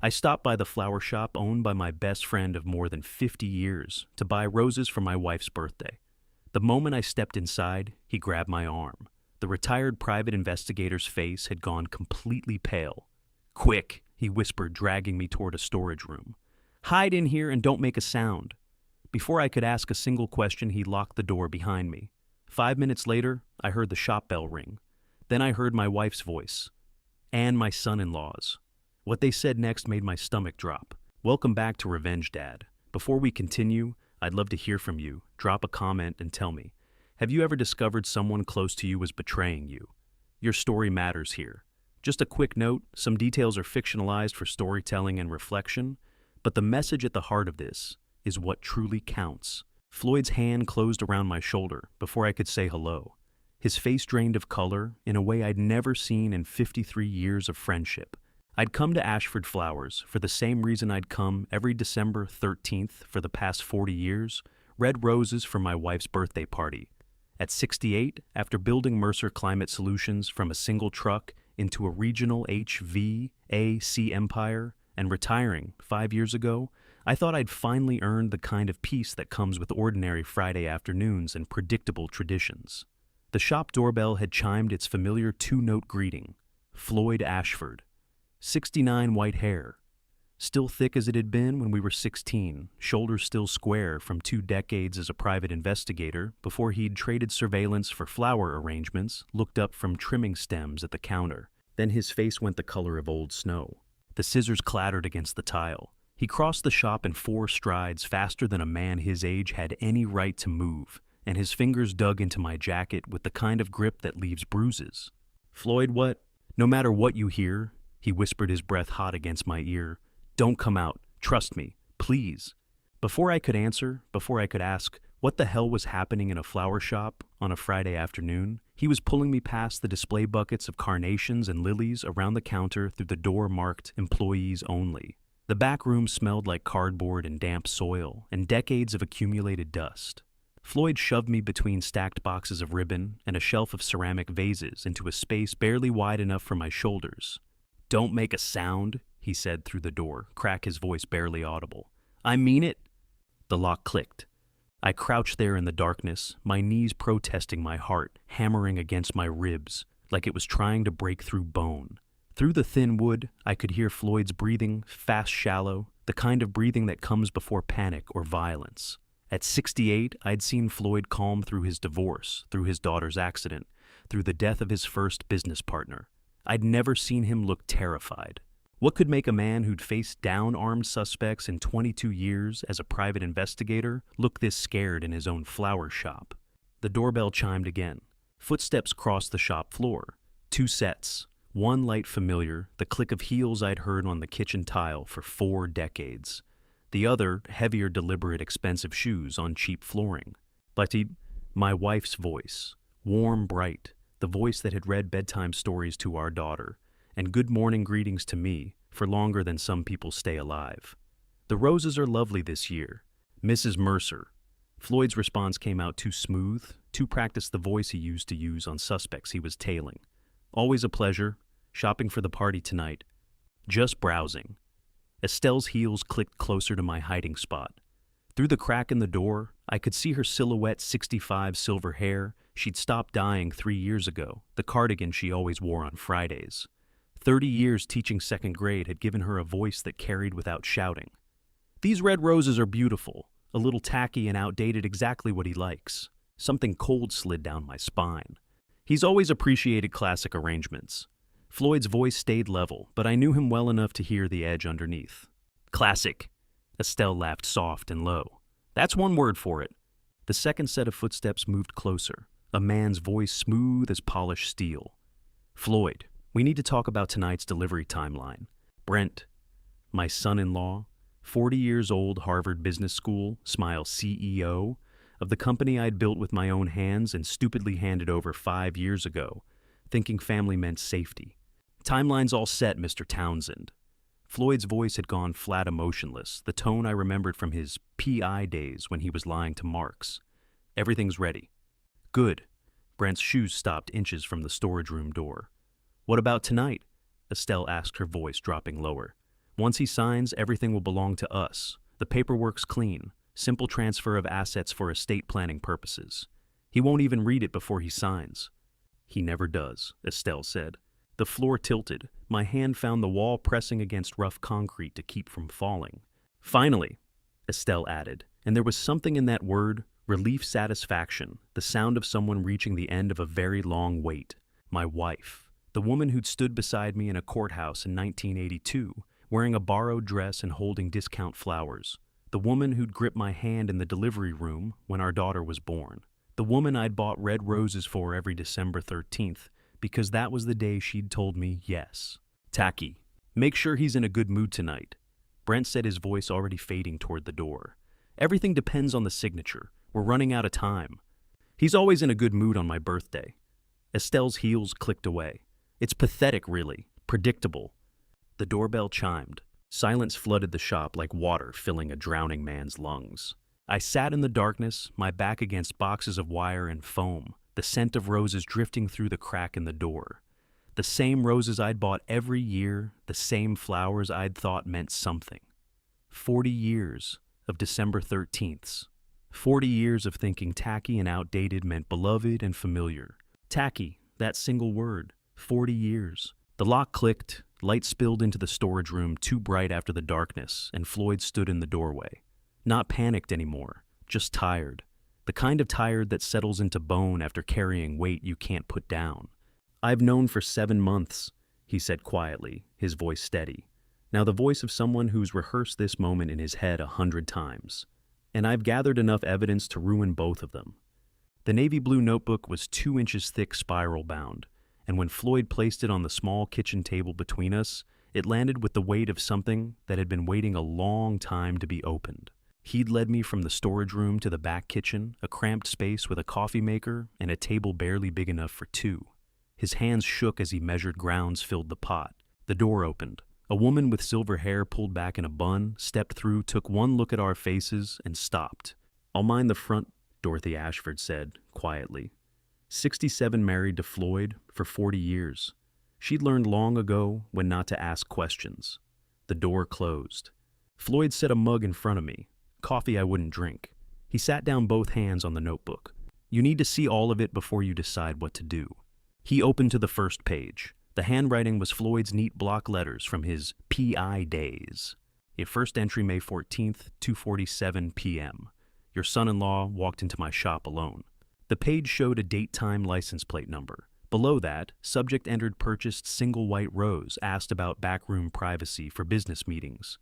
I stopped by the flower shop owned by my best friend of more than 50 years to buy roses for my wife's birthday. The moment I stepped inside, he grabbed my arm. The retired private investigator's face had gone completely pale. "Quick," he whispered, dragging me toward a storage room. "Hide in here and don't make a sound." Before I could ask a single question, he locked the door behind me. 5 minutes later, I heard the shop bell ring. Then I heard my wife's voice, and my son-in-law's. What they said next made my stomach drop. "Welcome back to Revenge, Dad. Before we continue, I'd love to hear from you. Drop a comment and tell me. Have you ever discovered someone close to you was betraying you? Your story matters here. Just a quick note, some details are fictionalized for storytelling and reflection, but the message at the heart of this is what truly counts." Floyd's hand closed around my shoulder before I could say hello. His face drained of color in a way I'd never seen in 53 years of friendship. I'd come to Ashford Flowers for the same reason I'd come every December 13th for the past 40 years, red roses for my wife's birthday party. At 68, after building Mercer Climate Solutions from a single truck into a regional HVAC empire and retiring 5 years ago, I thought I'd finally earned the kind of peace that comes with ordinary Friday afternoons and predictable traditions. The shop doorbell had chimed its familiar two-note greeting, Floyd Ashford. 69 white hair, still thick as it had been when we were 16, shoulders still square from 2 decades as a private investigator before he'd traded surveillance for flower arrangements, looked up from trimming stems at the counter. Then his face went the color of old snow. The scissors clattered against the tile. He crossed the shop in 4 strides faster than a man his age had any right to move, and his fingers dug into my jacket with the kind of grip that leaves bruises. "Floyd, what? No matter what you hear," he whispered, his breath hot against my ear, "don't come out. Trust me. Please." Before I could answer, before I could ask what the hell was happening in a flower shop on a Friday afternoon, he was pulling me past the display buckets of carnations and lilies around the counter through the door marked "Employees Only." The back room smelled like cardboard and damp soil and decades of accumulated dust. Floyd shoved me between stacked boxes of ribbon and a shelf of ceramic vases into a space barely wide enough for my shoulders. "Don't make a sound," he said through the door, crack his voice barely audible. "I mean it." The lock clicked. I crouched there in the darkness, my knees protesting my heart, hammering against my ribs like it was trying to break through bone. Through the thin wood, I could hear Floyd's breathing, fast, shallow, the kind of breathing that comes before panic or violence. At 68, I'd seen Floyd calm through his divorce, through his daughter's accident, through the death of his first business partner. I'd never seen him look terrified. What could make a man who'd faced down armed suspects in 22 years as a private investigator look this scared in his own flower shop? The doorbell chimed again. Footsteps crossed the shop floor. 2 sets. One light familiar, the click of heels I'd heard on the kitchen tile for 4 decades. The other, heavier, deliberate, expensive shoes on cheap flooring. But my wife's voice, warm, bright, the voice that had read bedtime stories to our daughter, and good morning greetings to me for longer than some people stay alive. "The roses are lovely this year. Mrs. Mercer." Floyd's response came out too smooth, too practiced the voice he used to use on suspects he was tailing. "Always a pleasure. Shopping for the party tonight." "Just browsing." Estelle's heels clicked closer to my hiding spot. Through the crack in the door, I could see her silhouette 65 silver hair. She'd stopped dyeing 3 years ago, the cardigan she always wore on Fridays. 30 years teaching 2nd grade had given her a voice that carried without shouting. "These red roses are beautiful, a little tacky and outdated, exactly what he likes." Something cold slid down my spine. He's always appreciated classic arrangements. Floyd's voice stayed level, but I knew him well enough to hear the edge underneath. "Classic." Estelle laughed soft and low. "That's one word for it." The second set of footsteps moved closer, a man's voice smooth as polished steel. "Floyd, we need to talk about tonight's delivery timeline." Brent, my son-in-law, 40 years old, Harvard Business School, smile CEO, of the company I'd built with my own hands and stupidly handed over 5 years ago, thinking family meant safety. "Timeline's all set, Mr. Townsend." Floyd's voice had gone flat emotionless, the tone I remembered from his PI days when he was lying to Marks. "Everything's ready." "Good." Brent's shoes stopped inches from the storage room door. "What about tonight?" Estelle asked, her voice dropping lower. Once he signs, everything will belong to us. The paperwork's clean. Simple transfer of assets for estate planning purposes. He won't even read it before he signs. He never does, Estelle said. The floor tilted. My hand found the wall pressing against rough concrete to keep from falling. Finally, Estelle added, and there was something in that word, relief, satisfaction, the sound of someone reaching the end of a very long wait. My wife, the woman who'd stood beside me in a courthouse in 1982, wearing a borrowed dress and holding discount flowers. The woman who'd gripped my hand in the delivery room when our daughter was born. The woman I'd bought red roses for every December 13th, because that was the day she'd told me yes. Tacky. Make sure he's in a good mood tonight. Brent said, his voice already fading toward the door. Everything depends on the signature. We're running out of time. He's always in a good mood on my birthday. Estelle's heels clicked away. It's pathetic, really. Predictable. The doorbell chimed. Silence flooded the shop like water filling a drowning man's lungs. I sat in the darkness, my back against boxes of wire and foam, the scent of roses drifting through the crack in the door. The same roses I'd bought every year, the same flowers I'd thought meant something. 40 years of December 13ths. 40 years of thinking tacky and outdated meant beloved and familiar. Tacky, that single word. 40 years. The lock clicked, light spilled into the storage room too bright after the darkness, and Floyd stood in the doorway. Not panicked anymore, just tired. The kind of tired that settles into bone after carrying weight you can't put down. I've known for 7 months, he said quietly, his voice steady. Now the voice of someone who's rehearsed this moment in his head 100 times. And I've gathered enough evidence to ruin both of them. The navy blue notebook was 2 inches thick, spiral bound, and when Floyd placed it on the small kitchen table between us, it landed with the weight of something that had been waiting a long time to be opened. He'd led me from the storage room to the back kitchen, a cramped space with a coffee maker and a table barely big enough for 2. His hands shook as he measured grounds filled the pot. The door opened. A woman with silver hair pulled back in a bun, stepped through, took one look at our faces, and stopped. I'll mind the front, Dorothy Ashford said, quietly. 67, married to Floyd for 40 years. She'd learned long ago when not to ask questions. The door closed. Floyd set a mug in front of me. Coffee I wouldn't drink. He sat down, both hands on the notebook. You need to see all of it before you decide what to do. He opened to the first page. The handwriting was Floyd's neat block letters from his PI days. Your first entry, May 14th, 2:47 p.m. Your son-in-law walked into my shop alone. The page showed a date-time license plate number. Below that, subject entered purchased single white rose, asked about backroom privacy for business meetings.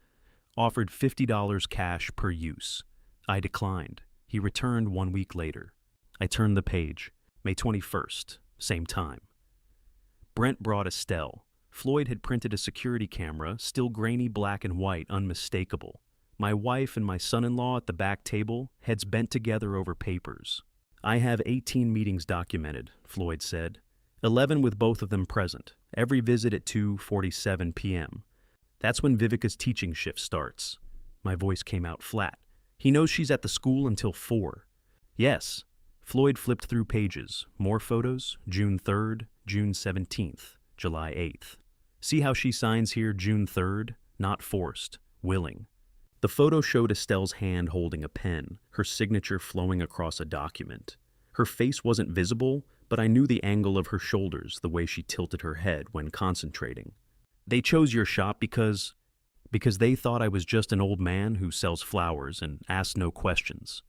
Offered $50 cash per use. I declined. He returned 1 week later. I turned the page. May 21st, same time. Brent brought Estelle. Floyd had printed a security camera, still grainy black and white, unmistakable. My wife and my son-in-law at the back table, heads bent together over papers. I have 18 meetings documented, Floyd said. 11 with both of them present. Every visit at 2:47 p.m. That's when Vivica's teaching shift starts. My voice came out flat. He knows she's at the school until 4. Yes. Floyd flipped through pages. More photos. June 3rd, June 17th, July 8th. See how she signs here, June 3rd? Not forced. Willing. The photo showed Estelle's hand holding a pen, her signature flowing across a document. Her face wasn't visible, but I knew the angle of her shoulders, the way she tilted her head when concentrating. They chose your shop because they thought I was just an old man who sells flowers and asks no questions.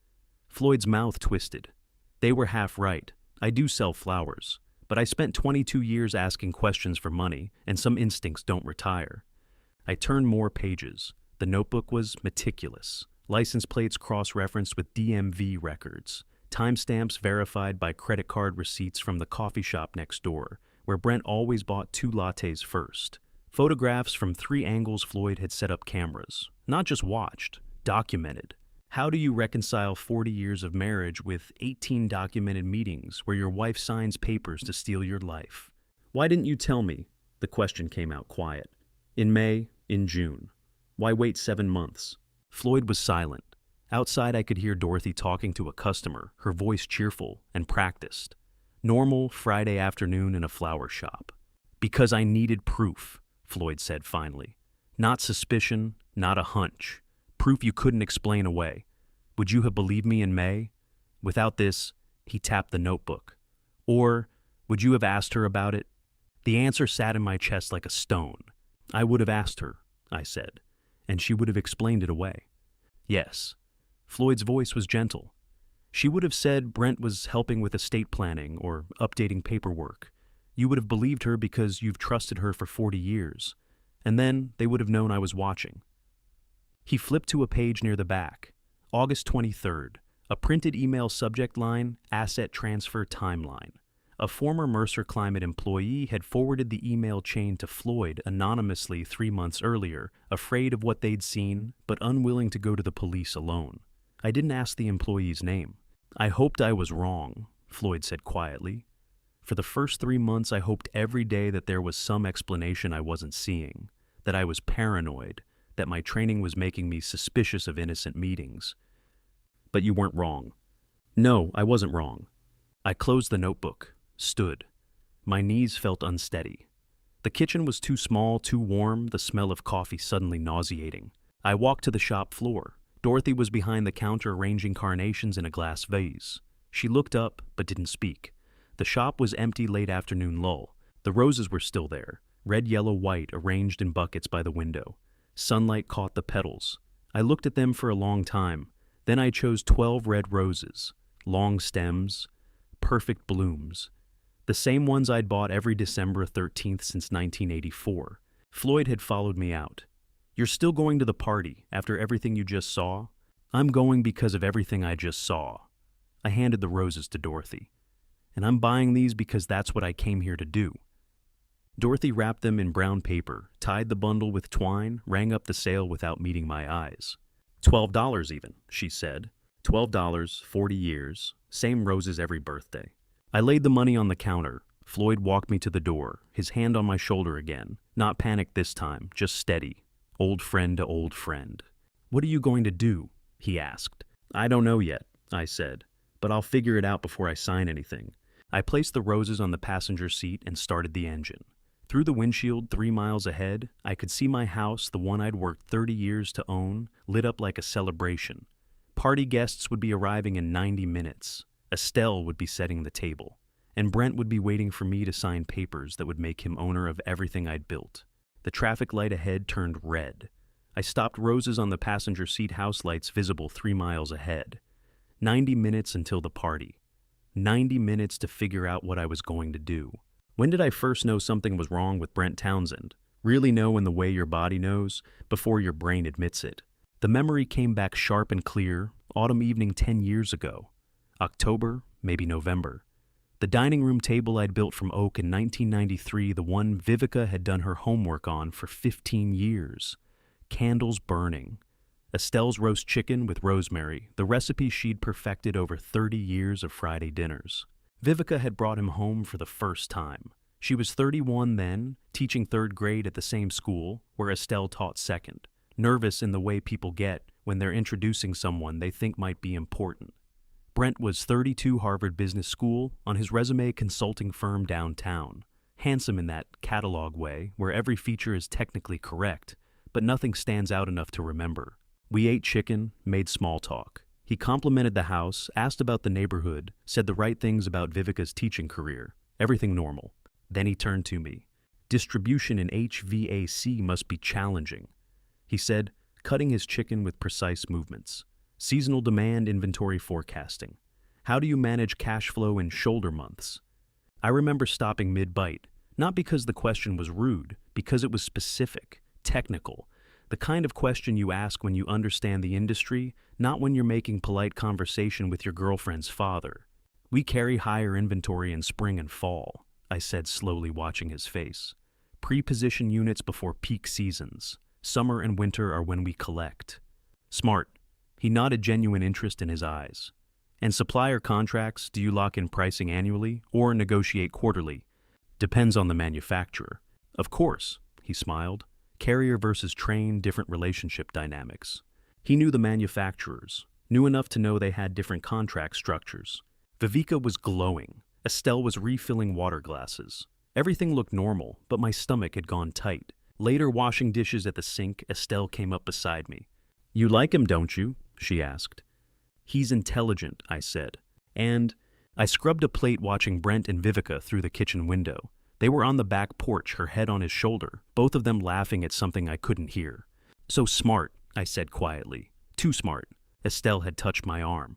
Floyd's mouth twisted. They were half right. I do sell flowers, but I spent 22 years asking questions for money, and some instincts don't retire. I turned more pages. The notebook was meticulous. License plates cross-referenced with DMV records. Timestamps verified by credit card receipts from the coffee shop next door, where Brent always bought 2 lattes first. Photographs from 3 angles Floyd had set up cameras. Not just watched, documented. How do you reconcile 40 years of marriage with 18 documented meetings where your wife signs papers to steal your life? Why didn't you tell me? The question came out quiet. In May, in June. Why wait 7 months? Floyd was silent. Outside I could hear Dorothy talking to a customer, her voice cheerful and practiced. Normal Friday afternoon in a flower shop. Because I needed proof, Floyd said finally. Not suspicion, not a hunch. Proof you couldn't explain away. Would you have believed me in May? Without this, he tapped the notebook. Or, would you have asked her about it? The answer sat in my chest like a stone. I would have asked her, I said, and she would have explained it away. Yes. Floyd's voice was gentle. She would have said Brent was helping with estate planning or updating paperwork. You would have believed her because you've trusted her for 40 years. And then they would have known I was watching. He flipped to a page near the back. August 23rd. A printed email subject line, asset transfer timeline. A former Mercer Climate employee had forwarded the email chain to Floyd anonymously 3 months earlier, afraid of what they'd seen, but unwilling to go to the police alone. I didn't ask the employee's name. I hoped I was wrong, Floyd said quietly. For the first 3 months, I hoped every day that there was some explanation I wasn't seeing, that I was paranoid, that my training was making me suspicious of innocent meetings. But you weren't wrong. No, I wasn't wrong. I closed the notebook, stood. My knees felt unsteady. The kitchen was too small, too warm, the smell of coffee suddenly nauseating. I walked to the shop floor. Dorothy was behind the counter arranging carnations in a glass vase. She looked up, but didn't speak. The shop was empty late afternoon lull. The roses were still there, red, yellow, white, arranged in buckets by the window. Sunlight caught the petals. I looked at them for a long time. Then I chose 12 red roses, long stems, perfect blooms. The same ones I'd bought every December 13th since 1984. Floyd had followed me out. You're still going to the party after everything you just saw? I'm going because of everything I just saw. I handed the roses to Dorothy. And I'm buying these because that's what I came here to do. Dorothy wrapped them in brown paper, tied the bundle with twine, rang up the sale without meeting my eyes. $12 even, she said. $12, 40 years, same roses every birthday. I laid the money on the counter. Floyd walked me to the door, his hand on my shoulder again. Not panicked this time, just steady. Old friend to old friend. What are you going to do? He asked. I don't know yet, I said, but I'll figure it out before I sign anything. I placed the roses on the passenger seat and started the engine. Through the windshield 3 miles ahead, I could see my house, the one I'd worked 30 years to own, lit up like a celebration. Party guests would be arriving in 90 minutes. Estelle would be setting the table. And Brent would be waiting for me to sign papers that would make him owner of everything I'd built. The traffic light ahead turned red. I stopped roses on the passenger seat house lights visible 3 miles ahead. 90 minutes until the party. 90 minutes to figure out what I was going to do. When did I first know something was wrong with Brent Townsend? Really know in the way your body knows, before your brain admits it. The memory came back sharp and clear, autumn evening 10 years ago. October, maybe November. The dining room table I'd built from oak in 1993, the one Vivica had done her homework on for 15 years. Candles burning. Estelle's roast chicken with rosemary, the recipe she'd perfected over 30 years of Friday dinners. Vivica had brought him home for the first time. She was 31 then, teaching 3rd grade at the same school, where Estelle taught 2nd, nervous in the way people get when they're introducing someone they think might be important. Brent was 32, Harvard Business School, on his resume consulting firm downtown. Handsome in that catalog way, where every feature is technically correct, but nothing stands out enough to remember. We ate chicken, made small talk. He complimented the house, asked about the neighborhood, said the right things about Vivica's teaching career. Everything normal. Then he turned to me. Distribution in HVAC must be challenging. He said, cutting his chicken with precise movements. Seasonal demand inventory forecasting. How do you manage cash flow in shoulder months? I remember stopping mid-bite, not because the question was rude, because it was specific, technical, the kind of question you ask when you understand the industry, not when you're making polite conversation with your girlfriend's father. We carry higher inventory in spring and fall, I said slowly, watching his face. Pre-position units before peak seasons. Summer and winter are when we collect. Smart. He nodded, genuine interest in his eyes. And supplier contracts, do you lock in pricing annually or negotiate quarterly? Depends on the manufacturer. Of course, he smiled. Carrier versus train, different relationship dynamics. He knew the manufacturers, knew enough to know they had different contract structures. Vivica was glowing. Estelle was refilling water glasses. Everything looked normal, but my stomach had gone tight. Later, washing dishes at the sink, Estelle came up beside me. "You like him, don't you?" she asked. "He's intelligent," I said. And I scrubbed a plate watching Brent and Vivica through the kitchen window. They were on the back porch, her head on his shoulder, both of them laughing at something I couldn't hear. "So smart," I said quietly. "Too smart." Estelle had touched my arm.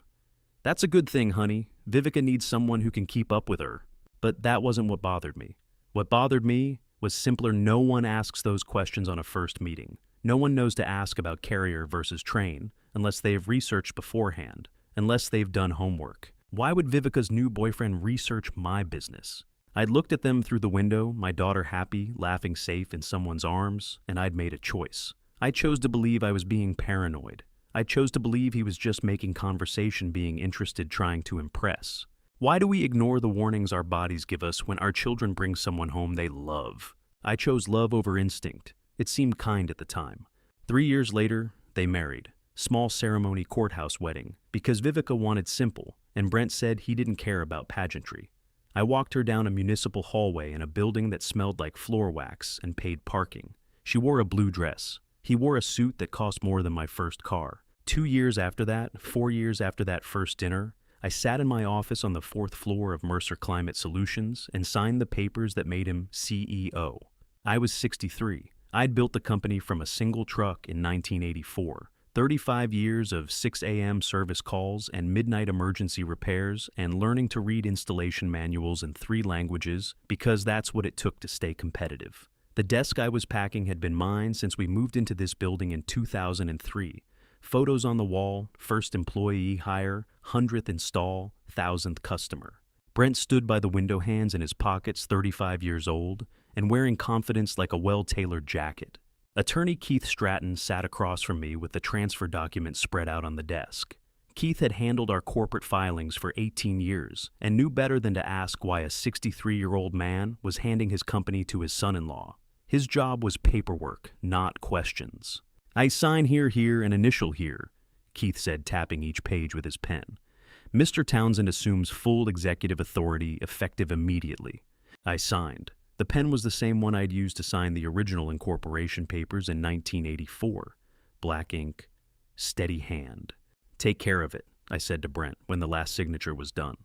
"That's a good thing, honey. Vivica needs someone who can keep up with her." But that wasn't what bothered me. What bothered me was simpler. No one asks those questions on a first meeting. No one knows to ask about carrier versus train unless they have researched beforehand, unless they've done homework. Why would Vivica's new boyfriend research my business? I'd looked at them through the window, my daughter happy, laughing safe in someone's arms, and I'd made a choice. I chose to believe I was being paranoid. I chose to believe he was just making conversation, being interested, trying to impress. Why do we ignore the warnings our bodies give us when our children bring someone home they love? I chose love over instinct. It seemed kind at the time. 3 years later, they married. Small ceremony courthouse wedding, because Vivica wanted simple, and Brent said he didn't care about pageantry. I walked her down a municipal hallway in a building that smelled like floor wax and paid parking. She wore a blue dress. He wore a suit that cost more than my first car. 2 years after that, 4 years after that first dinner, I sat in my office on the 4th floor of Mercer Climate Solutions and signed the papers that made him CEO. I was 63. I'd built the company from a single truck in 1984. 35 years of 6 a.m. service calls and midnight emergency repairs and learning to read installation manuals in 3 languages because that's what it took to stay competitive. The desk I was packing had been mine since we moved into this building in 2003. Photos on the wall, first employee hire, 100th install, 1,000th customer. Brent stood by the window, hands in his pockets, 35 years old, and wearing confidence like a well-tailored jacket. Attorney Keith Stratton sat across from me with the transfer documents spread out on the desk. Keith had handled our corporate filings for 18 years and knew better than to ask why a 63-year-old man was handing his company to his son-in-law. His job was paperwork, not questions. "I sign here, and initial here," Keith said, tapping each page with his pen. "Mr. Townsend assumes full executive authority, effective immediately." I signed. The pen was the same one I'd used to sign the original incorporation papers in 1984. Black ink, steady hand. "Take care of it," I said to Brent when the last signature was done.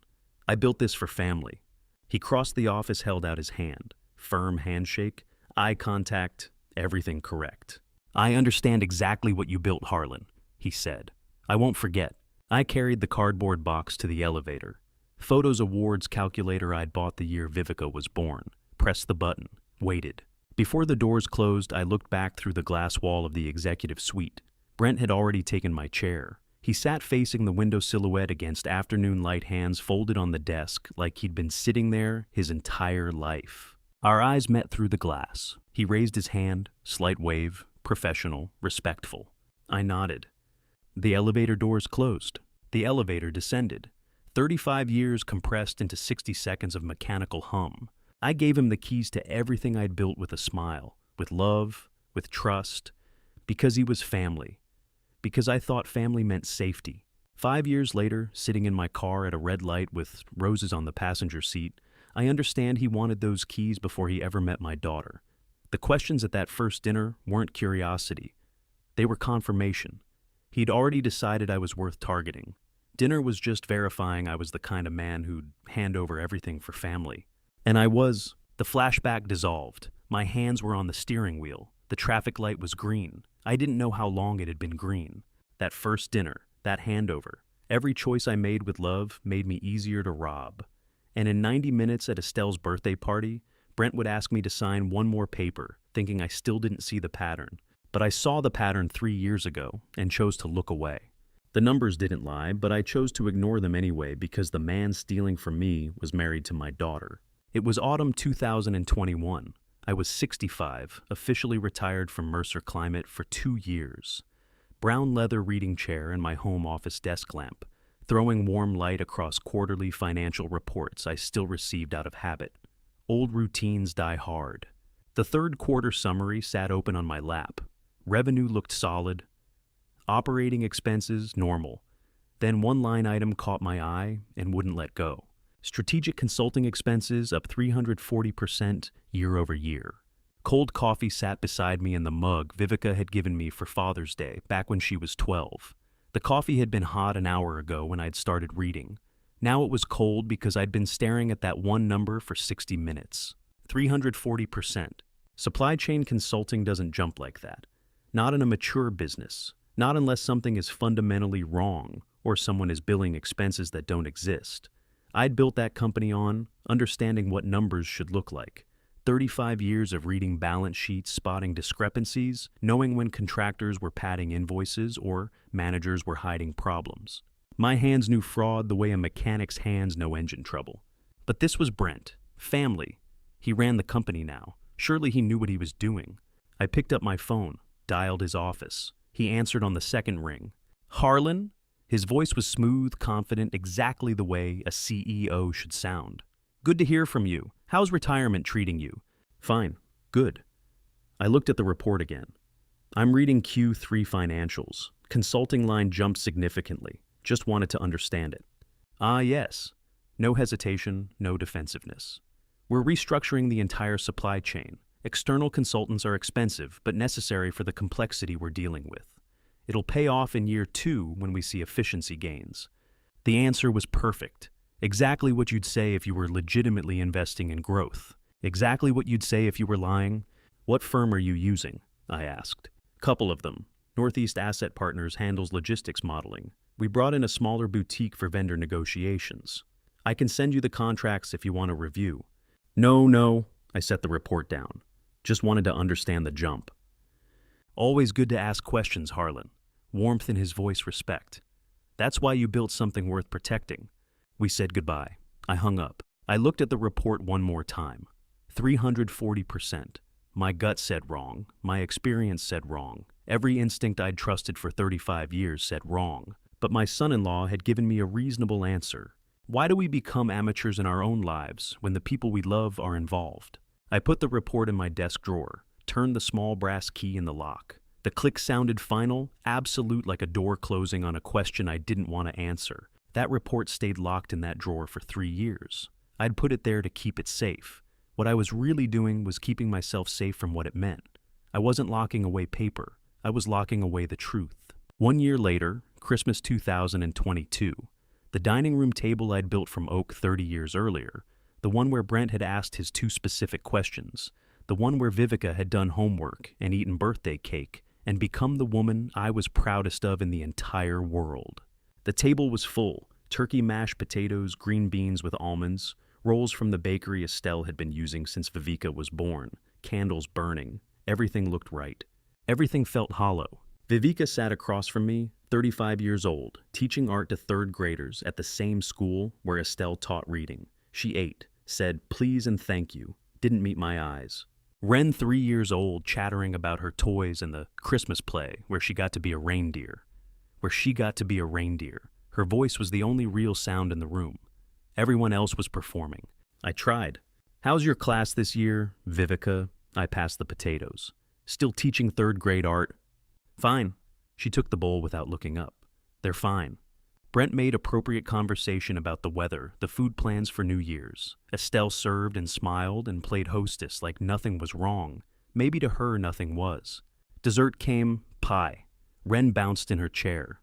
"I built this for family." He crossed the office, held out his hand. Firm handshake, eye contact, everything correct. "I understand exactly what you built, Harlan," he said. "I won't forget." I carried the cardboard box to the elevator. Photos awards calculator I'd bought the year Vivica was born. Pressed the button. Waited. Before the doors closed, I looked back through the glass wall of the executive suite. Brent had already taken my chair. He sat facing the window silhouette against afternoon light, hands folded on the desk like he'd been sitting there his entire life. Our eyes met through the glass. He raised his hand, slight wave, professional, respectful. I nodded. The elevator doors closed. The elevator descended. 35 years compressed into 60 seconds of mechanical hum. I gave him the keys to everything I'd built with a smile, with love, with trust, because he was family. Because I thought family meant safety. 5 years later, sitting in my car at a red light with roses on the passenger seat, I understand he wanted those keys before he ever met my daughter. The questions at that first dinner weren't curiosity. They were confirmation. He'd already decided I was worth targeting. Dinner was just verifying I was the kind of man who'd hand over everything for family. And I was. The flashback dissolved. My hands were on the steering wheel. The traffic light was green. I didn't know how long it had been green. That first dinner, that handover, every choice I made with love made me easier to rob. And in 90 minutes at Estelle's birthday party, Brent would ask me to sign one more paper, thinking I still didn't see the pattern. But I saw the pattern 3 years ago and chose to look away. The numbers didn't lie, but I chose to ignore them anyway because the man stealing from me was married to my daughter. It was autumn 2021. I was 65, officially retired from Mercer Climate for 2 years. Brown leather reading chair and my home office desk lamp, throwing warm light across quarterly financial reports I still received out of habit. Old routines die hard. The third quarter summary sat open on my lap. Revenue looked solid. Operating expenses, normal. Then one line item caught my eye and wouldn't let go. Strategic consulting expenses up 340% year over year. Cold coffee sat beside me in the mug Vivica had given me for Father's Day back when she was 12. The coffee had been hot an hour ago when I'd started reading. Now it was cold because I'd been staring at that one number for 60 minutes. 340%. Supply chain consulting doesn't jump like that. Not in a mature business. Not unless something is fundamentally wrong or someone is billing expenses that don't exist. I'd built that company on understanding what numbers should look like. 35 years of reading balance sheets, spotting discrepancies, knowing when contractors were padding invoices or managers were hiding problems. My hands knew fraud the way a mechanic's hands know engine trouble. But this was Brent. Family. He ran the company now. Surely he knew what he was doing. I picked up my phone, dialed his office. He answered on the second ring. Harlan? His voice was smooth, confident, exactly the way a CEO should sound. Good to hear from you. How's retirement treating you? Fine. Good. I looked at the report again. I'm reading Q3 financials. Consulting line jumped significantly. Just wanted to understand it. Ah, yes. No hesitation, no defensiveness. We're restructuring the entire supply chain. External consultants are expensive, but necessary for the complexity we're dealing with. It'll pay off in year 2 when we see efficiency gains. The answer was perfect. Exactly what you'd say if you were legitimately investing in growth. Exactly what you'd say if you were lying. What firm are you using? I asked. Couple of them. Northeast Asset Partners handles logistics modeling. We brought in a smaller boutique for vendor negotiations. I can send you the contracts if you want a review. No, I set the report down. Just wanted to understand the jump. Always good to ask questions, Harlan. Warmth in his voice, respect. That's why you built something worth protecting. We said goodbye. I hung up. I looked at the report one more time. 340%. My gut said wrong. My experience said wrong. Every instinct I'd trusted for 35 years said wrong. But my son-in-law had given me a reasonable answer. Why do we become amateurs in our own lives when the people we love are involved? I put the report in my desk drawer, turned the small brass key in the lock. The click sounded final, absolute, like a door closing on a question I didn't want to answer. That report stayed locked in that drawer for 3 years. I'd put it there to keep it safe. What I was really doing was keeping myself safe from what it meant. I wasn't locking away paper. I was locking away the truth. 1 year later, Christmas 2022, the dining room table I'd built from oak 30 years earlier, the one where Brent had asked his 2 specific questions, the one where Vivica had done homework and eaten birthday cake and become the woman I was proudest of in the entire world. The table was full: turkey mashed potatoes, green beans with almonds, rolls from the bakery Estelle had been using since Vivica was born, candles burning. Everything looked right. Everything felt hollow. Vivica sat across from me, 35 years old, teaching art to 3rd graders at the same school where Estelle taught reading. She ate, said please and thank you, didn't meet my eyes. Ren, 3 years old, chattering about her toys and the Christmas play where she got to be a reindeer. Her voice was the only real sound in the room. Everyone else was performing. I tried. How's your class this year, Vivica? I passed the potatoes. Still teaching 3rd grade art? Fine. She took the bowl without looking up. They're fine. Brent made appropriate conversation about the weather, the food plans for New Year's. Estelle served and smiled and played hostess like nothing was wrong. Maybe to her nothing was. Dessert came, pie. Ren bounced in her chair.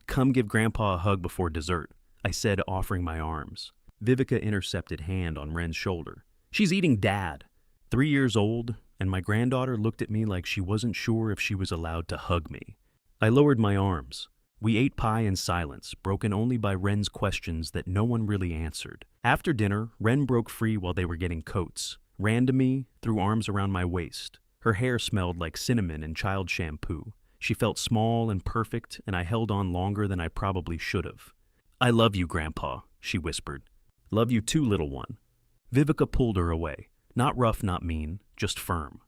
Come give Grandpa a hug before dessert, I said, offering my arms. Vivica intercepted hand on Ren's shoulder. She's eating Dad. 3 years old, and my granddaughter looked at me like she wasn't sure if she was allowed to hug me. I lowered my arms. We ate pie in silence, broken only by Ren's questions that no one really answered. After dinner, Ren broke free while they were getting coats, ran to me, threw arms around my waist. Her hair smelled like cinnamon and child shampoo. She felt small and perfect, and I held on longer than I probably should have. I love you, Grandpa, she whispered. Love you too, little one. Vivica pulled her away. Not rough, not mean, just firm.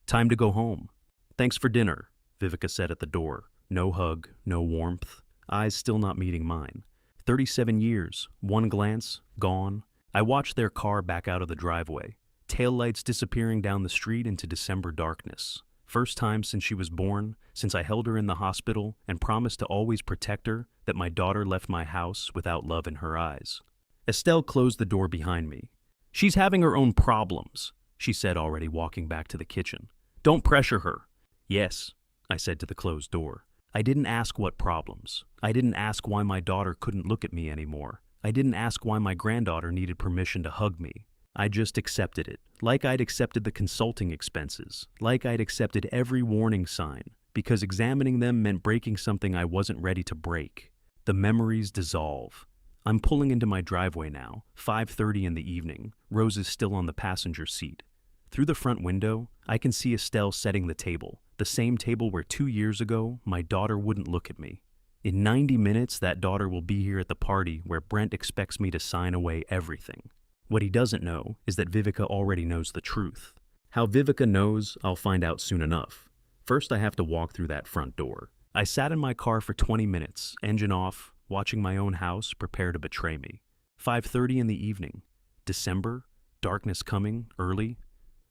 Time to go home. Thanks for dinner, Vivica said at the door. No hug, no warmth, eyes still not meeting mine. 37 years, one glance, gone. I watched their car back out of the driveway, taillights disappearing down the street into December darkness. First time since she was born, since I held her in the hospital and promised to always protect her, that my daughter left my house without love in her eyes. Estelle closed the door behind me. She's having her own problems. she said, already walking back to the kitchen. Don't pressure her. Yes, I said to the closed door. I didn't ask what problems. I didn't ask why my daughter couldn't look at me anymore. I didn't ask why my granddaughter needed permission to hug me. I just accepted it, like I'd accepted the consulting expenses, like I'd accepted every warning sign, because examining them meant breaking something I wasn't ready to break. The memories dissolve. I'm pulling into my driveway now, 5:30 in the evening, Rose is still on the passenger seat. Through the front window, I can see Estelle setting the table, the same table where 2 years ago my daughter wouldn't look at me. In 90 minutes, that daughter will be here at the party where Brent expects me to sign away everything. What he doesn't know is that Vivica already knows the truth. How Vivica knows, I'll find out soon enough. First, I have to walk through that front door. I sat in my car for 20 minutes, engine off, watching my own house prepare to betray me. 5:30 in the evening. December, darkness coming, early.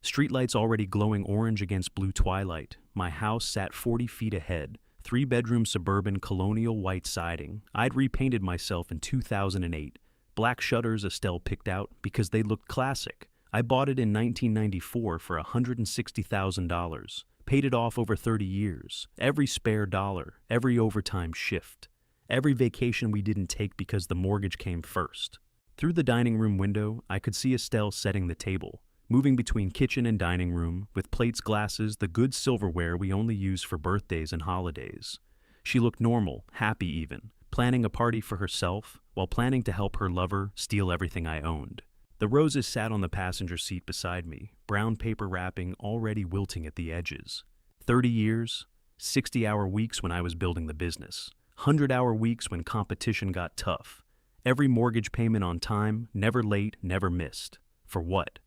Streetlights already glowing orange against blue twilight. My house sat 40 feet ahead. 3-bedroom suburban colonial white siding. I'd repainted myself in 2008. Black shutters Estelle picked out because they looked classic. I bought it in 1994 for $160,000. Paid it off over 30 years. Every spare dollar, every overtime shift. Every vacation we didn't take because the mortgage came first. Through the dining room window, I could see Estelle setting the table, moving between kitchen and dining room, with plates, glasses, the good silverware we only use for birthdays and holidays. She looked normal, happy even, planning a party for herself, while planning to help her lover steal everything I owned. The roses sat on the passenger seat beside me, brown paper wrapping already wilting at the edges. 30 years, 60-hour weeks when I was building the business, 100-hour weeks when competition got tough. Every mortgage payment on time, never late, never missed. For what?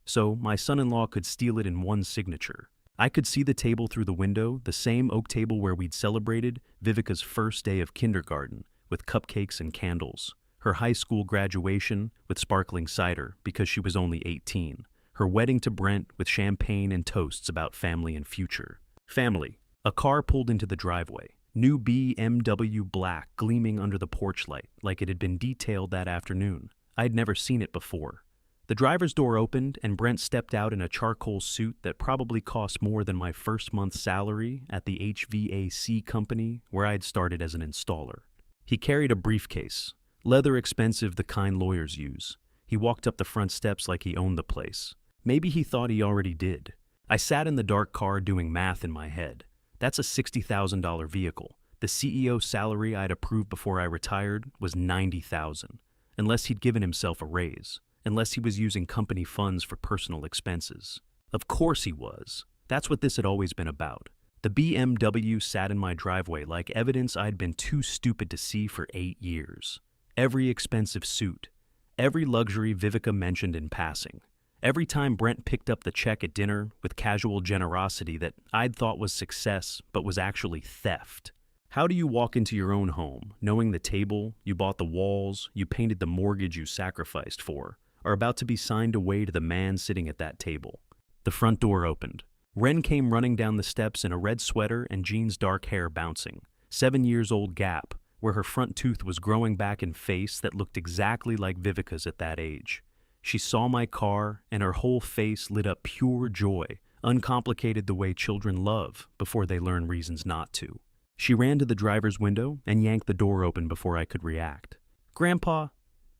So my son-in-law could steal it in one signature. I could see the table through the window, the same oak table where we'd celebrated Vivica's first day of kindergarten, with cupcakes and candles. Her high school graduation with sparkling cider because she was only 18. Her wedding to Brent with champagne and toasts about family and future. Family. A car pulled into the driveway. New BMW black gleaming under the porch light like it had been detailed that afternoon. I'd never seen it before. The driver's door opened and Brent stepped out in a charcoal suit that probably cost more than my first month's salary at the HVAC company where I'd started as an installer. He carried a briefcase, leather expensive the kind lawyers use. He walked up the front steps like he owned the place. Maybe he thought he already did. I sat in the dark car doing math in my head. That's a $60,000 vehicle. The CEO salary I'd approved before I retired was $90,000, unless he'd given himself a raise. Unless he was using company funds for personal expenses. Of course he was. That's what this had always been about. The BMW sat in my driveway like evidence I'd been too stupid to see for 8 years. Every expensive suit. Every luxury Vivica mentioned in passing. Every time Brent picked up the check at dinner with casual generosity that I'd thought was success but was actually theft. How do you walk into your own home, knowing the table, you bought the walls, you painted the mortgage you sacrificed for, are about to be signed away to the man sitting at that table? The front door opened. Ren came running down the steps in a red sweater and Jean's dark hair bouncing. 7-year-old gap, where her front tooth was growing back in face that looked exactly like Vivica's at that age. She saw my car and her whole face lit up pure joy, uncomplicated the way children love before they learn reasons not to. She ran to the driver's window and yanked the door open before I could react. "Grandpa."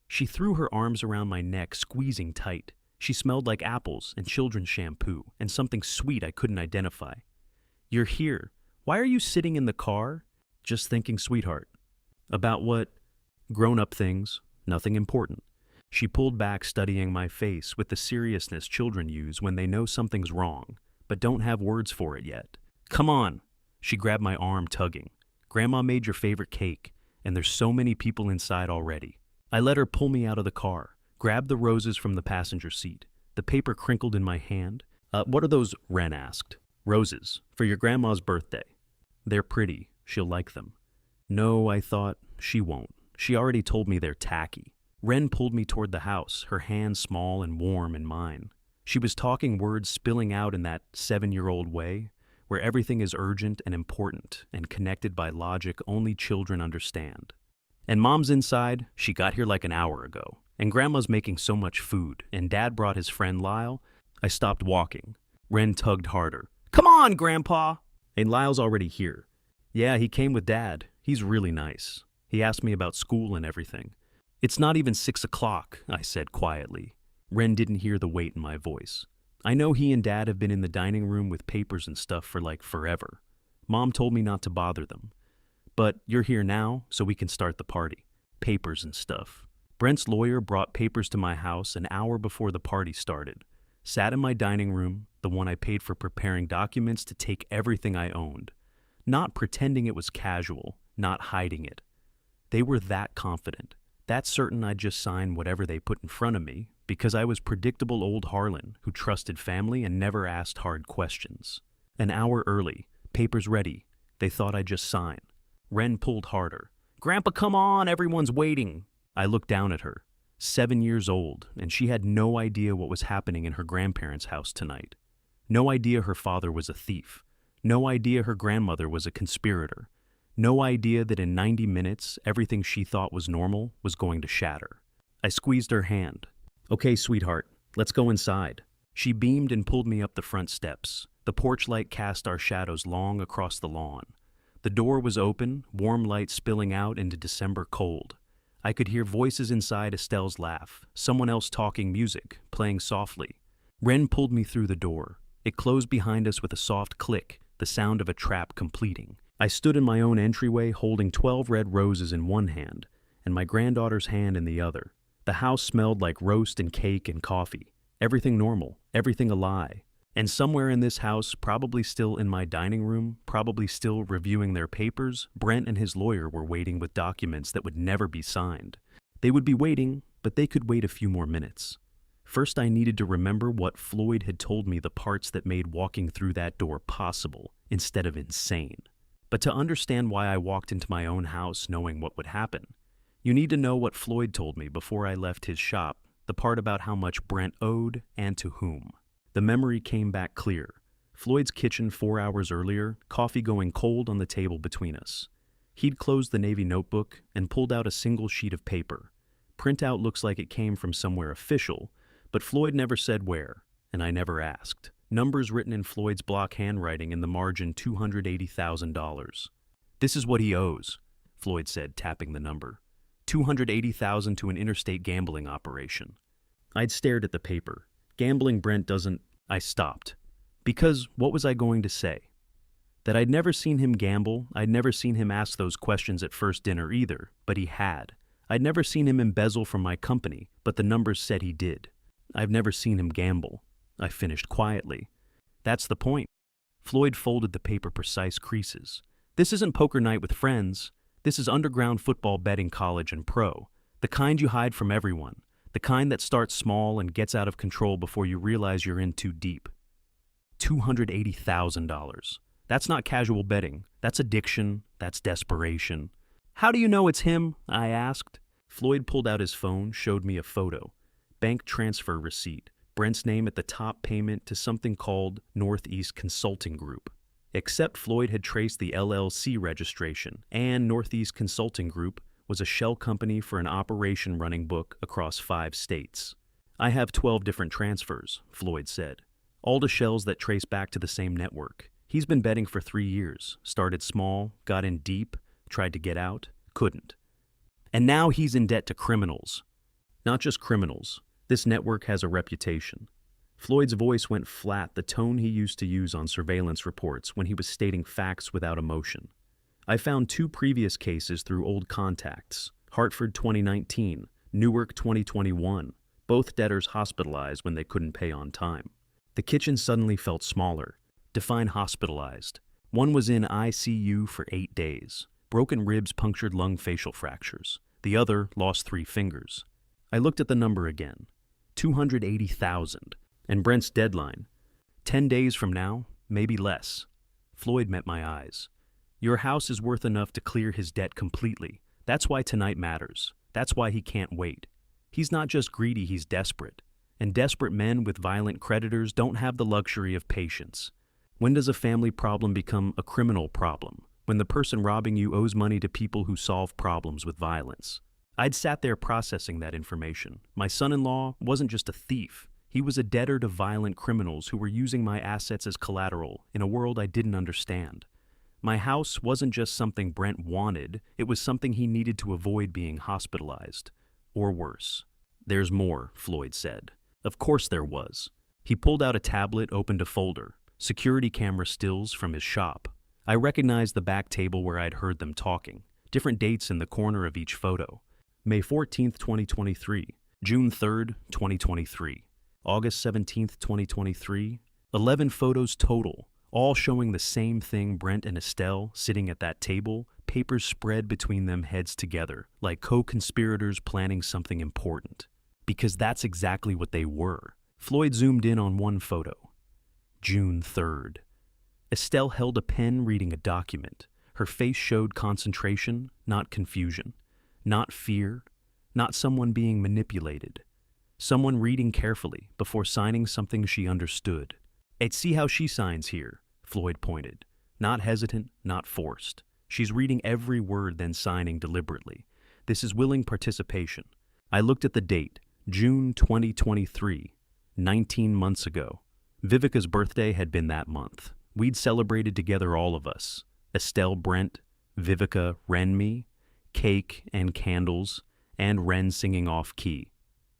She threw her arms around my neck, squeezing tight. She smelled like apples and children's shampoo and something sweet I couldn't identify. "You're here. Why are you sitting in the car?" "Just thinking, sweetheart." "About what?" "Grown-up things. Nothing important." She pulled back, studying my face with the seriousness children use when they know something's wrong, but don't have words for it yet. "Come on." She grabbed my arm, tugging. "Grandma made your favorite cake, and there's so many people inside already." I let her pull me out of the car, grabbed the roses from the passenger seat. The paper crinkled in my hand. What are those?" Ren asked. "Roses, for your grandma's birthday." "They're pretty. She'll like them." "No," I thought, "she won't. She already told me they're tacky." Ren pulled me toward the house, her hand small and warm in mine. She was talking, words spilling out in that 7-year-old way, where everything is urgent and important and connected by logic only children understand. "And Mom's inside. She got here like an hour ago. And Grandma's making so much food. And Dad brought his friend Lyle. I stopped walking. Ren tugged harder. Come on, Grandpa! And Lyle's already here. Yeah, he came with Dad. He's really nice. He asked me about school and everything. It's not even 6 o'clock, I said quietly. Ren didn't hear the weight in my voice. I know he and Dad have been in the dining room with papers and stuff for like forever. Mom told me not to bother them. But you're here now, so we can start the party. Papers and stuff. Brent's lawyer brought papers to my house an hour before the party started. Sat in my dining room, the one I paid for preparing documents to take everything I owned. Not pretending it was casual, not hiding it. They were that confident, that certain I'd just sign whatever they put in front of me, because I was predictable old Harlan who trusted family and never asked hard questions. An hour early, papers ready. They thought I'd just sign. Ren pulled harder. Grandpa, come on, everyone's waiting. I looked down at her. 7 years old, and she had no idea what was happening in her grandparents' house tonight. No idea her father was a thief. No idea her grandmother was a conspirator. No idea that in 90 minutes, everything she thought was normal was going to shatter. I squeezed her hand. Okay, sweetheart, let's go inside. She beamed and pulled me up the front steps. The porch light cast our shadows long across the lawn. The door was open, warm light spilling out into December cold. I could hear voices inside Estelle's laugh, someone else talking music, playing softly. Ren pulled me through the door. It closed behind us with a soft click, the sound of a trap completing. I stood in my own entryway holding 12 red roses in one hand and my granddaughter's hand in the other. The house smelled like roast and cake and coffee. Everything normal, everything a lie. And somewhere in this house, probably still in my dining room, probably still reviewing their papers, Brent and his lawyer were waiting with documents that would never be signed. They would be waiting, but they could wait a few more minutes. First, I needed to remember what Floyd had told me the parts that made walking through that door possible, instead of insane. But to understand why I walked into my own house knowing what would happen, you need to know what Floyd told me before I left his shop, the part about how much Brent owed and to whom. The memory came back clear. Floyd's kitchen 4 hours earlier, coffee going cold on the table between us. He'd closed the Navy notebook and pulled out a single sheet of paper. Printout looks like it came from somewhere official, but Floyd never said where, and I never asked. Numbers written in Floyd's block handwriting in the margin $280,000. This is what he owes, Floyd said, tapping the number. $280,000 to an interstate gambling operation. I'd stared at the paper. Gambling Brent doesn't... I stopped. Because what was I going to say? That I'd never seen him gamble, I'd never seen him ask those questions at first dinner either, but he had. I'd never seen him embezzle from my company, but the numbers said he did. I've never seen him gamble. I finished quietly. That's the point. Floyd folded the paper precise creases. This isn't poker night with friends. This is underground football betting, college and pro. The kind you hide from everyone. The kind that starts small and gets out of control before you realize you're in too deep. $280,000. That's not casual betting. That's addiction. That's desperation. How do you know it's him? I asked. Floyd pulled out his phone, showed me a photo. Bank transfer receipt. Brent's name at the top, payment to something called Northeast Consulting Group. Except Floyd had traced the LLC registration, and Northeast Consulting Group was a shell company for an operation running book across 5 states. I have 12 different transfers, Floyd said, all to shells that trace back to the same network. He's been betting for 3 years, started small, got in deep, tried to get out, couldn't. And now he's in debt to criminals. Not just criminals. This network has a reputation. Floyd's voice went flat, the tone he used to use on surveillance reports when he was stating facts without emotion. I found 2 previous cases through old contacts, Hartford 2019, Newark 2021, both debtors hospitalized when they couldn't pay on time. The kitchen suddenly felt smaller. Define hospitalized. One was in ICU for 8 days, broken ribs, punctured lung, facial fractures. The other lost 3 fingers. I looked at the number again, 280,000, and Brent's deadline, 10 days from now, maybe less. Floyd met my eyes. Your house is worth enough to clear his debt completely. That's why tonight matters. That's why he can't wait. He's not just greedy, he's desperate. And desperate men with violent creditors don't have the luxury of patience. When does a family problem become a criminal problem? When the person robbing you owes money to people who solve problems with violence. I'd sat there processing that information. My son-in-law wasn't just a thief. He was a debtor to violent criminals who were using my assets as collateral in a world I didn't understand. My house wasn't just something Brent wanted, it was something he needed to avoid being hospitalized. Or worse. There's more, Floyd said. Of course there was. He pulled out a tablet, opened a folder. Security camera stills from his shop. I recognized the back table where I'd heard them talking. Different dates in the corner of each photo. May 14th, 2023. June 3rd, 2023. August 17th, 2023. 11 photos total, all showing the same thing: Brent and Estelle sitting at that table, papers spread between them, heads together, like co-conspirators planning something important. Because that's exactly what they were. Floyd zoomed in on one photo. June 3rd. Estelle held a pen reading a document. Her face showed concentration, not confusion. Not fear. Not someone being manipulated. Someone reading carefully before signing something she understood. "And see how she signs here," Floyd pointed. Not hesitant, not forced. She's reading every word, then signing deliberately. This is willing participation. I looked at the date, June 2023, 19 months ago. Vivica's birthday had been that month. We'd celebrated together, all of us. Estelle, Brent, Vivica, Ren, me, cake and candles, and Ren singing off key.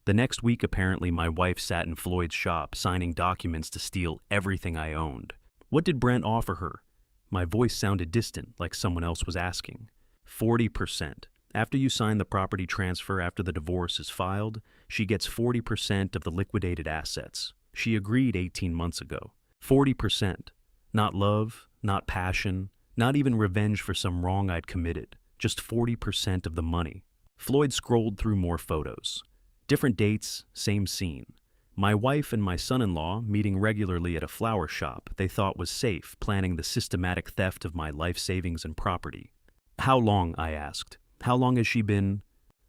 The next week, apparently, my wife sat in Floyd's shop, signing documents to steal everything I owned. What did Brent offer her? My voice sounded distant, like someone else was asking. 40%. After you sign the property transfer, after the divorce is filed, she gets 40% of the liquidated assets. She agreed 18 months ago. 40%. Not love, not passion, not even revenge for some wrong I'd committed. Just 40% of the money. Floyd scrolled through more photos. Different dates, same scene. My wife and my son-in-law meeting regularly at a flower shop they thought was safe, planning the systematic theft of my life savings and property. "How long?" I asked. "How long has she been—"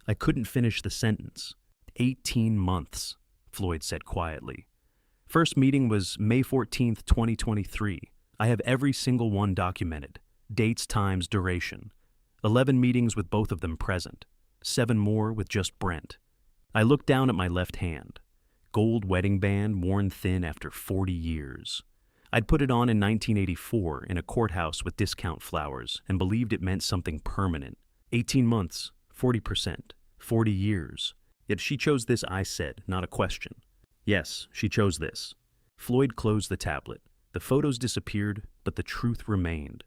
I couldn't finish the sentence. 18 months, Floyd said quietly. First meeting was May 14th, 2023. I have every single one documented. Dates, times, duration. 11 meetings with both of them present. 7 more with just Brent. I looked down at my left hand. Gold wedding band worn thin after 40 years. I'd put it on in 1984 in a courthouse with discount flowers and believed it meant something permanent. 18 months, 40%, 40 years. Yet she chose this, I said, not a question. Yes, she chose this. Floyd closed the tablet. The photos disappeared, but the truth remained.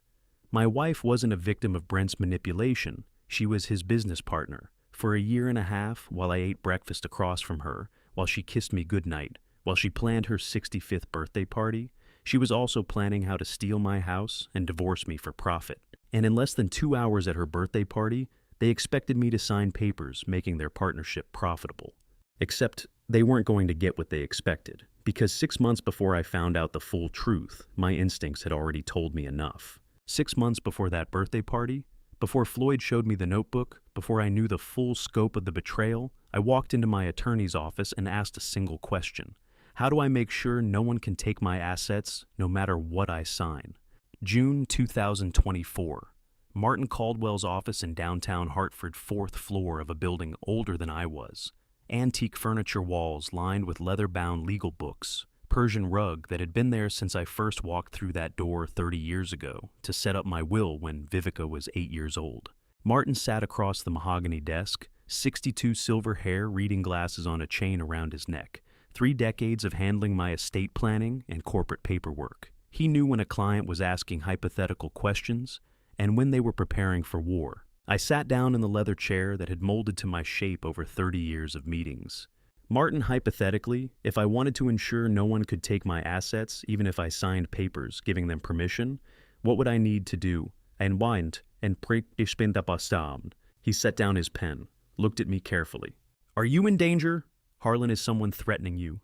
My wife wasn't a victim of Brent's manipulation. She was his business partner. For a year and a half, while I ate breakfast across from her, while she kissed me goodnight, while she planned her 65th birthday party, she was also planning how to steal my house and divorce me for profit. And in less than 2 hours at her birthday party, they expected me to sign papers making their partnership profitable. Except they weren't going to get what they expected, because 6 months before I found out the full truth, my instincts had already told me enough. 6 months before that birthday party, before Floyd showed me the notebook, before I knew the full scope of the betrayal, I walked into my attorney's office and asked a single question. How do I make sure no one can take my assets, no matter what I sign? June 2024. Martin Caldwell's office in downtown Hartford, 4th floor of a building older than I was. Antique furniture walls lined with leather-bound legal books. Persian rug that had been there since I first walked through that door 30 years ago to set up my will when Vivica was 8 years old. Martin sat across the mahogany desk, 62 silver hair, reading glasses on a chain around his neck. 3 decades of handling my estate planning and corporate paperwork. He knew when a client was asking hypothetical questions and when they were preparing for war. I sat down in the leather chair that had molded to my shape over 30 years of meetings. Martin, hypothetically, if I wanted to ensure no one could take my assets, even if I signed papers giving them permission, what would I need to do? And wind and prick ich bin der Bastard. He set down his pen, looked at me carefully. "Are you in danger? Harlan, is someone threatening you?"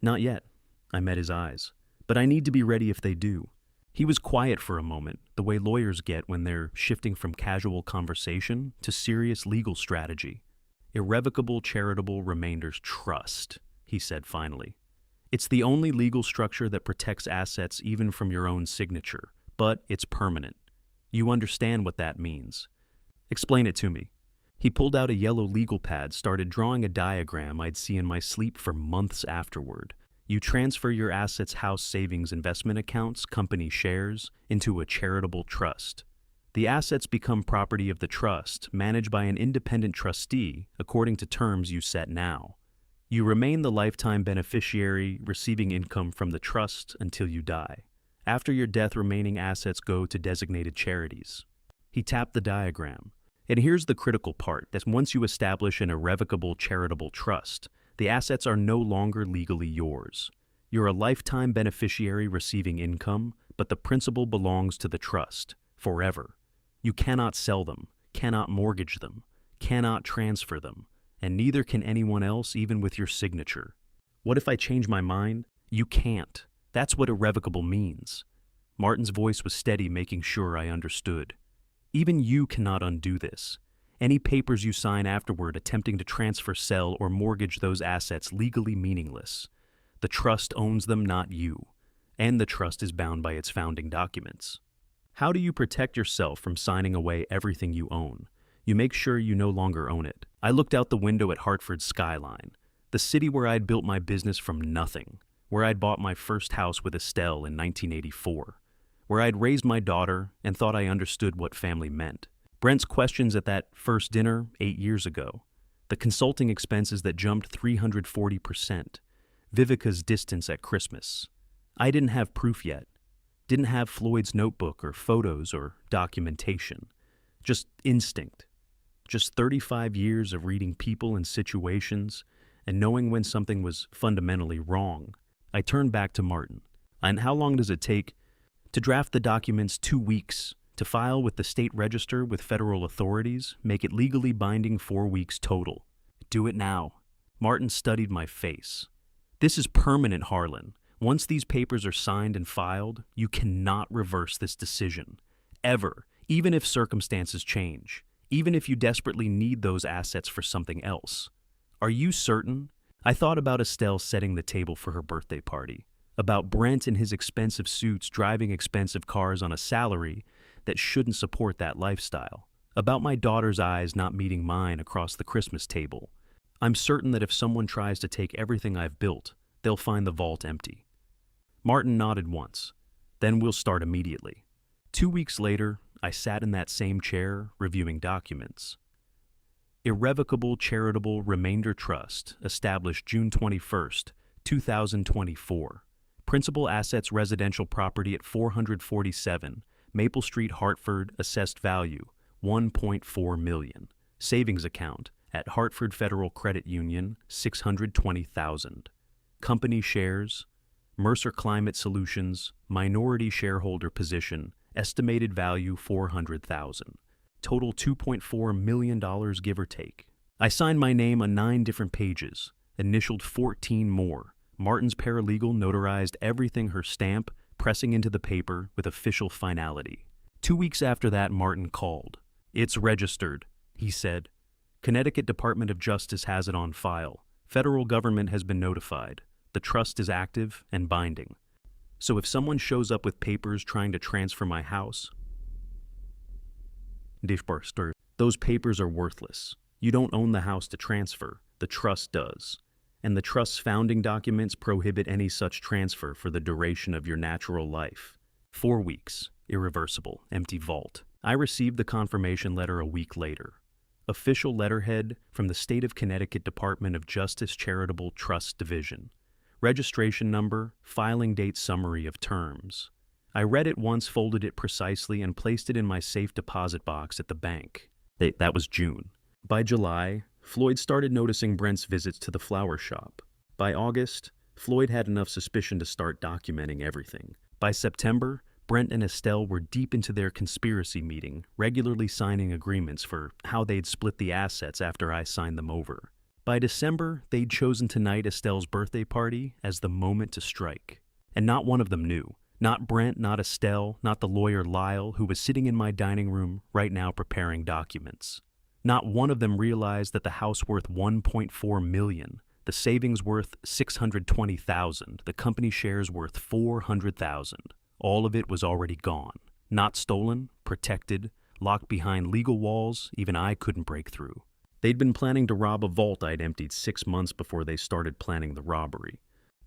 "Not yet." I met his eyes. "But I need to be ready if they do." He was quiet for a moment, the way lawyers get when they're shifting from casual conversation to serious legal strategy. "Irrevocable charitable remainders trust," he said finally. "It's the only legal structure that protects assets even from your own signature, but it's permanent. You understand what that means." "Explain it to me." He pulled out a yellow legal pad, started drawing a diagram I'd see in my sleep for months afterward. You transfer your assets, house savings, investment accounts, company shares, into a charitable trust. The assets become property of the trust, managed by an independent trustee according to terms you set now. You remain the lifetime beneficiary, receiving income from the trust until you die. After your death, remaining assets go to designated charities. He tapped the diagram. And here's the critical part, that once you establish an irrevocable charitable trust, the assets are no longer legally yours. You're a lifetime beneficiary receiving income, but the principal belongs to the trust, forever. You cannot sell them, cannot mortgage them, cannot transfer them, and neither can anyone else, even with your signature. What if I change my mind? You can't. That's what irrevocable means. Martin's voice was steady, making sure I understood. Even you cannot undo this. Any papers you sign afterward attempting to transfer, sell, or mortgage those assets legally meaningless. The trust owns them, not you. And the trust is bound by its founding documents. How do you protect yourself from signing away everything you own? You make sure you no longer own it. I looked out the window at Hartford's skyline, the city where I'd built my business from nothing, where I'd bought my first house with Estelle in 1984. Where I'd raised my daughter and thought I understood what family meant. Brent's questions at that first dinner 8 years ago. The consulting expenses that jumped 340%. Vivica's distance at Christmas. I didn't have proof yet. Didn't have Floyd's notebook or photos or documentation. Just instinct. Just 35 years of reading people and situations and knowing when something was fundamentally wrong. I turned back to Martin. And how long does it take? To draft the documents, 2 weeks. To file with the state register with federal authorities, make it legally binding, 4 weeks total. Do it now. Martin studied my face. This is permanent, Harlan. Once these papers are signed and filed, you cannot reverse this decision. Ever. Even if circumstances change. Even if you desperately need those assets for something else. Are you certain? I thought about Estelle setting the table for her birthday party. About Brent and his expensive suits, driving expensive cars on a salary that shouldn't support that lifestyle. About my daughter's eyes not meeting mine across the Christmas table. I'm certain that if someone tries to take everything I've built, they'll find the vault empty. Martin nodded once. Then we'll start immediately. 2 weeks later, I sat in that same chair, reviewing documents. Irrevocable Charitable Remainder Trust, established June 21st, 2024. Principal assets, residential property at 447 Maple Street, Hartford, assessed value $1.4 million. Savings account at Hartford Federal Credit Union, $620,000. Company shares, Mercer Climate Solutions, minority shareholder position, estimated value $400,000. Total $2.4 million, give or take. I signed my name on 9 different pages, initialed 14 more. Martin's paralegal notarized everything, her stamp pressing into the paper with official finality. 2 weeks after that, Martin called. It's registered, he said. Connecticut Department of Justice has it on file. Federal government has been notified. The trust is active and binding. So if someone shows up with papers trying to transfer my house, those papers are worthless. You don't own the house to transfer. The trust does. And the trust's founding documents prohibit any such transfer for the duration of your natural life. 4 weeks, irreversible, empty vault. I received the confirmation letter a week later. Official letterhead from the State of Connecticut Department of Justice Charitable Trust Division. Registration number, filing date, summary of terms. I read it once, folded it precisely, and placed it in my safe deposit box at the bank. That was June. By July, Floyd started noticing Brent's visits to the flower shop. By August, Floyd had enough suspicion to start documenting everything. By September, Brent and Estelle were deep into their conspiracy meeting, regularly signing agreements for how they'd split the assets after I signed them over. By December, they'd chosen tonight, Estelle's birthday party, as the moment to strike. And not one of them knew. Not Brent, not Estelle, not the lawyer Lyle, who was sitting in my dining room right now preparing documents. Not one of them realized that the house worth $1.4 million, the savings worth $620,000, the company shares worth $400,000. All of it was already gone. Not stolen, protected, locked behind legal walls even I couldn't break through. They'd been planning to rob a vault I'd emptied 6 months before they started planning the robbery.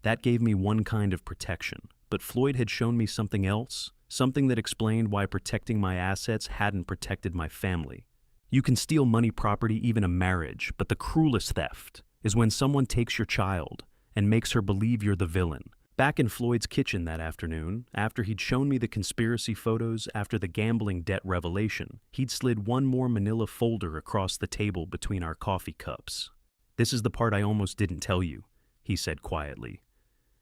That gave me one kind of protection, but Floyd had shown me something else, something that explained why protecting my assets hadn't protected my family. You can steal money, property, even a marriage, but the cruelest theft is when someone takes your child and makes her believe you're the villain. Back in Floyd's kitchen that afternoon, after he'd shown me the conspiracy photos after the gambling debt revelation, he'd slid one more manila folder across the table between our coffee cups. "This is the part I almost didn't tell you," he said quietly.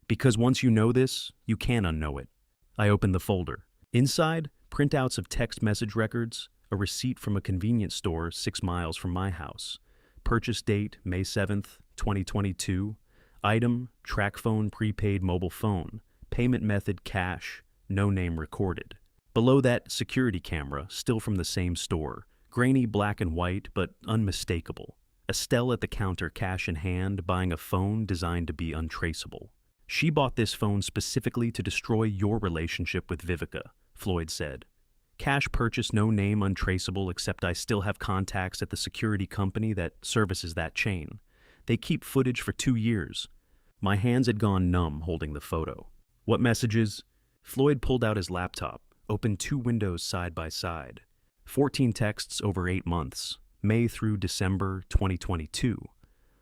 "Because once you know this, you can't unknow it." I opened the folder. Inside, printouts of text message records, a receipt from a convenience store 6 miles from my house. Purchase date, May 7th, 2022. Item, track phone prepaid mobile phone. Payment method, cash. No name recorded. Below that, security camera, still from the same store. Grainy black and white, but unmistakable. Estelle at the counter, cash in hand, buying a phone designed to be untraceable. "She bought this phone specifically to destroy your relationship with Vivica," Floyd said. "Cash purchase, no name, untraceable, except I still have contacts at the security company that services that chain. They keep footage for 2 years. My hands had gone numb holding the photo. "What messages?" Floyd pulled out his laptop, opened 2 windows side by side. 14 texts over 8 months, May through December 2022.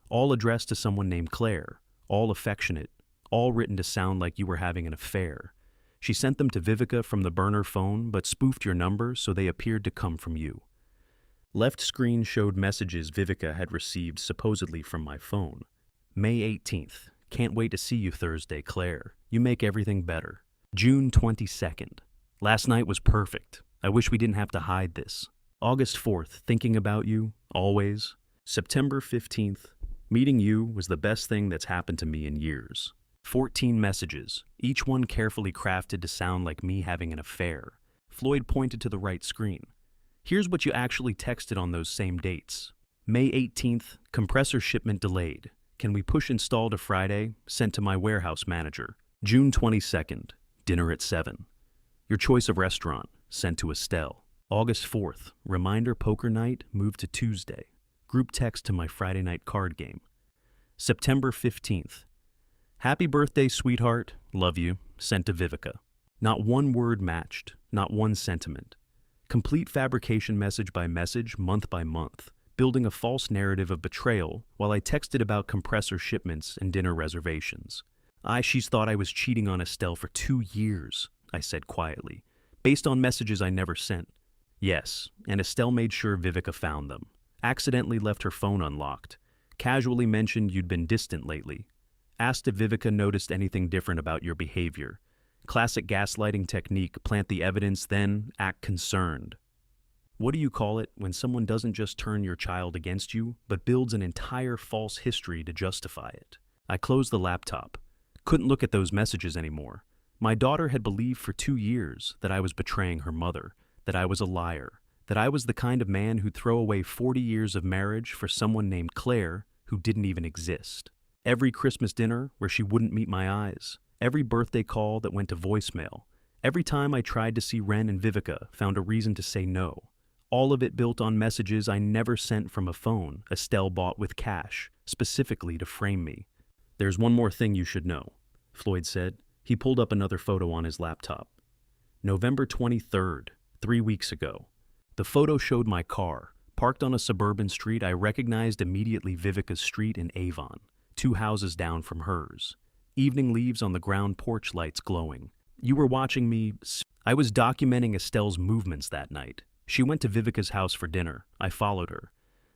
All addressed to someone named Claire, all affectionate, all written to sound like you were having an affair. She sent them to Vivica from the burner phone, but spoofed your number so they appeared to come from you. Left screen showed messages Vivica had received supposedly from my phone. May 18th. Can't wait to see you Thursday, Claire. You make everything better. June 22nd. Last night was perfect. I wish we didn't have to hide this. August 4th. Thinking about you, always. September 15th. Meeting you was the best thing that's happened to me in years. 14 messages, each one carefully crafted to sound like me having an affair. Floyd pointed to the right screen. "Here's what you actually texted on those same dates. May 18th, compressor shipment delayed. Can we push install to Friday? Sent to my warehouse manager. June 22nd, dinner at 7. Your choice of restaurant. Sent to Estelle. August 4th, reminder poker night moved to Tuesday. Group text to my Friday night card game. September 15th. Happy birthday, sweetheart. Love you. Sent to Vivica. Not one word matched, not one sentiment. Complete fabrication message by message, month by month, building a false narrative of betrayal while I texted about compressor shipments and dinner reservations. She's thought I was cheating on Estelle for 2 years, I said quietly, based on messages I never sent. Yes, and Estelle made sure Vivica found them. Accidentally left her phone unlocked. Casually mentioned you'd been distant lately. Asked if Vivica noticed anything different about your behavior. Classic gaslighting technique, plant the evidence, then act concerned. What do you call it when someone doesn't just turn your child against you, but builds an entire false history to justify it? I closed the laptop. Couldn't look at those messages anymore. My daughter had believed for 2 years that I was betraying her mother, that I was a liar, that I was the kind of man who'd throw away 40 years of marriage for someone named Claire who didn't even exist. Every Christmas dinner where she wouldn't meet my eyes, every birthday call that went to voicemail, every time I tried to see Ren and Vivica found a reason to say no. All of it built on messages I never sent from a phone Estelle bought with cash, specifically to frame me. There's one more thing you should know, Floyd said. He pulled up another photo on his laptop. November 23rd, 3 weeks ago. The photo showed my car, parked on a suburban street I recognized immediately Vivica's street in Avon, 2 houses down from hers. Evening leaves on the ground porch lights glowing. You were watching me. I was documenting Estelle's movements that night. She went to Vivica's house for dinner. I followed her.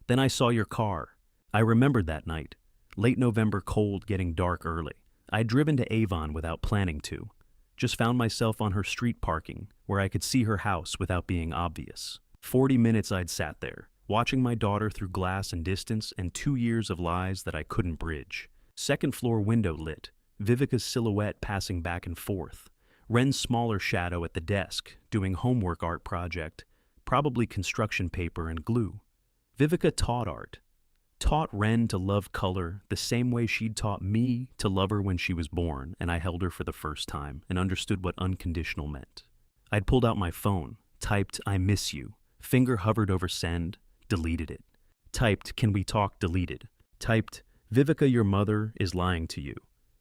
Then I saw your car. I remembered that night. Late November cold, getting dark early. I'd driven to Avon without planning to. Just found myself on her street parking, where I could see her house without being obvious. 40 minutes I'd sat there, watching my daughter through glass and distance and 2 years of lies that I couldn't bridge. Second floor window lit, Vivica's silhouette passing back and forth. Ren's smaller shadow at the desk, doing homework art project, probably construction paper and glue. Vivica taught art. Taught Ren to love color the same way she'd taught me to love her when she was born, and I held her for the first time and understood what unconditional meant. I'd pulled out my phone, typed, "I miss you," Finger hovered over send, deleted it. Typed, "Can we talk?" Deleted. Typed, "Vivica, your mother is lying to you."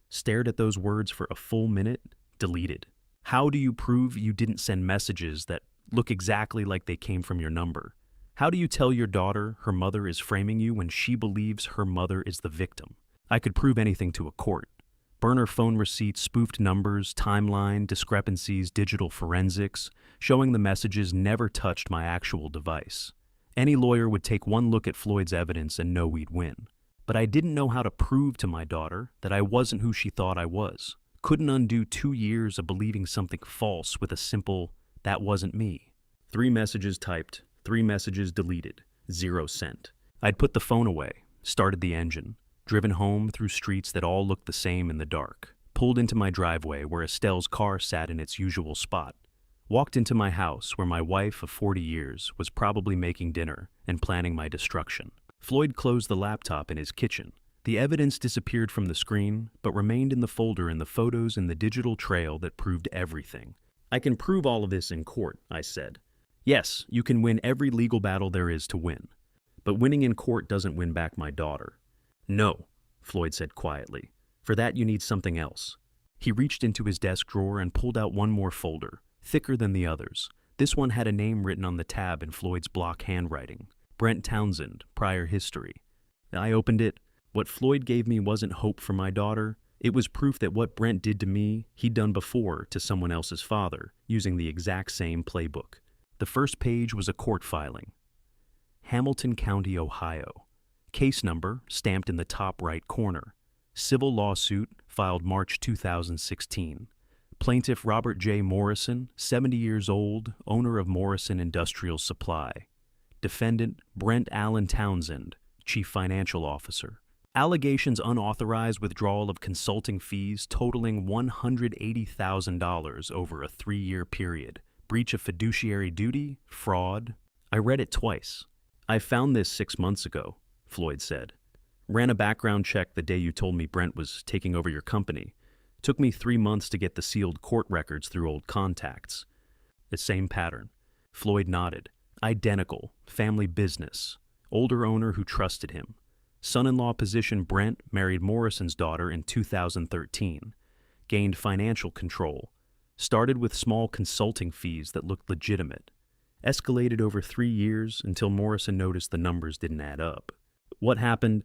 Stared at those words for a full minute, deleted. How do you prove you didn't send messages that look exactly like they came from your number? How do you tell your daughter her mother is framing you when she believes her mother is the victim? I could prove anything to a court. Burner phone receipts, spoofed numbers, timeline, discrepancies, digital forensics, showing the messages never touched my actual device. Any lawyer would take one look at Floyd's evidence and know we'd win. But I didn't know how to prove to my daughter that I wasn't who she thought I was. Couldn't undo 2 years of believing something false with a simple, "that wasn't me." 3 messages typed, 3 messages deleted, 0 sent. I'd put the phone away, started the engine, driven home through streets that all looked the same in the dark, pulled into my driveway where Estelle's car sat in its usual spot, walked into my house where my wife of 40 years was probably making dinner and planning my destruction. Floyd closed the laptop in his kitchen. The evidence disappeared from the screen, but remained in the folder in the photos and the digital trail that proved everything. "I can prove all of this in court," I said. "Yes, you can win every legal battle there is to win. But winning in court doesn't win back my daughter." "No," Floyd said quietly. "For that you need something else." He reached into his desk drawer and pulled out one more folder, thicker than the others. This one had a name written on the tab in Floyd's block handwriting. Brent Townsend, prior history. I opened it. What Floyd gave me wasn't hope for my daughter. It was proof that what Brent did to me, he'd done before to someone else's father, using the exact same playbook. The first page was a court filing. Hamilton County, Ohio. Case number stamped in the top right corner. Civil lawsuit filed March 2016. Plaintiff Robert J. Morrison, 70 years old, owner of Morrison Industrial Supply. Defendant Brent Allen Townsend, Chief Financial Officer. Allegations: unauthorized withdrawal of consulting fees totaling $180,000 over a 3-year period. Breach of fiduciary duty, fraud. I read it twice. "I found this 6 months ago," Floyd said. "Ran a background check the day you told me Brent was taking over your company. Took me 3 months to get the sealed court records through old contacts." The same pattern. Floyd nodded. Identical. Family business. Older owner who trusted him. Son-in-law position: Brent married Morrison's daughter in 2013. Gained financial control. Started with small consulting fees that looked legitimate. Escalated over 3 years until Morrison noticed the numbers didn't add up. What happened?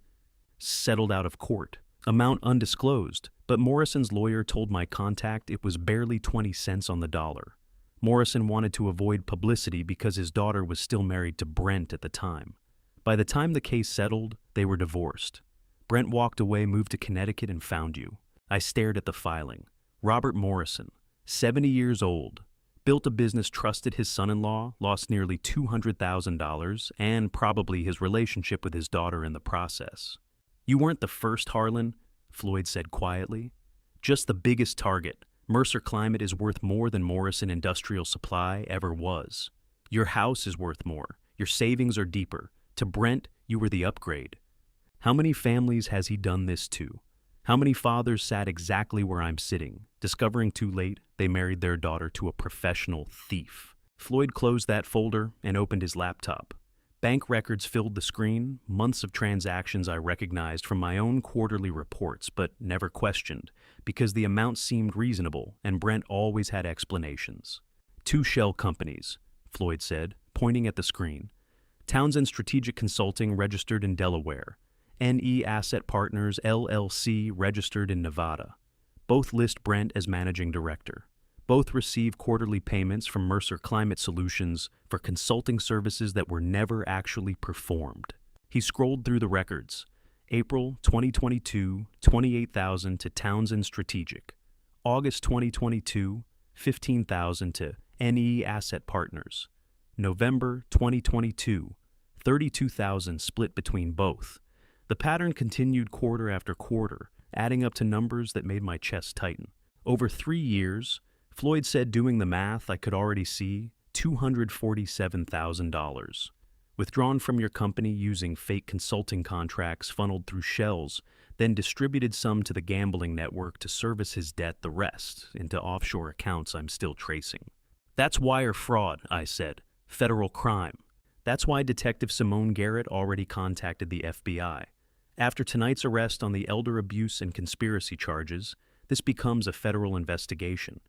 Settled out of court. Amount undisclosed, but Morrison's lawyer told my contact it was barely 20 cents on the dollar. Morrison wanted to avoid publicity because his daughter was still married to Brent at the time. By the time the case settled, they were divorced. Brent walked away, moved to Connecticut, and found you. I stared at the filing. Robert Morrison, 70 years old, built a business, trusted his son-in-law, lost nearly $200,000, and probably his relationship with his daughter in the process. "You weren't the first, Harlan," Floyd said quietly. "Just the biggest target. Mercer Climate is worth more than Morrison Industrial Supply ever was. Your house is worth more. Your savings are deeper. To Brent, you were the upgrade. How many families has he done this to? How many fathers sat exactly where I'm sitting, discovering too late they married their daughter to a professional thief?" Floyd closed that folder and opened his laptop. Bank records filled the screen, months of transactions I recognized from my own quarterly reports, but never questioned, because the amount seemed reasonable and Brent always had explanations. 2 shell companies, Floyd said, pointing at the screen. Townsend Strategic Consulting, registered in Delaware. NE Asset Partners, LLC, registered in Nevada. Both list Brent as managing director. Both receive quarterly payments from Mercer Climate Solutions for consulting services that were never actually performed. He scrolled through the records. April 2022, $28,000 to Townsend Strategic. August 2022, $15,000 to NE Asset Partners. November 2022, $32,000 split between both. The pattern continued quarter after quarter, adding up to numbers that made my chest tighten. Over 3 years, Floyd said, doing the math, I could already see $247,000. Withdrawn from your company using fake consulting contracts funneled through shells, then distributed some to the gambling network to service his debt, the rest into offshore accounts I'm still tracing. "That's wire fraud," I said. Federal crime. That's why Detective Simone Garrett already contacted the FBI. After tonight's arrest on the elder abuse and conspiracy charges, this becomes a federal investigation.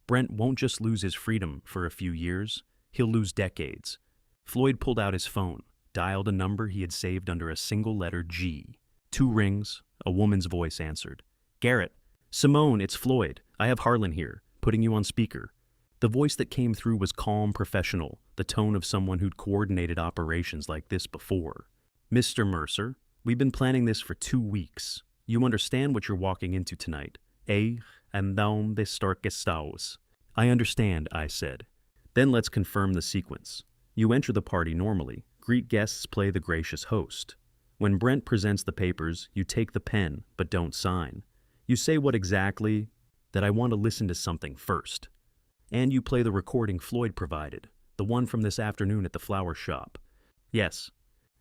Brent won't just lose his freedom for a few years, he'll lose decades. Floyd pulled out his phone, dialed a number he had saved under a single letter G. 2 rings, a woman's voice answered. "Garrett, Simone, it's Floyd. I have Harlan here, putting you on speaker." The voice that came through was calm, professional, the tone of someone who'd coordinated operations like this before. "Mr. Mercer, we've been planning this for 2 weeks. You understand what you're walking into tonight. And down the Starkestaus." "I understand," I said. "Then let's confirm the sequence. You enter the party normally, greet guests, play the gracious host. When Brent presents the papers, you take the pen, but don't sign. You say what exactly? That I want to listen to something first. And you play the recording Floyd provided, the one from this afternoon at the flower shop." "Yes."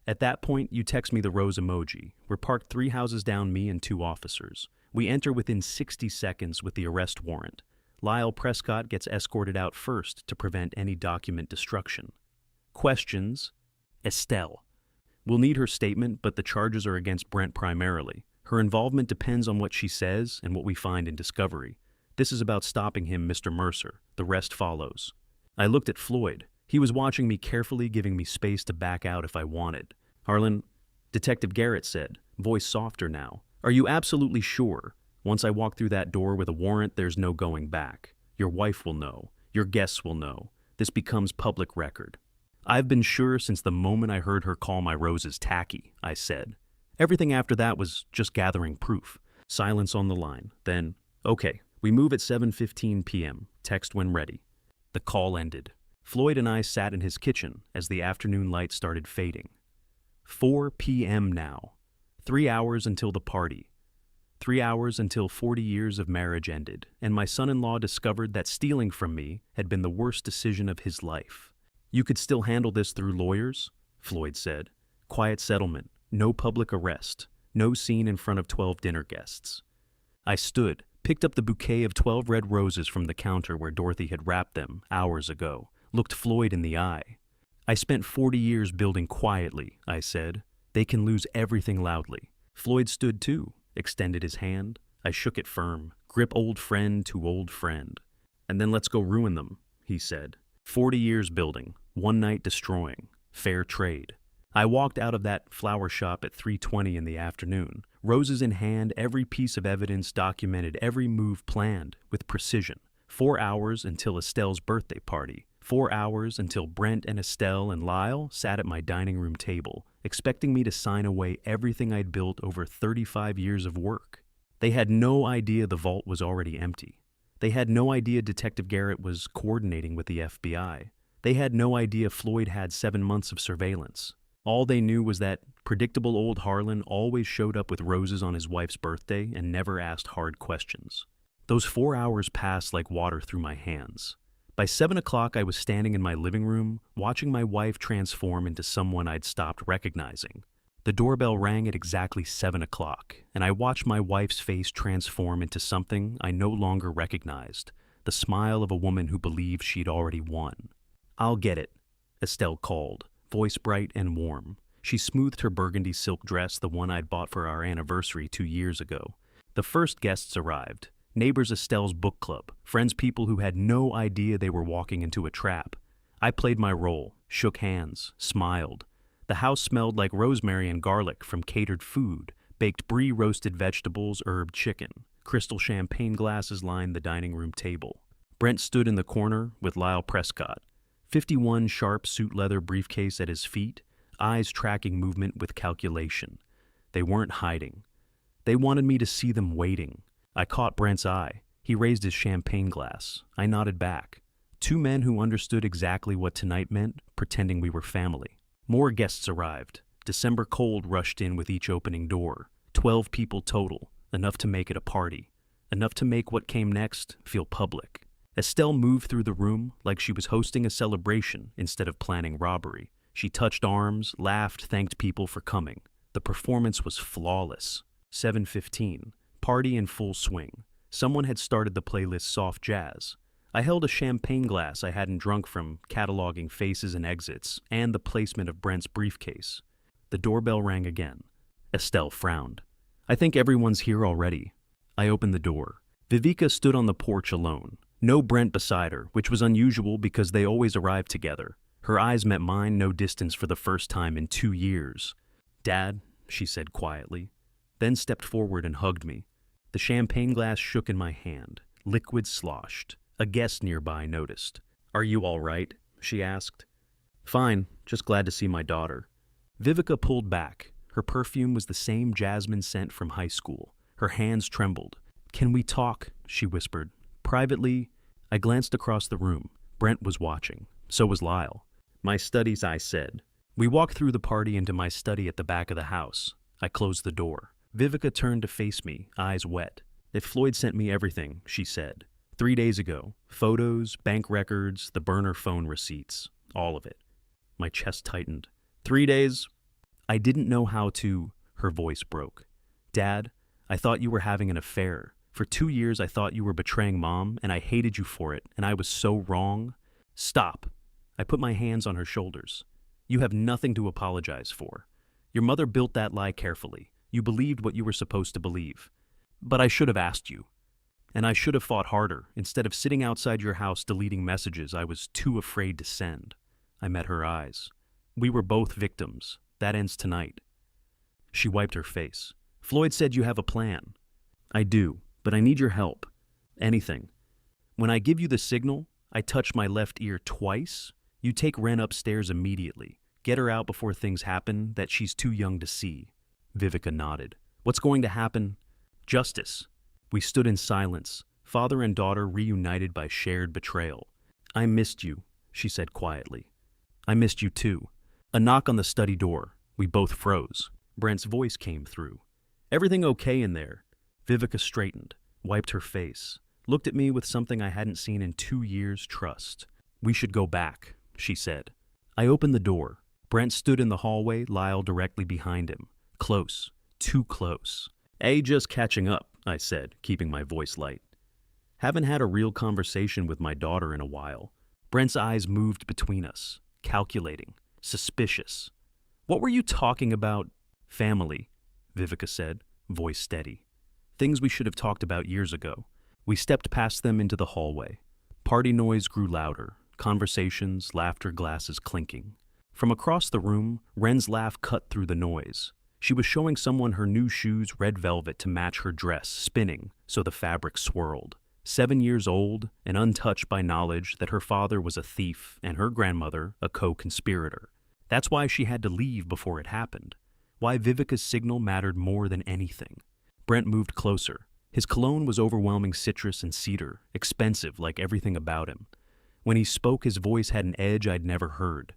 "At that point, you text me the rose emoji. We're parked 3 houses down, me and 2 officers. We enter within 60 seconds with the arrest warrant. Lyle Prescott gets escorted out first to prevent any document destruction." "Questions?" "Estelle. We'll need her statement, but the charges are against Brent primarily. Her involvement depends on what she says and what we find in discovery. This is about stopping him, Mr. Mercer. The rest follows." I looked at Floyd. He was watching me carefully, giving me space to back out if I wanted. "Harlan," Detective Garrett said, voice softer now, "are you absolutely sure? Once I walk through that door with a warrant, there's no going back. Your wife will know. Your guests will know. This becomes public record." "I've been sure since the moment I heard her call my roses tacky," I said. Everything after that was just gathering proof. Silence on the line. Then, "Okay, we move at 7:15 p.m. Text when ready." The call ended. Floyd and I sat in his kitchen as the afternoon light started fading. 4 p.m. now. 3 hours until the party. 3 hours until 40 years of marriage ended, and my son-in-law discovered that stealing from me had been the worst decision of his life. "You could still handle this through lawyers?" Floyd said. "Quiet settlement, no public arrest, no scene in front of 12 dinner guests." I stood, picked up the bouquet of 12 red roses from the counter where Dorothy had wrapped them hours ago, looked Floyd in the eye. "I spent 40 years building quietly," I said. "They can lose everything loudly." Floyd stood too, extended his hand. I shook it firm. "Grip old friend to old friend." "And then let's go ruin them," he said. 40 years building, 1 night destroying. Fair trade. I walked out of that flower shop at 3:20 in the afternoon, roses in hand, every piece of evidence documented, every move planned with precision. 4 hours until Estelle's birthday party. 4 hours until Brent and Estelle and Lyle sat at my dining room table, expecting me to sign away everything I'd built over 35 years of work. They had no idea the vault was already empty. They had no idea Detective Garrett was coordinating with the FBI. They had no idea Floyd had 7 months of surveillance. All they knew was that predictable old Harlan always showed up with roses on his wife's birthday and never asked hard questions. Those 4 hours passed like water through my hands. By 7 o'clock, I was standing in my living room, watching my wife transform into someone I'd stopped recognizing. The doorbell rang at exactly 7 o'clock, and I watched my wife's face transform into something I no longer recognized, the smile of a woman who believed she'd already won. "I'll get it," Estelle called, voice bright and warm. She smoothed her burgundy silk dress, the one I'd bought for our anniversary 2 years ago. The first guests arrived. Neighbors Estelle's book club, friends, people who had no idea they were walking into a trap. I played my role, shook hands, smiled. The house smelled like rosemary and garlic from catered food, baked brie, roasted vegetables, herb chicken. Crystal champagne glasses lined the dining room table. Brent stood in the corner with Lyle Prescott, 51 sharp suit leather briefcase at his feet, eyes tracking movement with calculation. They weren't hiding. They wanted me to see them waiting. I caught Brent's eye. He raised his champagne glass. I nodded back. 2 men who understood exactly what tonight meant, pretending we were family. More guests arrived. December cold rushed in with each opening door. 12 people total, enough to make it a party. Enough to make what came next feel public. Estelle moved through the room like she was hosting a celebration instead of planning robbery. She touched arms, laughed, thanked people for coming. The performance was flawless. 7:15. Party in full swing. Someone had started the playlist soft jazz. I held a champagne glass I hadn't drunk from cataloging faces and exits, and the placement of Brent's briefcase. The doorbell rang again. Estelle frowned. I think everyone's here already. I opened the door. Vivica stood on the porch alone. No Brent beside her, which was unusual because they always arrived together. Her eyes met mine no distance for the first time in 2 years. "Dad," she said quietly, then stepped forward and hugged me. The champagne glass shook in my hand. Liquid sloshed. A guest nearby noticed. "Are you all right?" she asked. "Fine, just glad to see my daughter." Vivica pulled back. Her perfume was the same jasmine scent from high school. Her hands trembled. "Can we talk?" she whispered. "Privately?" I glanced across the room. Brent was watching. So was Lyle. "My studies," I said. We walked through the party into my study at the back of the house. I closed the door. Vivica turned to face me, eyes wet. "If Floyd sent me everything," she said. 3 days ago. Photos, bank records, the burner phone receipts. All of it. My chest tightened. 3 days? I didn't know how to. Her voice broke. "Dad, I thought you were having an affair. For 2 years I thought you were betraying Mom, and I hated you for it, and I was so wrong." "Stop." I put my hands on her shoulders. "You have nothing to apologize for. Your mother built that lie carefully. You believed what you were supposed to believe. But I should have asked you. And I should have fought harder, instead of sitting outside your house deleting messages I was too afraid to send." I met her eyes. "We were both victims. That ends tonight." She wiped her face. "Floyd said you have a plan." "I do, but I need your help. Anything. When I give you the signal, I touch my left ear twice, you take Ren upstairs immediately. Get her out before things happen that she's too young to see." Vivica nodded. "What's going to happen?" "Justice." We stood in silence, father and daughter reunited by shared betrayal. "I missed you," she said quietly. "I missed you too." A knock on the study door. We both froze. Brent's voice came through. "Everything okay in there?" Vivica straightened, wiped her face, looked at me with something I hadn't seen in 2 years, trust. "We should go back," she said. I opened the door. Brent stood in the hallway, Lyle directly behind him. Close. Too close. Just catching up," I said, keeping my voice light. "Haven't had a real conversation with my daughter in a while." Brent's eyes moved between us, calculating, suspicious. "What were you talking about?" "Family," Vivica said, voice steady. "Things we should have talked about years ago." We stepped past them into the hallway. Party noise grew louder, conversations, laughter, glasses clinking. From across the room, Ren's laugh cut through the noise. She was showing someone her new shoes, red velvet, to match her dress, spinning so the fabric swirled. 7 years old and untouched by knowledge that her father was a thief and her grandmother a co-conspirator. That's why she had to leave before it happened. Why Vivica's signal mattered more than anything. Brent moved closer. His cologne was overwhelming citrus and cedar, expensive like everything about him. When he spoke, his voice had an edge I'd never heard.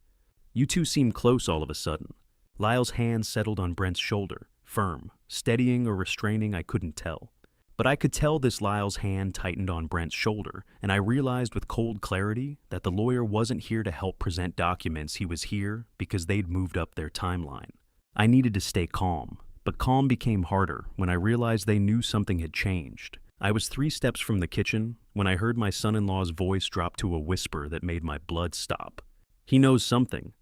"You two seem close all of a sudden." Lyle's hand settled on Brent's shoulder, firm, steadying or restraining, I couldn't tell. But I could tell this Lyle's hand tightened on Brent's shoulder, and I realized with cold clarity that the lawyer wasn't here to help present documents. He was here because they'd moved up their timeline. I needed to stay calm, but calm became harder when I realized they knew something had changed. I was 3 steps from the kitchen when I heard my son-in-law's voice drop to a whisper that made my blood stop. "He knows something."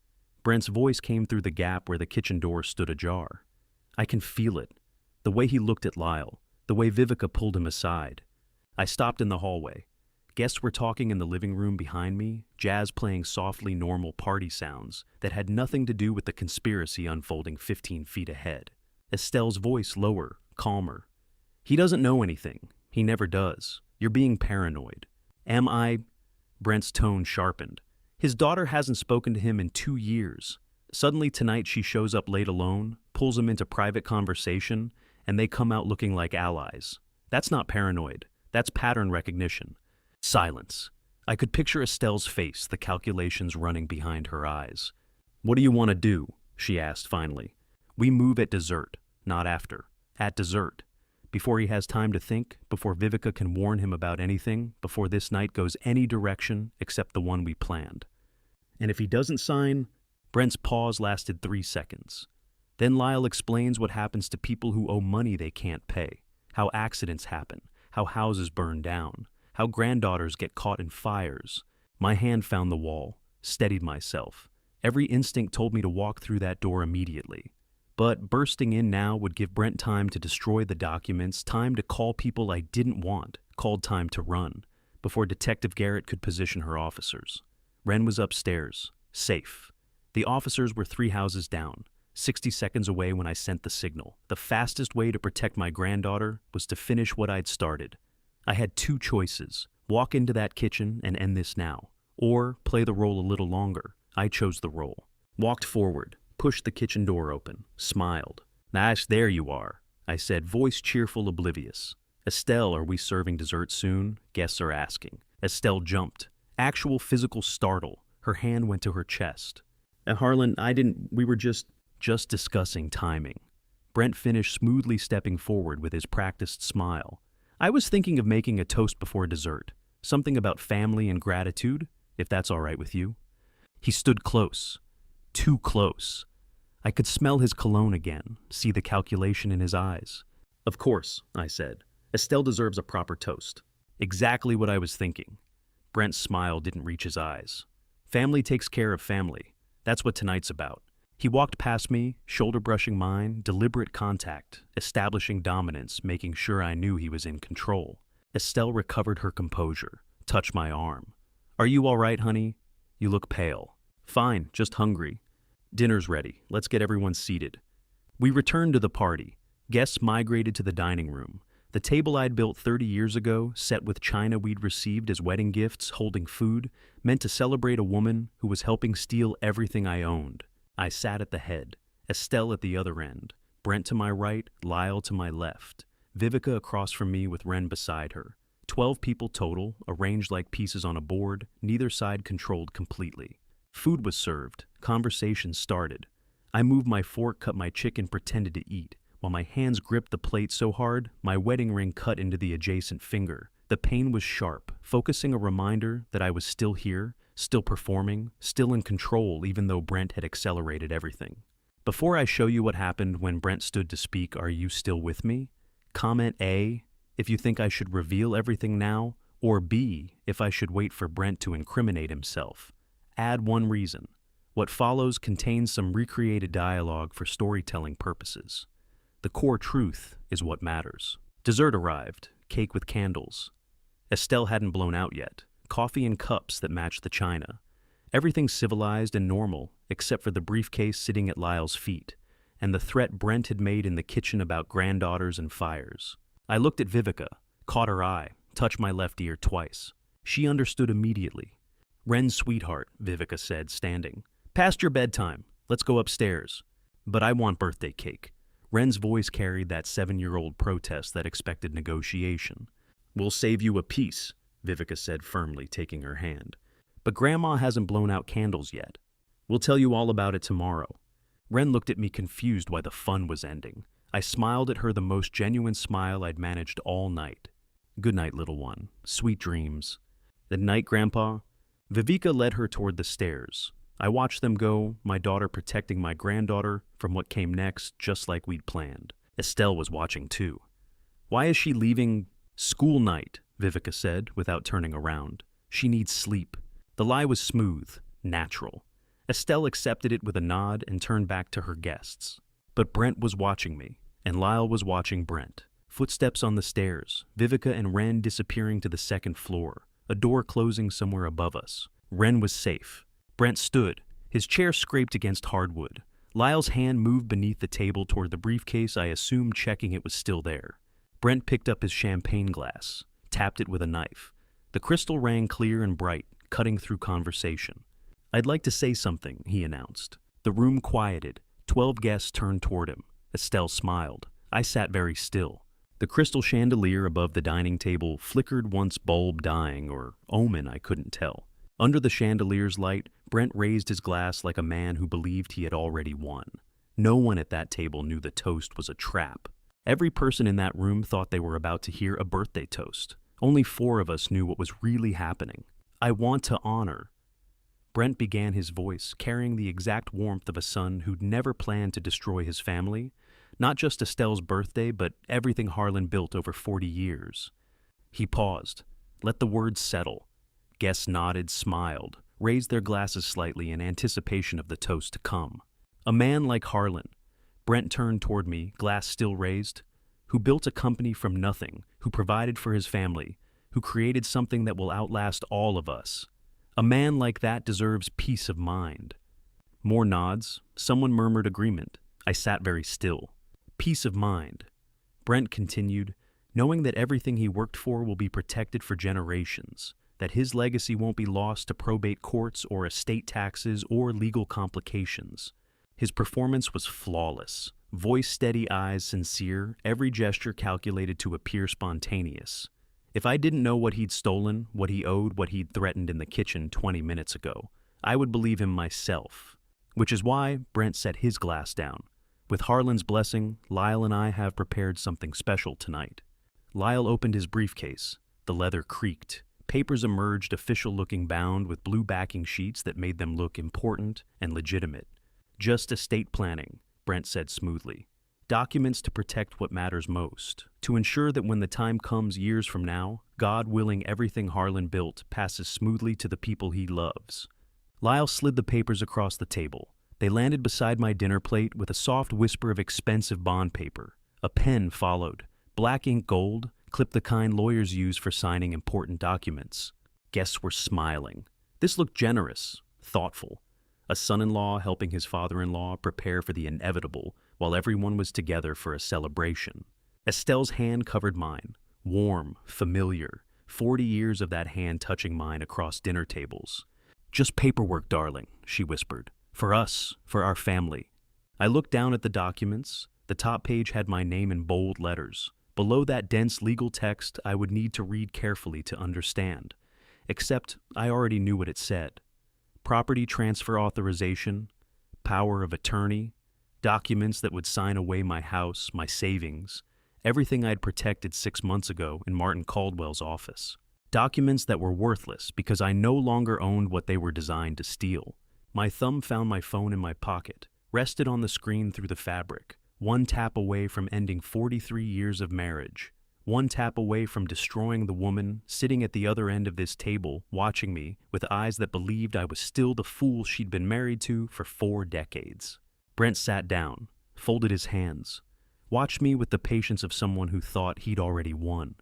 Brent's voice came through the gap where the kitchen door stood ajar. I can feel it. The way he looked at Lyle, the way Vivica pulled him aside. I stopped in the hallway. Guests were talking in the living room behind me, jazz playing softly normal party sounds that had nothing to do with the conspiracy unfolding 15 feet ahead. Estelle's voice lower, calmer. "He doesn't know anything. He never does. You're being paranoid." "Am I?" Brent's tone sharpened. His daughter hasn't spoken to him in 2 years. Suddenly tonight she shows up late alone, pulls him into private conversation, and they come out looking like allies. That's not paranoid. That's pattern recognition. Silence. I could picture Estelle's face, the calculations running behind her eyes. "What do you want to do?" she asked finally. "We move at dessert, not after. At dessert. Before he has time to think, before Vivica can warn him about anything, before this night goes any direction except the one we planned. And if he doesn't sign..." Brent's pause lasted 3 seconds. Then Lyle explains what happens to people who owe money they can't pay, how accidents happen, how houses burn down, how granddaughters get caught in fires. My hand found the wall, steadied myself. Every instinct told me to walk through that door immediately. But bursting in now would give Brent time to destroy the documents, time to call people I didn't want, called time to run, before Detective Garrett could position her officers. Wren was upstairs, safe. The officers were 3 houses down, 60 seconds away when I sent the signal. The fastest way to protect my granddaughter was to finish what I'd started. I had 2 choices: walk into that kitchen and end this now, or play the role a little longer. I chose the role. Walked forward, pushed the kitchen door open, smiled. "Nice, there you are," I said, voice cheerful, oblivious. "Estelle, are we serving dessert soon?" Guests are asking. Estelle jumped. Actual physical startle. Her hand went to her chest. Harlan, we were just discussing timing." Brent finished, smoothly stepping forward with his practiced smile. "I was thinking of making a toast before dessert. Something about family and gratitude, if that's all right with you." He stood close. Too close. I could smell his cologne again, see the calculation in his eyes. "Of course," I said. "Estelle deserves a proper toast." Exactly what I was thinking. Brent's smile didn't reach his eyes. "Family takes care of family. That's what tonight's about." He walked past me, shoulder brushing mine, deliberate contact, establishing dominance, making sure I knew he was in control. Estelle recovered her composure, touched my arm. "Are you all right, honey? You look pale." "Fine, just hungry." "Dinner's ready. Let's get everyone seated." We returned to the party. Guests migrated to the dining room. The table I'd built 30 years ago, set with china we'd received as wedding gifts, holding food, meant to celebrate a woman who was helping steal everything I owned. I sat at the head, Estelle at the other end, Brent to my right, Lyle to my left, Vivica across from me with Wren beside her. 12 people total, arranged like pieces on a board, neither side controlled completely. Food was served. Conversation started. I moved my fork, cut my chicken, pretended to eat. While my hands gripped the plate so hard, my wedding ring cut into the adjacent finger. The pain was sharp, focusing a reminder that I was still here, still performing, still in control, even though Brent had accelerated everything. Before I show you what happened when Brent stood to speak, are you still with me? Comment A, if you think I should reveal everything now, or B, if I should wait for Brent to incriminate himself. Add one reason. What follows contains some recreated dialogue for storytelling purposes. The core truth is what matters. Dessert arrived, cake with candles. Estelle hadn't blown out yet. Coffee in cups that matched the china. Everything civilized and normal, except for the briefcase sitting at Lyle's feet, and the threat Brent had made in the kitchen about granddaughters and fires. I looked at Vivica, caught her eye, touched my left ear twice. She understood immediately. "Wren's sweetheart," Vivica said, standing. "Past your bedtime. Let's go upstairs." "But I want birthday cake." Wren's voice carried that 7-year-old protest that expected negotiation. "We'll save you a piece," Vivica said firmly, taking her hand. "But Grandma hasn't blown out candles yet. We'll tell you all about it tomorrow." Wren looked at me confused why the fun was ending. I smiled at her the most genuine smile I'd managed all night. "Good night, little one. Sweet dreams." "Good night, Grandpa." Vivica led her toward the stairs. I watched them go, my daughter protecting my granddaughter from what came next, just like we'd planned. Estelle was watching too. "Why is she leaving?" "School night," Vivica said, without turning around. "She needs sleep." The lie was smooth, natural. Estelle accepted it with a nod and turned back to her guests. But Brent was watching me, and Lyle was watching Brent. Footsteps on the stairs, Vivica and Wren disappearing to the second floor, a door closing somewhere above us. Wren was safe. Brent stood, his chair scraped against hardwood. Lyle's hand moved beneath the table toward the briefcase, I assumed checking it was still there. Brent picked up his champagne glass, tapped it with a knife. The crystal rang clear and bright, cutting through conversation. "I'd like to say something," he announced. The room quieted. 12 guests turned toward him. Estelle smiled. I sat very still. The crystal chandelier above the dining table flickered, once bulb dying, or omen, I couldn't tell. Under the chandelier's light, Brent raised his glass like a man who believed he had already won. No one at that table knew the toast was a trap. Every person in that room thought they were about to hear a birthday toast. Only 4 of us knew what was really happening. "I want to honor." Brent began his voice, carrying the exact warmth of a son who'd never planned to destroy his family, not just Estelle's birthday, but everything Harlan built over 40 years. He paused. Let the words settle. Guests nodded, smiled, raised their glasses slightly in anticipation of the toast to come. A man like Harlan, Brent turned toward me, glass still raised, who built a company from nothing, who provided for his family, who created something that will outlast all of us. A man like that deserves peace of mind. More nods. Someone murmured agreement. I sat very still. Peace of mind. Brent continued, knowing that everything he worked for will be protected for generations, that his legacy won't be lost to probate courts or estate taxes or legal complications. His performance was flawless. Voice steady, eyes sincere, every gesture calculated to appear spontaneous. If I didn't know what he'd stolen, what he owed, what he'd threatened in the kitchen 20 minutes ago, I would believe him myself. Which is why Brent set his glass down. With Harlan's blessing, Lyle and I have prepared something special tonight. Lyle opened his briefcase. The leather creaked. Papers emerged, official-looking, bound with blue backing sheets that made them look important and legitimate. Just estate planning, Brent said smoothly. Documents to protect what matters most, to ensure that when the time comes years from now, God willing, everything Harlan built passes smoothly to the people he loves. Lyle slid the papers across the table. They landed beside my dinner plate with a soft whisper of expensive bond paper. A pen followed. Black ink gold, clipped the kind lawyers use for signing important documents. Guests were smiling. This looked generous, thoughtful. A son-in-law helping his father-in-law prepare for the inevitable while everyone was together for a celebration. Estelle's hand covered mine. Warm, familiar. 40 years of that hand touching mine across dinner tables. "Just paperwork, darling," she whispered. "For us, for our family." I looked down at the documents. The top page had my name in bold letters. Below that dense legal text I would need to read carefully to understand. Except I already knew what it said. Property transfer authorization, power of attorney, documents that would sign away my house, my savings, everything I'd protected 6 months ago in Martin Caldwell's office. Documents that were worthless because I no longer owned what they were designed to steal. My thumb found my phone in my pocket, rested on the screen through the fabric, one tap away from ending 43 years of marriage, one tap away from destroying the woman sitting at the other end of this table, watching me with eyes that believed I was still the fool she'd been married to for 4 decades. Brent sat down, folded his hands, watched me with the patience of someone who thought he'd already won.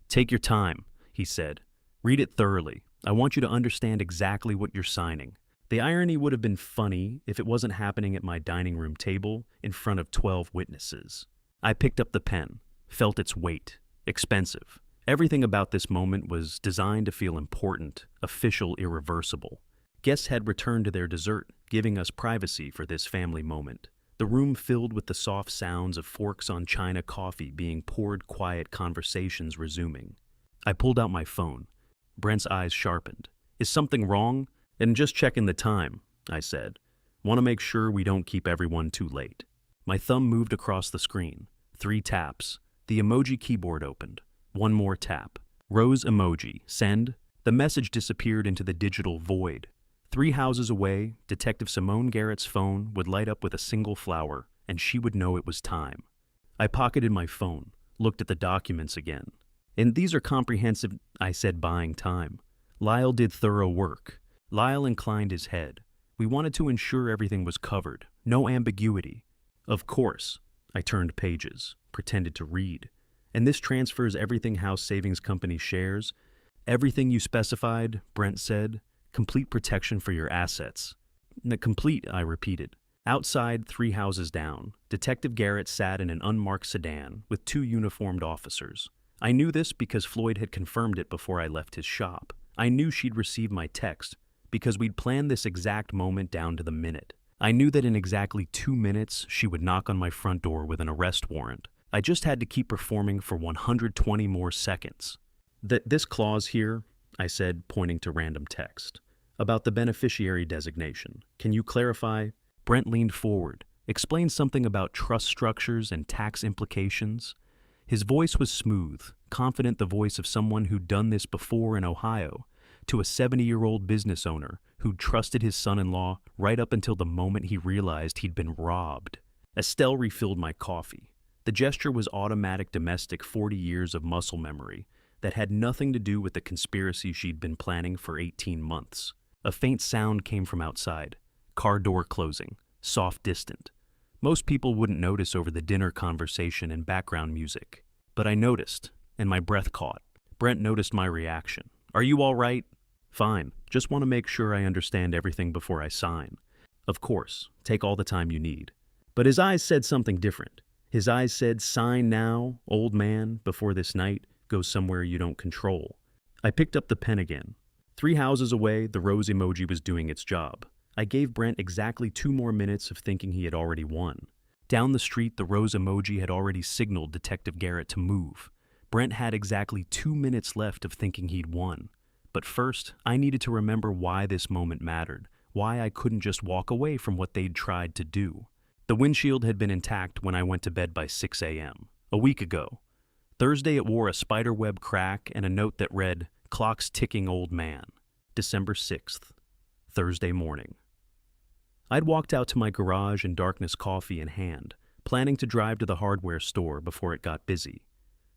"Take your time," he said. "Read it thoroughly. I want you to understand exactly what you're signing." The irony would have been funny if it wasn't happening at my dining room table in front of 12 witnesses. I picked up the pen, felt its weight. Expensive. Everything about this moment was designed to feel important, official, irreversible. Guests had returned to their dessert, giving us privacy for this family moment. The room filled with the soft sounds of forks on china coffee being poured, quiet conversations resuming. I pulled out my phone. Brent's eyes sharpened. "Is something wrong?" "And just checking the time," I said. "Want to make sure we don't keep everyone too late." My thumb moved across the screen. 3 taps. The emoji keyboard opened. 1 more tap. Rose emoji. Send. The message disappeared into the digital void. 3 houses away, Detective Simone Garrett's phone would light up with a single flower, and she would know it was time. I pocketed my phone, looked at the documents again. "And these are comprehensive," I said, buying time. Lyle did thorough work. Lyle inclined his head. "We wanted to ensure everything was covered. No ambiguity." "Of course." I turned pages, pretended to read. "And this transfers everything House Savings Company shares?" "Everything you specified," Brent said. "Complete protection for your assets." "Complete," I repeated. Outside, 3 houses down, Detective Garrett sat in an unmarked sedan with 2 uniformed officers. I knew this because Floyd had confirmed it before I left his shop. I knew she'd received my text because we'd planned this exact moment down to the minute. I knew that in exactly 2 minutes, she would knock on my front door with an arrest warrant. I just had to keep performing for 120 more seconds. "This clause here," I said, pointing to random text, "about the beneficiary designation. Can you clarify?" Brent leaned forward, explained something about trust structures and tax implications. His voice was smooth, confident, the voice of someone who'd done this before in Ohio, to a 70-year-old business owner who'd trusted his son-in-law right up until the moment he realized he'd been robbed. Estelle refilled my coffee. The gesture was automatic, domestic, 40 years of muscle memory that had nothing to do with the conspiracy she'd been planning for 18 months. A faint sound came from outside. Car door closing, soft, distant. Most people wouldn't notice over the dinner conversation and background music. But I noticed, and my breath caught. Brent noticed my reaction. "Are you all right?" "Fine. Just want to make sure I understand everything before I sign." "Of course. Take all the time you need." But his eyes said something different. His eyes said, "Sign now, old man, before this night goes somewhere you don't control." I picked up the pen again. 3 houses away, the rose emoji was doing its job. I gave Brent exactly 2 more minutes of thinking he had already won. Down the street, the rose emoji had already signaled Detective Garrett to move. Brent had exactly 2 minutes left of thinking he'd won. But first, I needed to remember why this moment mattered, why I couldn't just walk away from what they'd tried to do. The windshield had been intact when I went to bed by 6 a.m. A week ago. Thursday, it wore a spiderweb crack and a note that read, "Clock's ticking, old man." December 6th. Thursday morning. I'd walked out to my garage in darkness, coffee in hand, planning to drive to the hardware store before it got busy.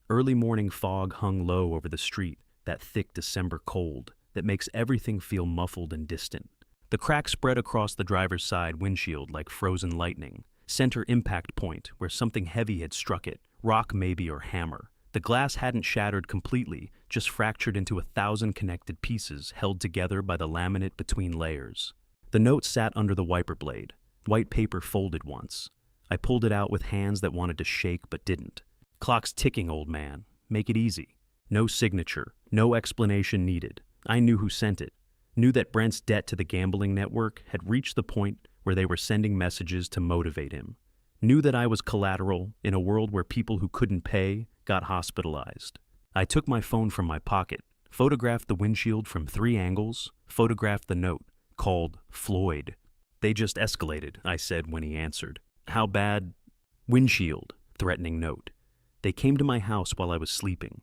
Early morning fog hung low over the street, that thick December cold that makes everything feel muffled and distant. The crack spread across the driver's side windshield like frozen lightning. Center impact point where something heavy had struck it, rock maybe or hammer. The glass hadn't shattered completely, just fractured into 1,000 connected pieces held together by the laminate between layers. The note sat under the wiper blade, white paper folded once. I pulled it out with hands that wanted to shake but didn't. "Clock's ticking, old man. Make it easy." No signature, no explanation needed. I knew who sent it. Knew that Brent's debt to the gambling network had reached the point where they were sending messages to motivate him. Knew that I was collateral in a world where people who couldn't pay got hospitalized. I took my phone from my pocket, photographed the windshield from 3 angles, photographed the note, called Floyd. "They just escalated," I said when he answered. "How bad?" Windshield, threatening note. "They came to my house while I was sleeping."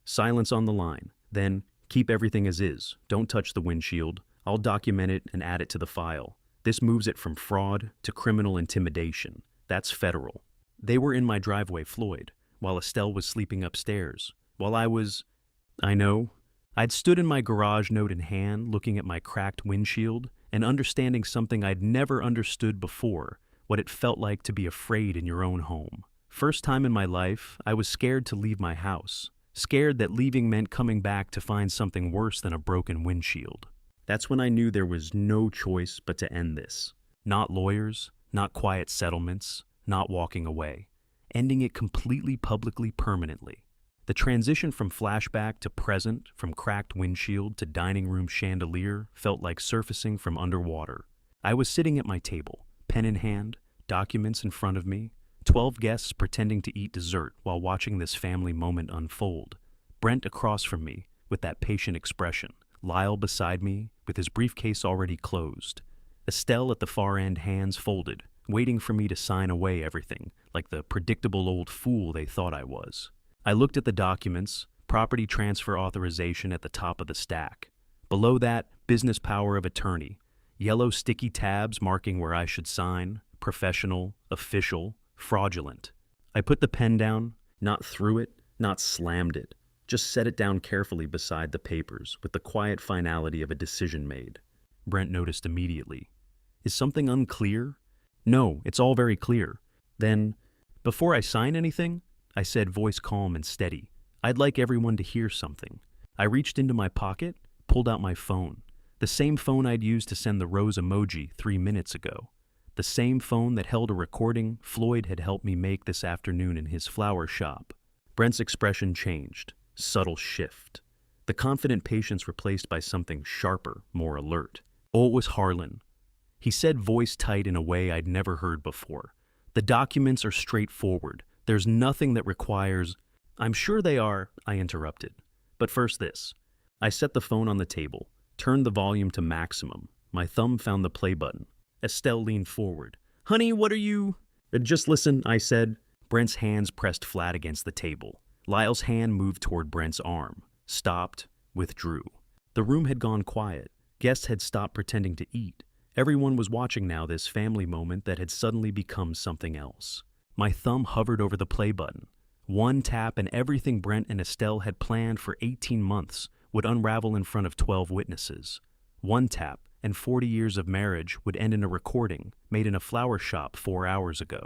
Silence on the line. Then, "Keep everything as is. Don't touch the windshield. I'll document it and add it to the file. This moves it from fraud to criminal intimidation. That's federal." They were in my driveway, Floyd, while Estelle was sleeping upstairs, while I was... I know. I'd stood in my garage, note in hand, looking at my cracked windshield and understanding something I'd never understood before, what it felt like to be afraid in your own home. First time in my life, I was scared to leave my house. Scared that leaving meant coming back to find something worse than a broken windshield. That's when I knew there was no choice but to end this. Not lawyers, not quiet settlements, not walking away. Ending it completely, publicly, permanently. The transition from flashback to present, from cracked windshield to dining room chandelier, felt like surfacing from underwater. I was sitting at my table, pen in hand, documents in front of me, 12 guests pretending to eat dessert while watching this family moment unfold. Brent across from me, with that patient expression. Lyle beside me, with his briefcase already closed. Estelle at the far end, hands folded, waiting for me to sign away everything, like the predictable old fool they thought I was. I looked at the documents, property transfer authorization at the top of the stack. Below that, business power of attorney. Yellow sticky tabs marking where I should sign, professional, official, fraudulent. I put the pen down, not threw it, not slammed it, just set it down carefully beside the papers with the quiet finality of a decision made. Brent noticed immediately. "Is something unclear?" "No, it's all very clear." "Then, before I sign anything," I said, voice calm and steady, "I'd like everyone to hear something." I reached into my pocket, pulled out my phone. The same phone I'd used to send the rose emoji 3 minutes ago. The same phone that held a recording Floyd had helped me make this afternoon in his flower shop. Brent's expression changed. Subtle shift. The confident patience replaced by something sharper, more alert. Oh, it was Harlan. He said, voice tight in a way I'd never heard before. "The documents are straightforward. There's nothing that requires..." "I'm sure they are," I interrupted. "But first this." I set the phone on the table, turned the volume to maximum. My thumb found the play button. Estelle leaned forward. "Honey, what are you..." "Just listen," I said. Brent's hands pressed flat against the table. Lyle's hand moved toward Brent's arm. Stopped, withdrew. The room had gone quiet. Guests had stopped pretending to eat. Everyone was watching now this family moment that had suddenly become something else. My thumb hovered over the play button. One tap and everything Brent and Estelle had planned for 18 months would unravel in front of 12 witnesses. One tap and 40 years of marriage would end in a recording made in a flower shop 4 hours ago.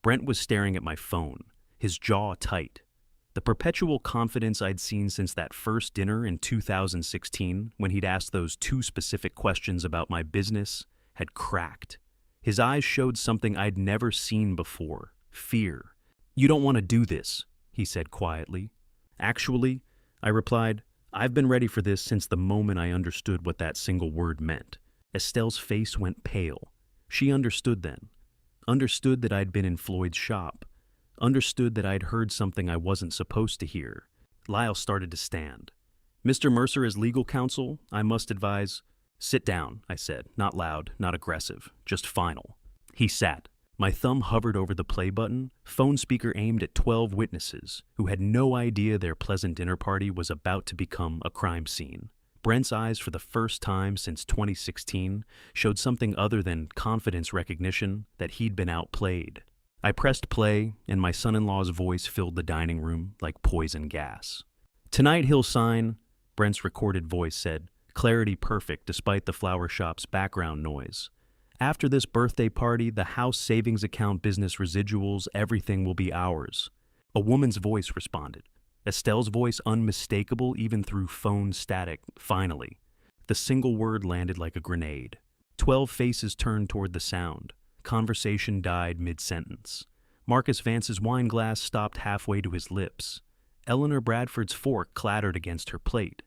Brent was staring at my phone, his jaw tight. The perpetual confidence I'd seen since that first dinner in 2016, when he'd asked those 2 specific questions about my business, had cracked. His eyes showed something I'd never seen before: fear. "You don't want to do this," he said quietly. "Actually," I replied, "I've been ready for this since the moment I understood what that single word meant." Estelle's face went pale. She understood then. Understood that I'd been in Floyd's shop. Understood that I'd heard something I wasn't supposed to hear. Lyle started to stand. "Mr. Mercer, as legal counsel, I must advise—" "Sit down," I said, not loud, not aggressive, just final. He sat. My thumb hovered over the play button, phone speaker aimed at 12 witnesses who had no idea their pleasant dinner party was about to become a crime scene. Brent's eyes, for the first time since 2016, showed something other than confidence recognition, that he'd been outplayed. I pressed play, and my son-in-law's voice filled the dining room like poison gas. "Tonight he'll sign," Brent's recorded voice said, clarity perfect despite the flower shop's background noise. "After this birthday party, the house savings account, business residuals, everything will be ours." A woman's voice responded. Estelle's voice unmistakable even through phone static. Finally, the single word landed like a grenade. 12 faces turned toward the sound. Conversation died mid-sentence. Marcus Vance's wine glass stopped halfway to his lips. Eleanor Bradford's fork clattered against her plate.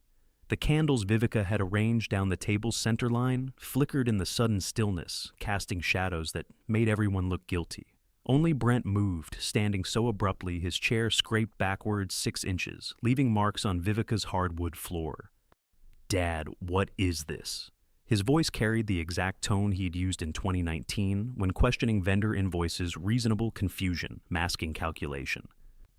The candles Vivica had arranged down the table's center line flickered in the sudden stillness, casting shadows that made everyone look guilty. Only Brent moved, standing so abruptly his chair scraped backwards 6 inches, leaving marks on Vivica's hardwood floor. "Dad, what is this?" His voice carried the exact tone he'd used in 2019 when questioning vendor invoices, reasonable confusion, masking calculation.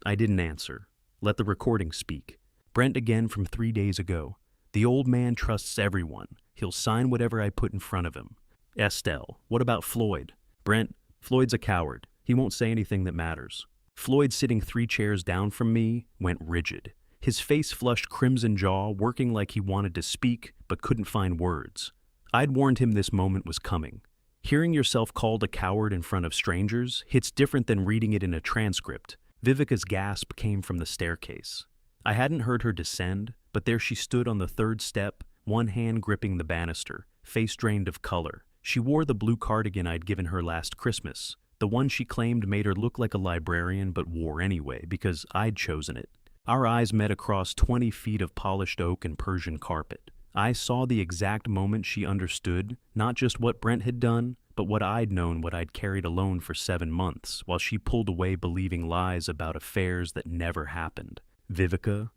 I didn't answer. Let the recording speak. Brent again from 3 days ago. "The old man trusts everyone. He'll sign whatever I put in front of him." "Estelle, what about Floyd?" "Brent, Floyd's a coward. He won't say anything that matters." Floyd, sitting 3 chairs down from me, went rigid. His face flushed crimson jaw, working like he wanted to speak but couldn't find words. I'd warned him this moment was coming. Hearing yourself called a coward in front of strangers hits different than reading it in a transcript. Vivica's gasp came from the staircase. I hadn't heard her descend, but there she stood on the 3rd step, one hand gripping the banister, face drained of color. She wore the blue cardigan I'd given her last Christmas, the one she claimed made her look like a librarian but wore anyway because I'd chosen it. Our eyes met across 20 feet of polished oak and Persian carpet. I saw the exact moment she understood, not just what Brent had done, but what I'd known, what I'd carried alone for 7 months, while she pulled away believing lies about affairs that never happened. "Vivica?"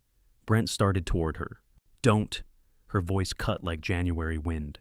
Brent started toward her. "Don't." Her voice cut like January wind.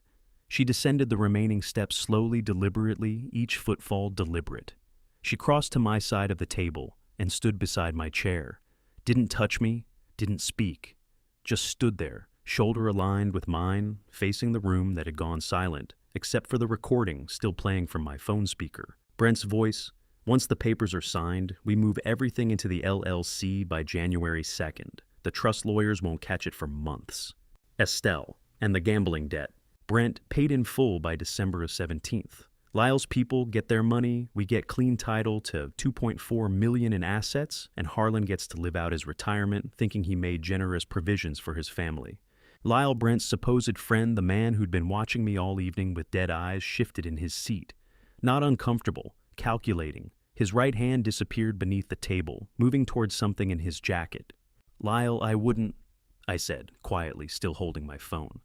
She descended the remaining steps slowly, deliberately, each footfall deliberate. She crossed to my side of the table and stood beside my chair. Didn't touch me, didn't speak. Just stood there, shoulder aligned with mine, facing the room that had gone silent, except for the recording still playing from my phone speaker. Brent's voice: "Once the papers are signed, we move everything into the LLC by January 2nd. The trust lawyers won't catch it for months." Estelle, and the gambling debt. Brent paid in full by December 17th. Lyle's people get their money, we get clean title to $2.4 million in assets, and Harlan gets to live out his retirement, thinking he made generous provisions for his family. Lyle, Brent's supposed friend, the man who'd been watching me all evening with dead eyes, shifted in his seat. Not uncomfortable, calculating. His right hand disappeared beneath the table, moving towards something in his jacket. "Lyle, I wouldn't," I said, quietly, still holding my phone.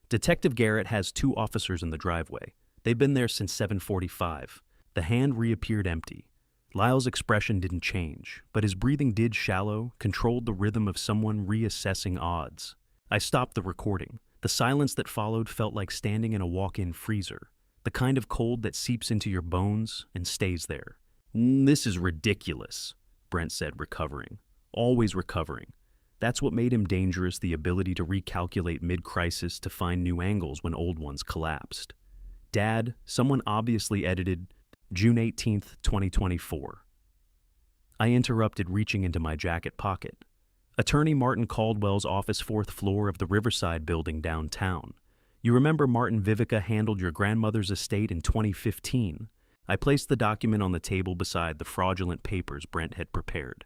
"Detective Garrett has 2 officers in the driveway. They've been there since 7:45. The hand reappeared empty. Lyle's expression didn't change, but his breathing did shallow, controlled the rhythm of someone reassessing odds. I stopped the recording. The silence that followed felt like standing in a walk-in freezer, the kind of cold that seeps into your bones and stays there. "This is ridiculous," Brent said, recovering. Always recovering. That's what made him dangerous, the ability to recalculate mid-crisis to find new angles when old ones collapsed. "Dad, someone obviously edited June 18th, 2024. I interrupted, reaching into my jacket pocket. Attorney Martin Caldwell's office, 4th floor of the Riverside building downtown. You remember Martin Vivica handled your grandmother's estate in 2015. I placed the document on the table beside the fraudulent papers Brent had prepared.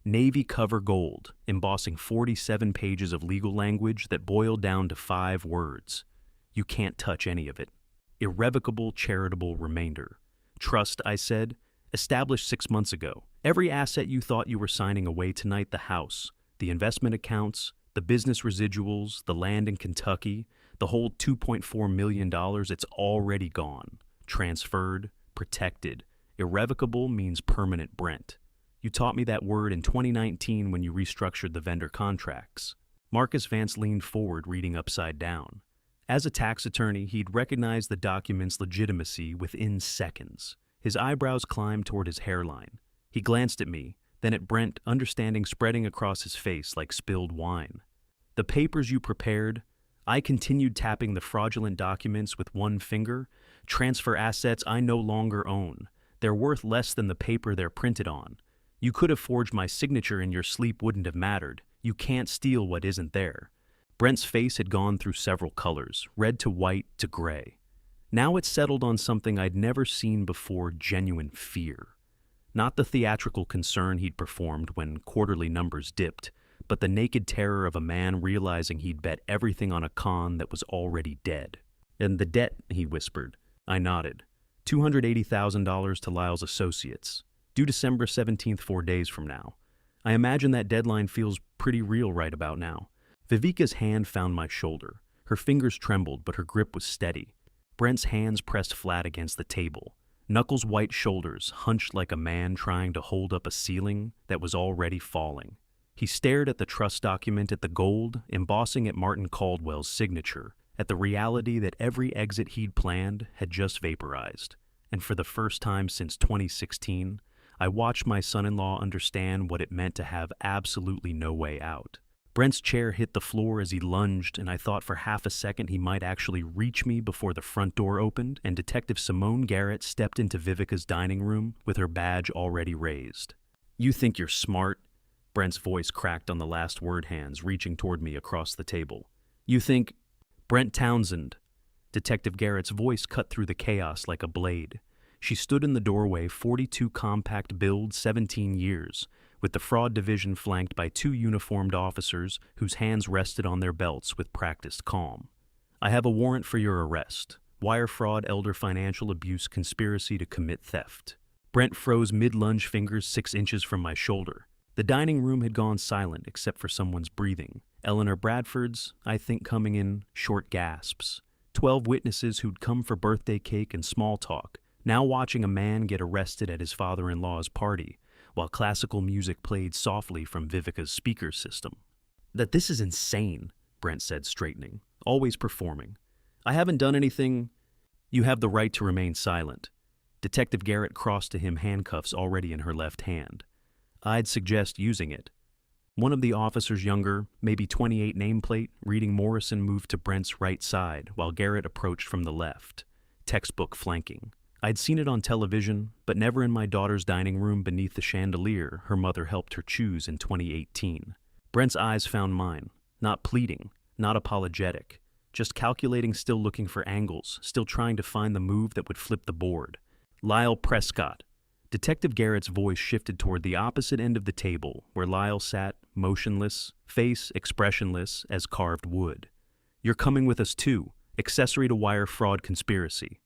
Navy cover gold, embossing 47 pages of legal language that boiled down to 5 words. You can't touch any of it. Irrevocable charitable remainder. Trust, I said, established 6 months ago. Every asset you thought you were signing away tonight, the house, the investment accounts, the business residuals, the land in Kentucky, the whole $2.4 million, it's already gone. Transferred, protected. Irrevocable means permanent, Brent. You taught me that word in 2019 when you restructured the vendor contracts. Marcus Vance leaned forward, reading upside down. As a tax attorney, he'd recognized the document's legitimacy within seconds. His eyebrows climbed toward his hairline. He glanced at me, then at Brent, understanding spreading across his face like spilled wine. The papers you prepared. I continued tapping the fraudulent documents with one finger. Transfer assets I no longer own. They're worth less than the paper they're printed on. You could have forged my signature and your sleep wouldn't have mattered. You can't steal what isn't there. Brent's face had gone through several colors, red to white to gray. Now it settled on something I'd never seen before, genuine fear. Not the theatrical concern he'd performed when quarterly numbers dipped, but the naked terror of a man realizing he'd bet everything on a con that was already dead. And the debt, he whispered. I nodded. $280,000 to Lyle's associates. Due December 17th, 4 days from now. I imagine that deadline feels pretty real right about now. Vivica's hand found my shoulder. Her fingers trembled, but her grip was steady. Brent's hands pressed flat against the table. Knuckles' white shoulders hunched like a man trying to hold up a ceiling that was already falling. He stared at the trust document, at the gold, embossing at Martin Caldwell's signature, at the reality that every exit he'd planned had just vaporized. And for the first time since 2016, I watched my son-in-law understand what it meant to have absolutely no way out. Brent's chair hit the floor as he lunged, and I thought for half a second he might actually reach me before the front door opened and Detective Simone Garrett stepped into Vivica's dining room with her badge already raised. You think you're smart? Brent's voice cracked on the last word, hands reaching toward me across the table. You think... Brent Townsend. Detective Garrett's voice cut through the chaos like a blade. She stood in the doorway, 42 compact build, 17 years, with the fraud division flanked by 2 uniformed officers whose hands rested on their belts with practiced calm. I have a warrant for your arrest. Wire fraud, elder financial abuse, conspiracy to commit theft. Brent froze mid-lunge, fingers 6 inches from my shoulder. The dining room had gone silent except for someone's breathing. Eleanor Bradford's, I think, coming in short gasps. 12 witnesses who'd come for birthday cake and small talk, now watching a man get arrested at his father-in-law's party, while classical music played softly from Vivica's speaker system. That this is insane, Brent said, straightening, always performing. I haven't done anything. You have the right to remain silent. Detective Garrett crossed to him, handcuffs already in her left hand. I'd suggest using it. One of the officers, younger, maybe 28 nameplate, reading Morrison, moved to Brent's right side while Garrett approached from the left, textbook flanking. I'd seen it on television, but never in my daughter's dining room beneath the chandelier her mother helped her choose in 2018. Brent's eyes found mine, not pleading, not apologetic, just calculating, still looking for angles, still trying to find the move that would flip the board. Lyle Prescott. Detective Garrett's voice shifted toward the opposite end of the table, where Lyle sat, motionless, face expressionless as carved wood. You're coming with us too, accessory to wire fraud conspiracy.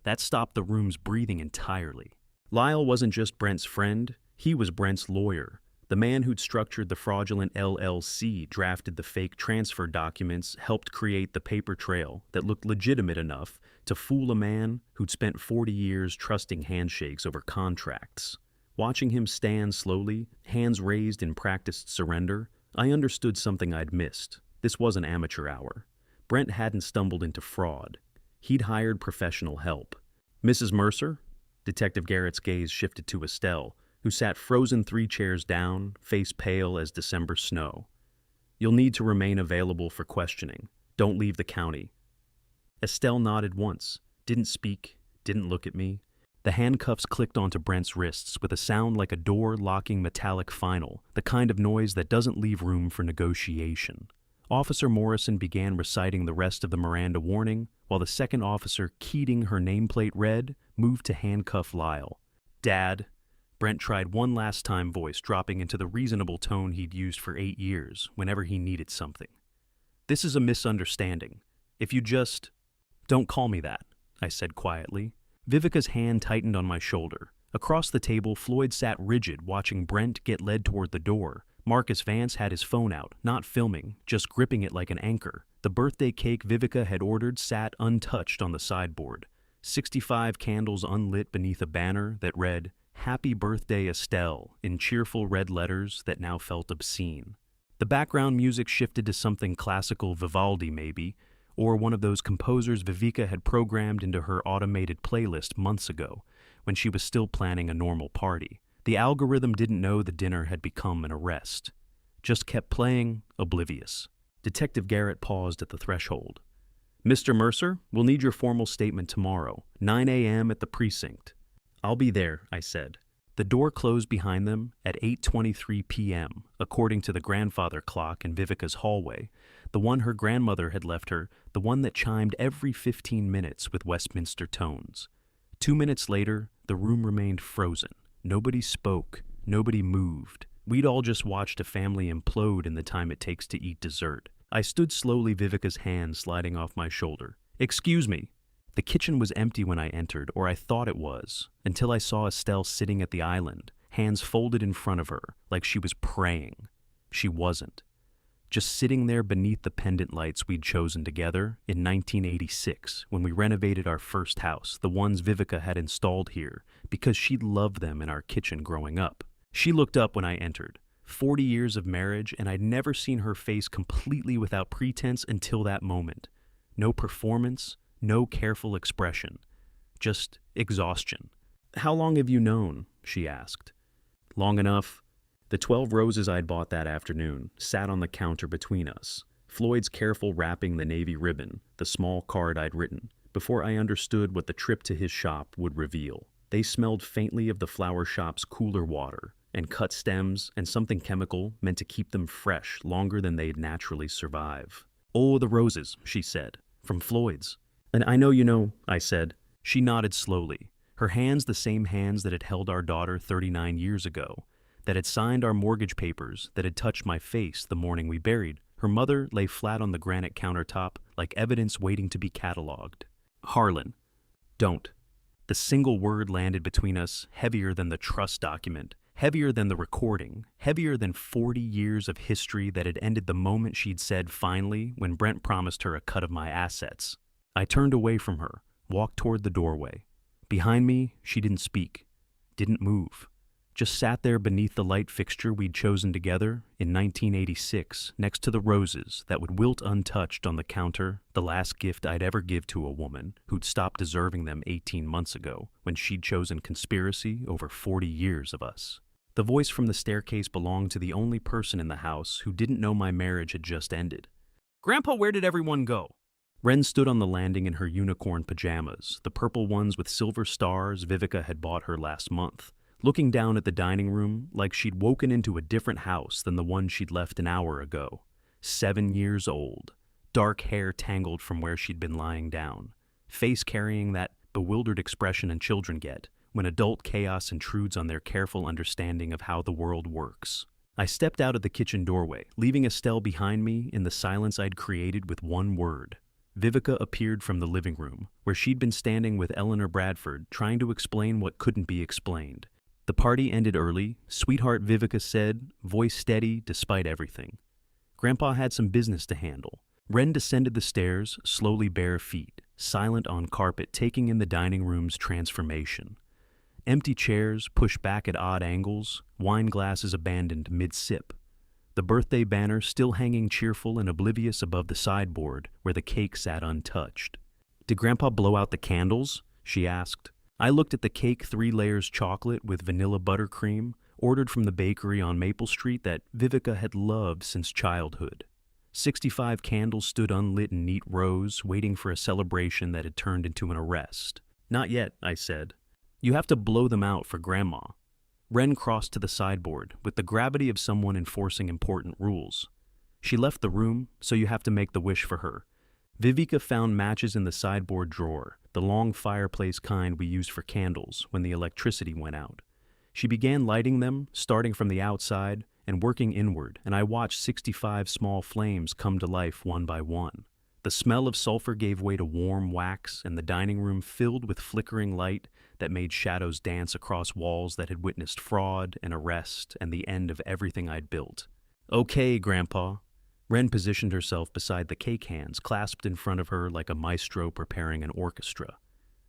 That stopped the room's breathing entirely. Lyle wasn't just Brent's friend, he was Brent's lawyer. The man who'd structured the fraudulent LLC, drafted the fake transfer documents, helped create the paper trail that looked legitimate enough to fool a man who'd spent 40 years trusting handshakes over contracts. Watching him stand slowly, hands raised in practiced surrender, I understood something I'd missed. This wasn't amateur hour. Brent hadn't stumbled into fraud. He'd hired professional help. Mrs. Mercer? Detective Garrett's gaze shifted to Estelle, who sat frozen 3 chairs down, face pale as December snow. You'll need to remain available for questioning. Don't leave the county. Estelle nodded once, didn't speak, didn't look at me. The handcuffs clicked onto Brent's wrists with a sound like a door-locking metallic final, the kind of noise that doesn't leave room for negotiation. Officer Morrison began reciting the rest of the Miranda warning, while the second officer, Keating, her nameplate read, moved to handcuff Lyle. "Dad," Brent tried one last time, voice dropping into the reasonable tone he'd used for 8 years whenever he needed something. "This is a misunderstanding. If you just—" "Don't call me that," I said quietly. Vivica's hand tightened on my shoulder. Across the table, Floyd sat rigid, watching Brent get led toward the door. Marcus Vance had his phone out, not filming, just gripping it like an anchor. The birthday cake Vivica had ordered sat untouched on the sideboard. 65 candles unlit beneath a banner that read, "Happy Birthday Estelle," in cheerful red letters that now felt obscene. The background music shifted to something classical, Vivaldi maybe, or one of those composers Vivica had programmed into her automated playlist months ago, when she was still planning a normal party. The algorithm didn't know the dinner had become an arrest. Just kept playing, oblivious. Detective Garrett paused at the threshold. "Mr. Mercer, we'll need your formal statement tomorrow, 9 a.m. at the precinct." "I'll be there," I said. The door closed behind them at 8:23 p.m., according to the grandfather clock in Vivica's hallway, the one her grandmother had left her, the one that chimed every 15 minutes with Westminster tones. 2 minutes later, the room remained frozen. Nobody spoke. Nobody moved. We'd all just watched a family implode in the time it takes to eat dessert. I stood slowly, Vivica's hand sliding off my shoulder. "Excuse me." The kitchen was empty when I entered, or I thought it was, until I saw Estelle sitting at the island, hands folded in front of her, like she was praying. She wasn't. Just sitting there beneath the pendant lights we'd chosen together in 1986 when we renovated our first house, the ones Vivica had installed here, because she'd loved them in our kitchen growing up. She looked up when I entered. 40 years of marriage, and I'd never seen her face completely without pretense until that moment. No performance, no careful expression. Just exhaustion. "How long have you known?" she asked. "Long enough." The 12 roses I'd bought that afternoon sat on the counter between us, Floyd's careful wrapping the navy ribbon, the small card I'd written, before I understood what the trip to his shop would reveal. They smelled faintly of the flower shop's cooler water, and cut stems, and something chemical meant to keep them fresh longer than they'd naturally survive. "Oh, the roses," she said, "from Floyd's." "And I know you know," I said. She nodded slowly, her hands the same hands that had held our daughter 39 years ago, that had signed our mortgage papers, that had touched my face the morning we buried. Her mother lay flat on the granite countertop like evidence waiting to be cataloged. "Harlan, don't." The single word landed between us, heavier than the trust document, heavier than the recording, heavier than 40 years of history that had ended the moment she'd said finally when Brent promised her a cut of my assets. I turned away from her, walked toward the doorway. Behind me, she didn't speak, didn't move. Just sat there beneath the light fixture we'd chosen together in 1986, next to the roses that would wilt untouched on the counter, the last gift I'd ever give to a woman who'd stopped deserving them 18 months ago when she'd chosen conspiracy over 40 years of us. The voice from the staircase belonged to the only person in the house who didn't know my marriage had just ended. "Grandpa, where did everyone go?" Wren stood on the landing in her unicorn pajamas, the purple ones with silver stars Vivica had bought her last month, looking down at the dining room like she'd woken into a different house than the one she'd left an hour ago. 7 years old, dark hair tangled from where she'd been lying down, face carrying that bewildered expression children get when adult chaos intrudes on their careful understanding of how the world works. I stepped out of the kitchen doorway, leaving Estelle behind me in the silence I'd created with one word. Vivica appeared from the living room, where she'd been standing with Eleanor Bradford, trying to explain what couldn't be explained. The party ended early, sweetheart Vivica said, voice steady despite everything. Grandpa had some business to handle. Wren descended the stairs, slowly bare feet, silent on carpet, taking in the dining room's transformation. Empty chairs pushed back at odd angles, wine glasses abandoned mid-sip. The birthday banner still hanging cheerful and oblivious above the sideboard where the cake sat untouched. "Did Grandpa blow out the candles?" she asked. I looked at the cake 3 layers chocolate with vanilla buttercream, ordered from the bakery on Maple Street that Vivica had loved since childhood. 65 candles stood unlit in neat rows, waiting for a celebration that had turned into an arrest. "Not yet," I said. You have to blow them out for Grandma. Wren crossed to the sideboard with the gravity of someone enforcing important rules. She left the room, so you have to make the wish for her. Vivica found matches in the sideboard drawer, the long fireplace kind we use for candles when the electricity went out. She began lighting them, starting from the outside and working inward, and I watched 65 small flames come to life one by one. The smell of sulfur gave way to warm wax, and the dining room filled with flickering light that made shadows dance across walls that had witnessed fraud and arrest and the end of everything I'd built. "Okay, Grandpa." Wren positioned herself beside the cake hands, clasped in front of her like a maestro preparing an orchestra.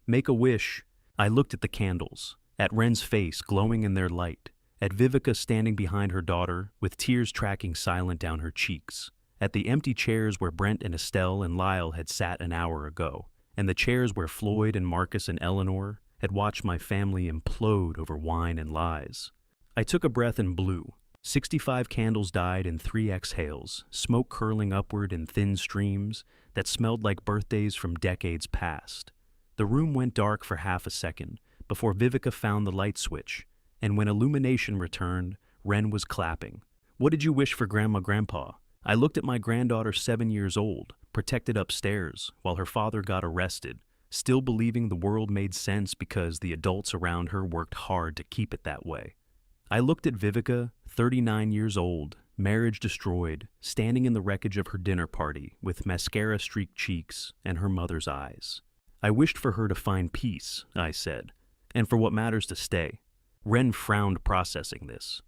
"Make a wish." I looked at the candles, at Wren's face glowing in their light, at Vivica standing behind her daughter with tears tracking silent down her cheeks, at the empty chairs where Brent and Estelle and Lyle had sat an hour ago, and the chairs where Floyd and Marcus and Eleanor had watched my family implode over wine and lies. I took a breath and blew. 65 candles died in 3 exhales, smoke curling upward in thin streams that smelled like birthdays from decades past. The room went dark for half a second before Vivica found the light switch, and when illumination returned, Wren was clapping. "What did you wish for Grandpa?" I looked at my granddaughter, 7 years old, protected upstairs while her father got arrested, still believing the world made sense because the adults around her worked hard to keep it that way. I looked at Vivica, 39 years old, marriage destroyed, standing in the wreckage of her dinner party with mascara-streaked cheeks and her mother's eyes. I wished for her to find peace, I said, and for what matters to stay. Wren frowned processing this.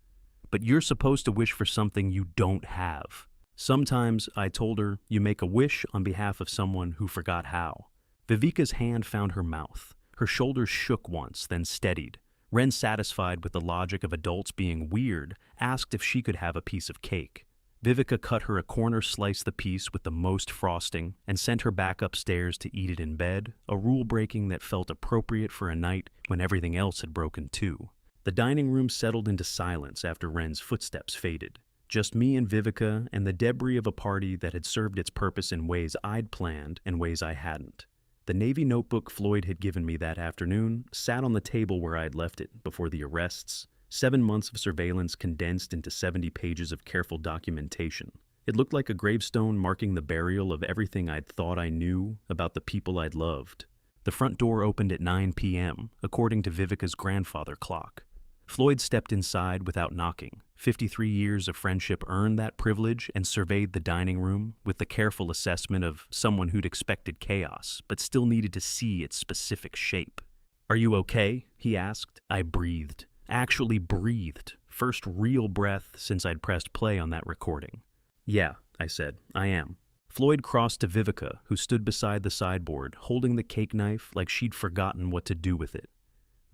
"But you're supposed to wish for something you don't have." "Sometimes," I told her, "you make a wish on behalf of someone who forgot how." Vivica's hand found her mouth. Her shoulders shook once, then steadied. Wren, satisfied with the logic of adults being weird, asked if she could have a piece of cake. Vivica cut her a corner, sliced the piece with the most frosting, and sent her back upstairs to eat it in bed, a rule breaking that felt appropriate for a night when everything else had broken too. The dining room settled into silence after Wren's footsteps faded. Just me and Vivica and the debris of a party that had served its purpose in ways I'd planned and ways I hadn't. The Navy notebook Floyd had given me that afternoon sat on the table where I'd left it before the arrests, 7 months of surveillance condensed into 70 pages of careful documentation. It looked like a gravestone marking the burial of everything I'd thought I knew about the people I'd loved. The front door opened at 9 p.m., according to Vivica's grandfather clock. Floyd stepped inside without knocking. 53 years of friendship earned that privilege and surveyed the dining room with the careful assessment of someone who'd expected chaos, but still needed to see its specific shape. "Are you okay?" he asked. I breathed. Actually breathed. First real breath since I'd pressed play on that recording. "Yeah," I said, "I am." Floyd crossed to Vivica, who stood beside the sideboard, holding the cake knife like she'd forgotten what to do with it.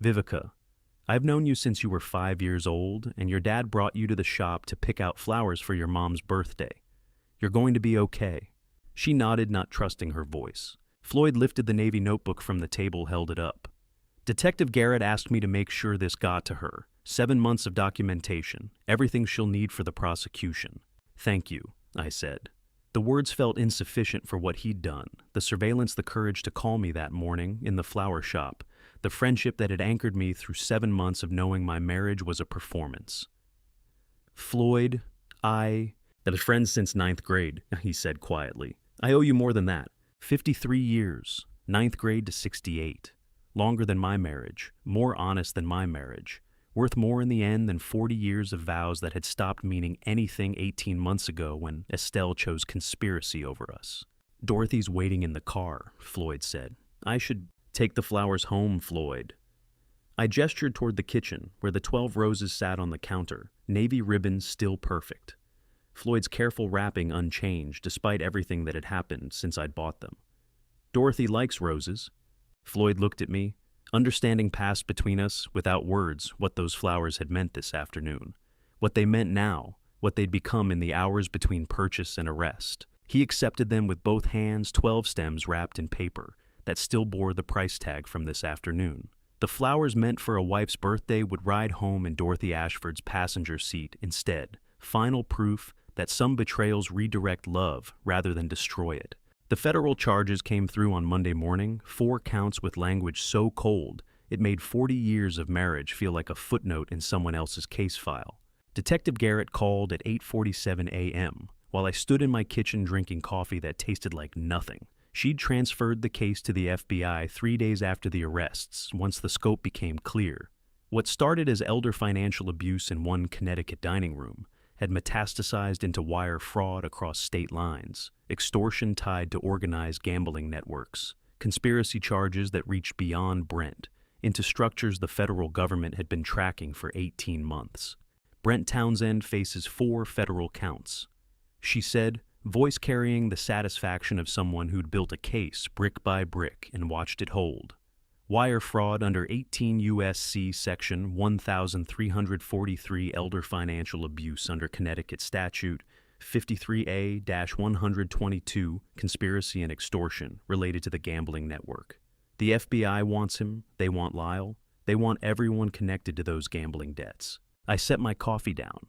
"Vivica, I've known you since you were 5 years old, and your dad brought you to the shop to pick out flowers for your mom's birthday. You're going to be okay." She nodded, not trusting her voice. Floyd lifted the Navy notebook from the table, held it up. "Detective Garrett asked me to make sure this got to her. 7 months of documentation, everything she'll need for the prosecution." "Thank you," I said. The words felt insufficient for what he'd done, the surveillance, the courage to call me that morning in the flower shop, the friendship that had anchored me through 7 months of knowing my marriage was a performance. "Floyd, I've been friends since 9th grade, he said quietly. "I owe you more than that. 53 years, 9th grade to 68. Longer than my marriage, more honest than my marriage, worth more in the end than 40 years of vows that had stopped meaning anything 18 months ago when Estelle chose conspiracy over us." "Dorothy's waiting in the car," Floyd said. "I should take the flowers home, Floyd." I gestured toward the kitchen, where the 12 roses sat on the counter, navy ribbons still perfect. Floyd's careful wrapping unchanged, despite everything that had happened since I'd bought them. "Dorothy likes roses." Floyd looked at me. Understanding passed between us, without words, what those flowers had meant this afternoon. What they meant now, what they'd become in the hours between purchase and arrest. He accepted them with both hands, 12 stems wrapped in paper that still bore the price tag from this afternoon. The flowers meant for a wife's birthday would ride home in Dorothy Ashford's passenger seat instead, final proof that some betrayals redirect love rather than destroy it. The federal charges came through on Monday morning, 4 counts with language so cold It made 40 years of marriage feel like a footnote in someone else's case file. Detective Garrett called at 8:47 a.m. while I stood in my kitchen drinking coffee that tasted like nothing. She'd transferred the case to the FBI 3 days after the arrests, once the scope became clear. What started as elder financial abuse in one Connecticut dining room had metastasized into wire fraud across state lines, extortion tied to organized gambling networks, conspiracy charges that reached beyond Brent, into structures the federal government had been tracking for 18 months. Brent Townsend faces 4 federal counts. She said, voice carrying the satisfaction of someone who'd built a case brick by brick and watched it hold. Wire fraud under 18 U.S.C. Section 1343 Elder Financial Abuse under Connecticut Statute 53A-122 Conspiracy and Extortion related to the gambling network. The FBI wants him, they want Lyle, they want everyone connected to those gambling debts. I set my coffee down.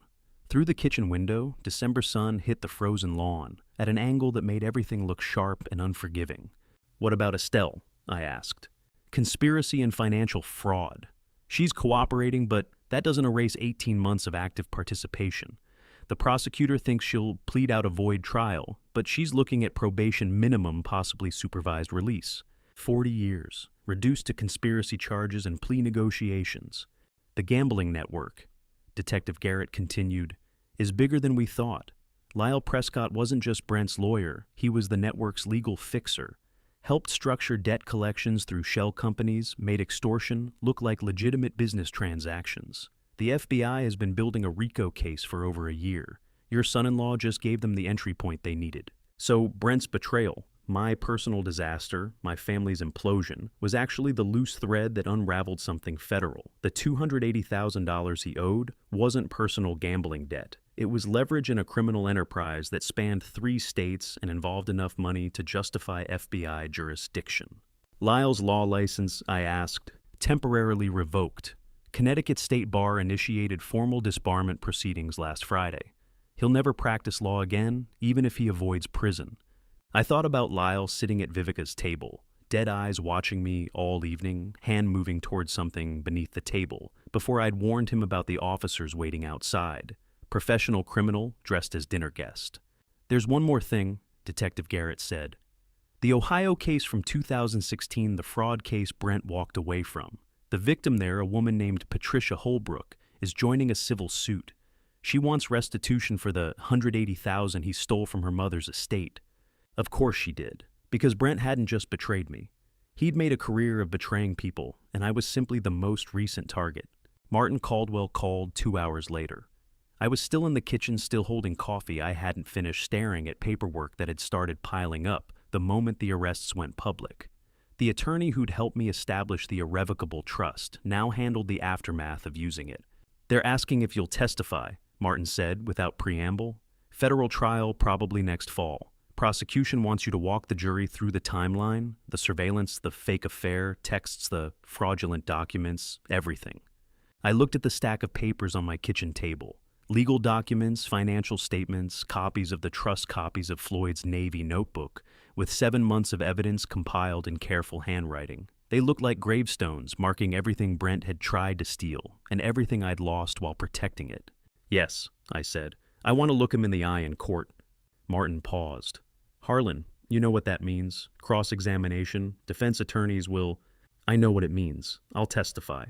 Through the kitchen window, December sun hit the frozen lawn at an angle that made everything look sharp and unforgiving. What about Estelle? I asked. Conspiracy and financial fraud. She's cooperating, but that doesn't erase 18 months of active participation. The prosecutor thinks she'll plead out a void trial, but she's looking at probation minimum, possibly supervised release. 40 years, reduced to conspiracy charges and plea negotiations. The gambling network, Detective Garrett continued, is bigger than we thought. Lyle Prescott wasn't just Brent's lawyer, he was the network's legal fixer. Helped structure debt collections through shell companies, made extortion look like legitimate business transactions. The FBI has been building a RICO case for over a year. Your son-in-law just gave them the entry point they needed. So Brent's betrayal, my personal disaster, my family's implosion, was actually the loose thread that unraveled something federal. The $280,000 he owed wasn't personal gambling debt. It was leverage in a criminal enterprise that spanned 3 states and involved enough money to justify FBI jurisdiction. Lyle's law license, I asked, temporarily revoked. Connecticut State Bar initiated formal disbarment proceedings last Friday. He'll never practice law again, even if he avoids prison. I thought about Lyle sitting at Vivica's table, dead eyes watching me all evening, hand moving towards something beneath the table, before I'd warned him about the officers waiting outside. Professional criminal dressed as dinner guest. There's one more thing, Detective Garrett said. The Ohio case from 2016, the fraud case Brent walked away from. The victim there, a woman named Patricia Holbrook, is joining a civil suit. She wants restitution for the $180,000 he stole from her mother's estate. Of course she did, because Brent hadn't just betrayed me. He'd made a career of betraying people, and I was simply the most recent target. Martin Caldwell called 2 hours later. I was still in the kitchen, still holding coffee I hadn't finished, staring at paperwork that had started piling up the moment the arrests went public. The attorney who'd helped me establish the irrevocable trust now handled the aftermath of using it. They're asking if you'll testify, Martin said without preamble. Federal trial probably next fall. Prosecution wants you to walk the jury through the timeline, the surveillance, the fake affair, texts, the fraudulent documents, everything. I looked at the stack of papers on my kitchen table. Legal documents, financial statements, copies of the trust copies of Floyd's Navy notebook, with 7 months of evidence compiled in careful handwriting. They looked like gravestones marking everything Brent had tried to steal and everything I'd lost while protecting it. Yes, I said. I want to look him in the eye in court. Martin paused. Harlan, you know what that means. Cross-examination. Defense attorneys will... I know what it means. I'll testify.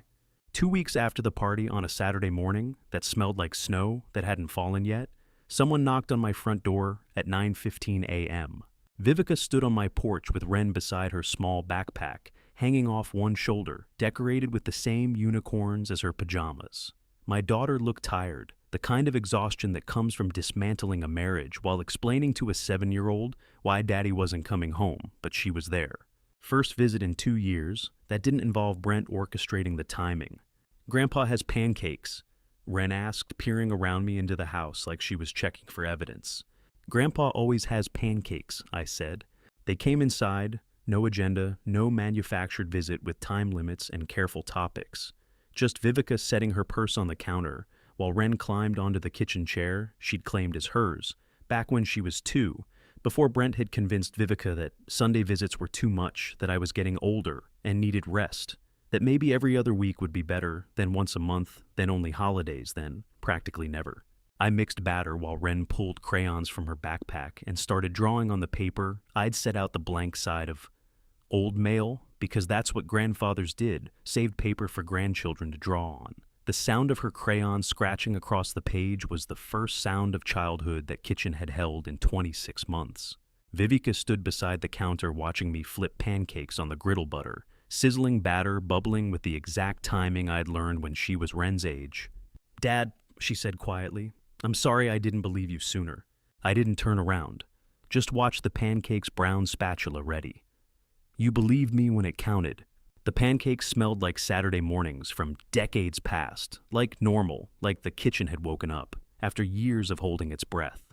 2 weeks after the party on a Saturday morning that smelled like snow that hadn't fallen yet, someone knocked on my front door at 9:15 a.m. Vivica stood on my porch with Ren beside her small backpack, hanging off one shoulder, decorated with the same unicorns as her pajamas. My daughter looked tired, the kind of exhaustion that comes from dismantling a marriage while explaining to a 7-year-old why Daddy wasn't coming home, but she was there. First visit in 2 years, that didn't involve Brent orchestrating the timing. Grandpa has pancakes, Ren asked, peering around me into the house like she was checking for evidence. Grandpa always has pancakes, I said. They came inside, no agenda, no manufactured visit with time limits and careful topics. Just Vivica setting her purse on the counter, while Ren climbed onto the kitchen chair she'd claimed as hers, back when she was 2, before Brent had convinced Vivica that Sunday visits were too much, that I was getting older and needed rest. that maybe every other week would be better, then once a month, then only holidays, then practically never. I mixed batter while Wren pulled crayons from her backpack and started drawing on the paper. I'd set out the blank side of old mail because that's what grandfathers did, saved paper for grandchildren to draw on. The sound of her crayon scratching across the page was the first sound of childhood that Kitchen had held in 26 months. Vivica stood beside the counter watching me flip pancakes on the griddle butter, sizzling batter bubbling with the exact timing I'd learned when she was Wren's age. "Dad," she said quietly, "I'm sorry I didn't believe you sooner. I didn't turn around. Just watch the pancakes' brown spatula ready. You believed me when it counted." The pancakes smelled like Saturday mornings from decades past, like normal, like the kitchen had woken up, after years of holding its breath.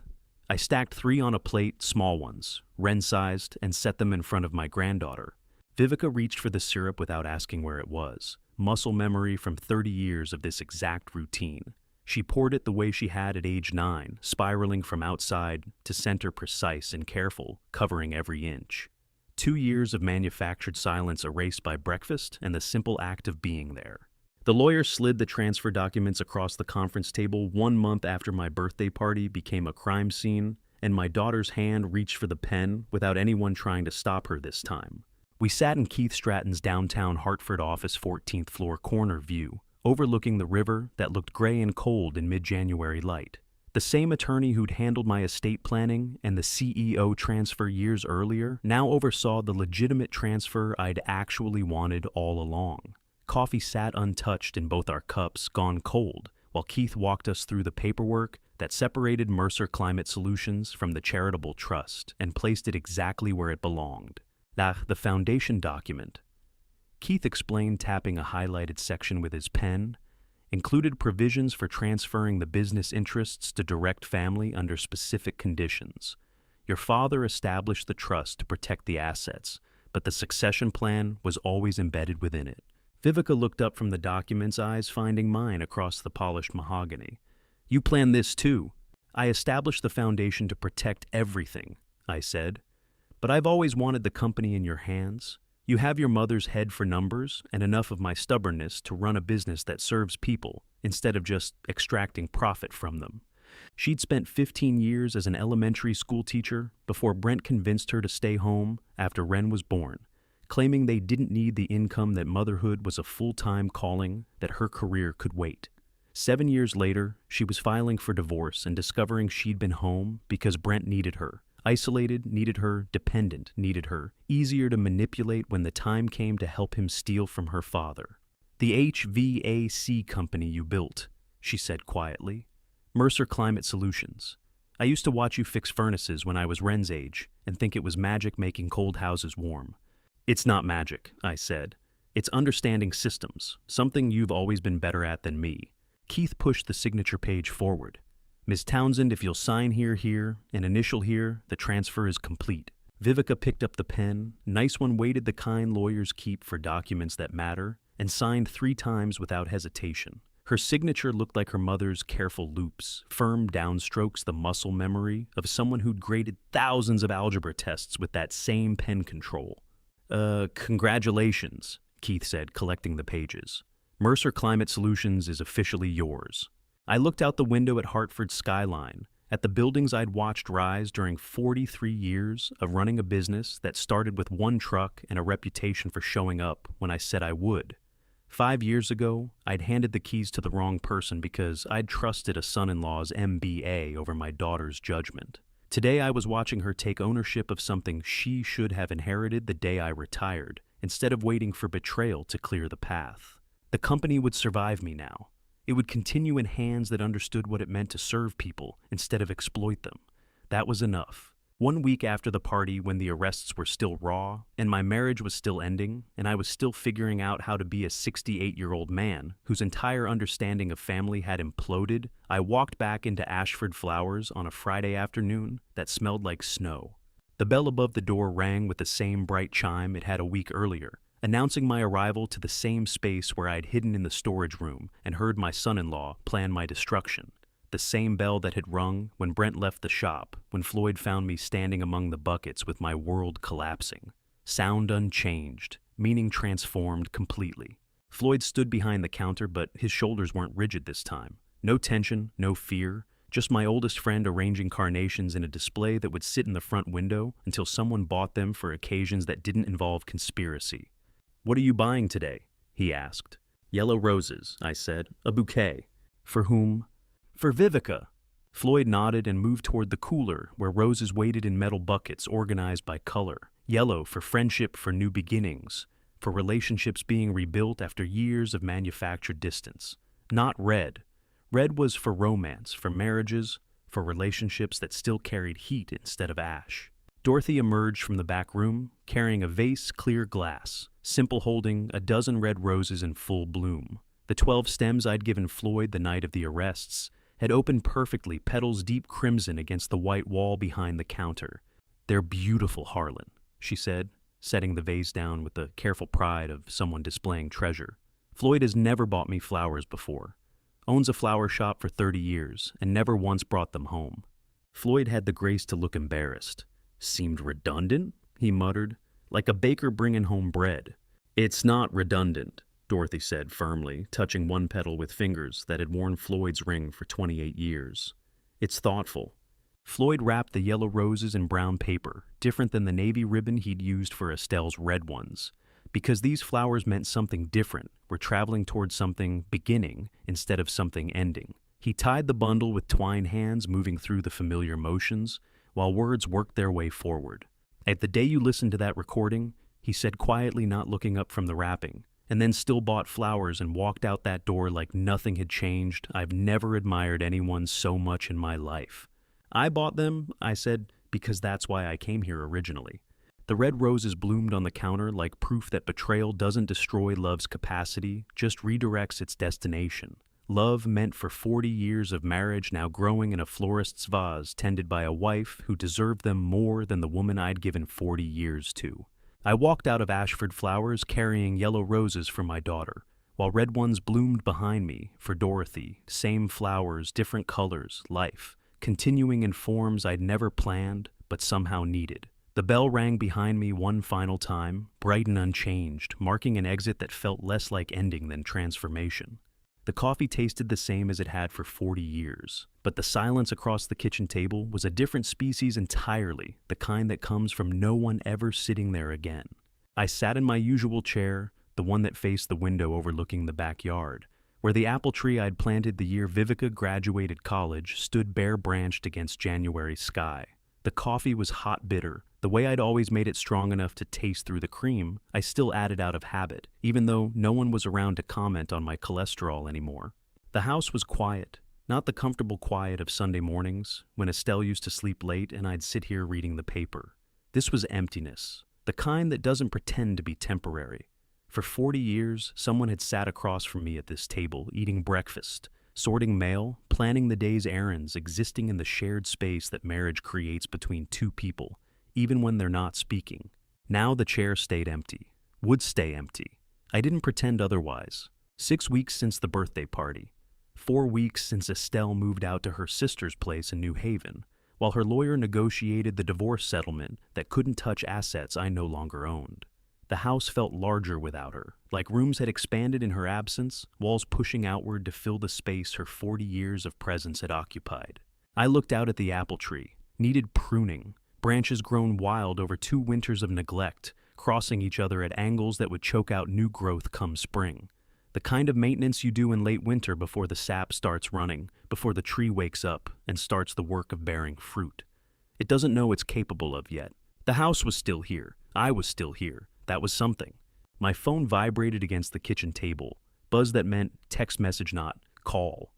I stacked 3 on a plate, small ones, Wren-sized, and set them in front of my granddaughter. Vivica reached for the syrup without asking where it was, muscle memory from 30 years of this exact routine. She poured it the way she had at age 9, spiraling from outside to center precise and careful, covering every inch. 2 years of manufactured silence erased by breakfast and the simple act of being there. The lawyer slid the transfer documents across the conference table 1 month after my birthday party became a crime scene, and my daughter's hand reached for the pen without anyone trying to stop her this time. We sat in Keith Stratton's downtown Hartford office 14th floor corner view, overlooking the river that looked gray and cold in mid-January light. The same attorney who'd handled my estate planning and the CEO transfer years earlier now oversaw the legitimate transfer I'd actually wanted all along. Coffee sat untouched in both our cups, gone cold, while Keith walked us through the paperwork that separated Mercer Climate Solutions from the charitable trust and placed it exactly where it belonged. The foundation document, Keith explained, tapping a highlighted section with his pen, included provisions for transferring the business interests to direct family under specific conditions. Your father established the trust to protect the assets, but the succession plan was always embedded within it. Vivica looked up from the documents, eyes finding mine across the polished mahogany. "You planned this too." "I established the foundation to protect everything," I said. "But I've always wanted the company in your hands. You have your mother's head for numbers and enough of my stubbornness to run a business that serves people instead of just extracting profit from them." She'd spent 15 years as an elementary school teacher before Brent convinced her to stay home after Wren was born, claiming they didn't need the income, that motherhood was a full-time calling, that her career could wait. 7 years later, she was filing for divorce and discovering she'd been home because Brent needed her. Isolated, needed her. Dependent, needed her. Easier to manipulate when the time came to help him steal from her father. "The HVAC company you built," she said quietly. "Mercer Climate Solutions. I used to watch you fix furnaces when I was Wren's age and think it was magic making cold houses warm." "It's not magic," I said. "It's understanding systems, something you've always been better at than me." Keith pushed the signature page forward. "Miss Townsend, if you'll sign here, and initial here, the transfer is complete." Vivica picked up the pen, nice one weighted the kind lawyers keep for documents that matter, and signed 3 times without hesitation. Her signature looked like her mother's careful loops, firm downstrokes, the muscle memory of someone who'd graded thousands of algebra tests with that same pen control. Congratulations," Keith said, collecting the pages. "Mercer Climate Solutions is officially yours." I looked out the window at Hartford's skyline, at the buildings I'd watched rise during 43 years of running a business that started with 1 truck and a reputation for showing up when I said I would. 5 years ago, I'd handed the keys to the wrong person because I'd trusted a son-in-law's MBA over my daughter's judgment. Today I was watching her take ownership of something she should have inherited the day I retired, instead of waiting for betrayal to clear the path. The company would survive me now. It would continue in hands that understood what it meant to serve people instead of exploit them. That was enough. 1 week after the party, when the arrests were still raw, and my marriage was still ending, and I was still figuring out how to be a 68-year-old man whose entire understanding of family had imploded, I walked back into Ashford Flowers on a Friday afternoon that smelled like snow. The bell above the door rang with the same bright chime it had a week earlier, announcing my arrival to the same space where I'd hidden in the storage room and heard my son-in-law plan my destruction. The same bell that had rung when Brent left the shop, when Floyd found me standing among the buckets with my world collapsing. Sound unchanged, meaning transformed completely. Floyd stood behind the counter, but his shoulders weren't rigid this time. No tension, no fear, just my oldest friend arranging carnations in a display that would sit in the front window until someone bought them for occasions that didn't involve conspiracy. "What are you buying today?" he asked. "Yellow roses," I said. "A bouquet." "For whom?" "For Vivica." Floyd nodded and moved toward the cooler where roses waited in metal buckets organized by color. Yellow for friendship, for new beginnings, for relationships being rebuilt after years of manufactured distance. Not red. Red was for romance, for marriages, for relationships that still carried heat instead of ash. Dorothy emerged from the back room, carrying a vase, clear glass, simple holding a dozen red roses in full bloom. The 12 stems I'd given Floyd the night of the arrests had opened perfectly, petals deep crimson against the white wall behind the counter. "They're beautiful, Harlan," she said, setting the vase down with the careful pride of someone displaying treasure. "Floyd has never bought me flowers before. Owns a flower shop for 30 years and never once brought them home." Floyd had the grace to look embarrassed. "Seemed redundant," he muttered, "like a baker bringing home bread." "It's not redundant," Dorothy said firmly, touching one petal with fingers that had worn Floyd's ring for 28 years. "It's thoughtful." Floyd wrapped the yellow roses in brown paper, different than the navy ribbon he'd used for Estelle's red ones. Because these flowers meant something different, we're traveling towards something beginning instead of something ending. He tied the bundle with twined hands moving through the familiar motions, while words worked their way forward. "At the day you listened to that recording," he said quietly, not looking up from the wrapping, "and then still bought flowers and walked out that door like nothing had changed, I've never admired anyone so much in my life." "I bought them," I said, "because that's why I came here originally." The red roses bloomed on the counter like proof that betrayal doesn't destroy love's capacity, just redirects its destination. Love meant for 40 years of marriage now growing in a florist's vase tended by a wife who deserved them more than the woman I'd given 40 years to. I walked out of Ashford Flowers carrying yellow roses for my daughter, while red ones bloomed behind me for Dorothy, same flowers, different colors, life, continuing in forms I'd never planned but somehow needed. The bell rang behind me one final time, bright and unchanged, marking an exit that felt less like ending than transformation. The coffee tasted the same as it had for 40 years, but the silence across the kitchen table was a different species entirely, the kind that comes from no one ever sitting there again. I sat in my usual chair, the one that faced the window overlooking the backyard, where the apple tree I'd planted the year Vivica graduated college stood bare-branched against January sky. The coffee was hot bitter. The way I'd always made it strong enough to taste through the cream, I still added out of habit, even though no one was around to comment on my cholesterol anymore. The house was quiet, not the comfortable quiet of Sunday mornings, when Estelle used to sleep late and I'd sit here reading the paper. This was emptiness, the kind that doesn't pretend to be temporary. For 40 years, someone had sat across from me at this table, eating breakfast, sorting mail, planning the day's errands, existing in the shared space that marriage creates between two people, even when they're not speaking. Now the chair stayed empty, would stay empty. I didn't pretend otherwise. 6 weeks since the birthday party. 4 weeks since Estelle moved out to her sister's place in New Haven, while her lawyer negotiated the divorce settlement that couldn't touch assets I no longer owned. The house felt larger without her, like rooms had expanded in her absence, walls pushing outward to fill the space her 40 years of presence had occupied. I looked out at the apple tree, needed pruning, branches grown wild over 2 winters of neglect, crossing each other at angles that would choke out new growth come spring. The kind of maintenance you do in late winter before the sap starts running, before the tree wakes up and starts the work of bearing fruit. It doesn't know it's capable of yet. The house was still here. I was still here. That was something. My phone vibrated against the kitchen table, buzz that meant text message not, call.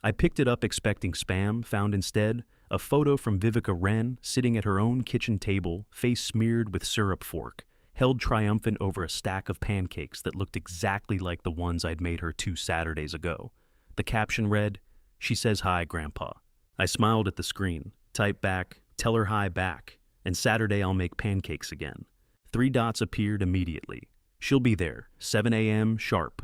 I picked it up expecting spam, found instead a photo from Vivica Wren sitting at her own kitchen table, face smeared with syrup fork, held triumphant over a stack of pancakes that looked exactly like the ones I'd made her 2 Saturdays ago. The caption read, "She says hi, Grandpa." I smiled at the screen, typed back, "Tell her hi back, and Saturday I'll make pancakes again." 3 dots appeared immediately. "She'll be there, 7 a.m. sharp."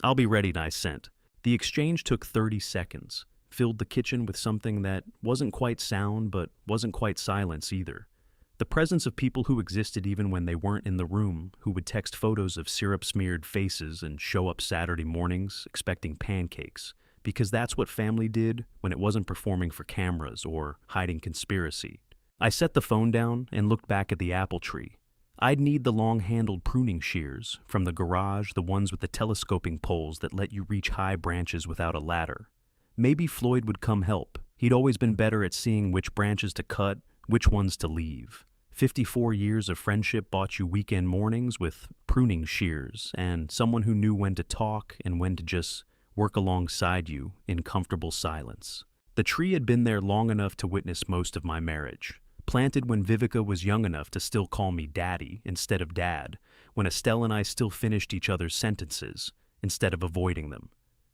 "I'll be ready," I sent. The exchange took 30 seconds, filled the kitchen with something that wasn't quite sound but wasn't quite silence either. The presence of people who existed even when they weren't in the room, who would text photos of syrup-smeared faces and show up Saturday mornings expecting pancakes, because that's what family did when it wasn't performing for cameras or hiding conspiracy. I set the phone down and looked back at the apple tree. I'd need the long-handled pruning shears, from the garage, the ones with the telescoping poles that let you reach high branches without a ladder. Maybe Floyd would come help. He'd always been better at seeing which branches to cut, which ones to leave. 54 years of friendship bought you weekend mornings with pruning shears and someone who knew when to talk and when to just work alongside you in comfortable silence. The tree had been there long enough to witness most of my marriage. Planted when Vivica was young enough to still call me daddy instead of dad, when Estelle and I still finished each other's sentences instead of avoiding them.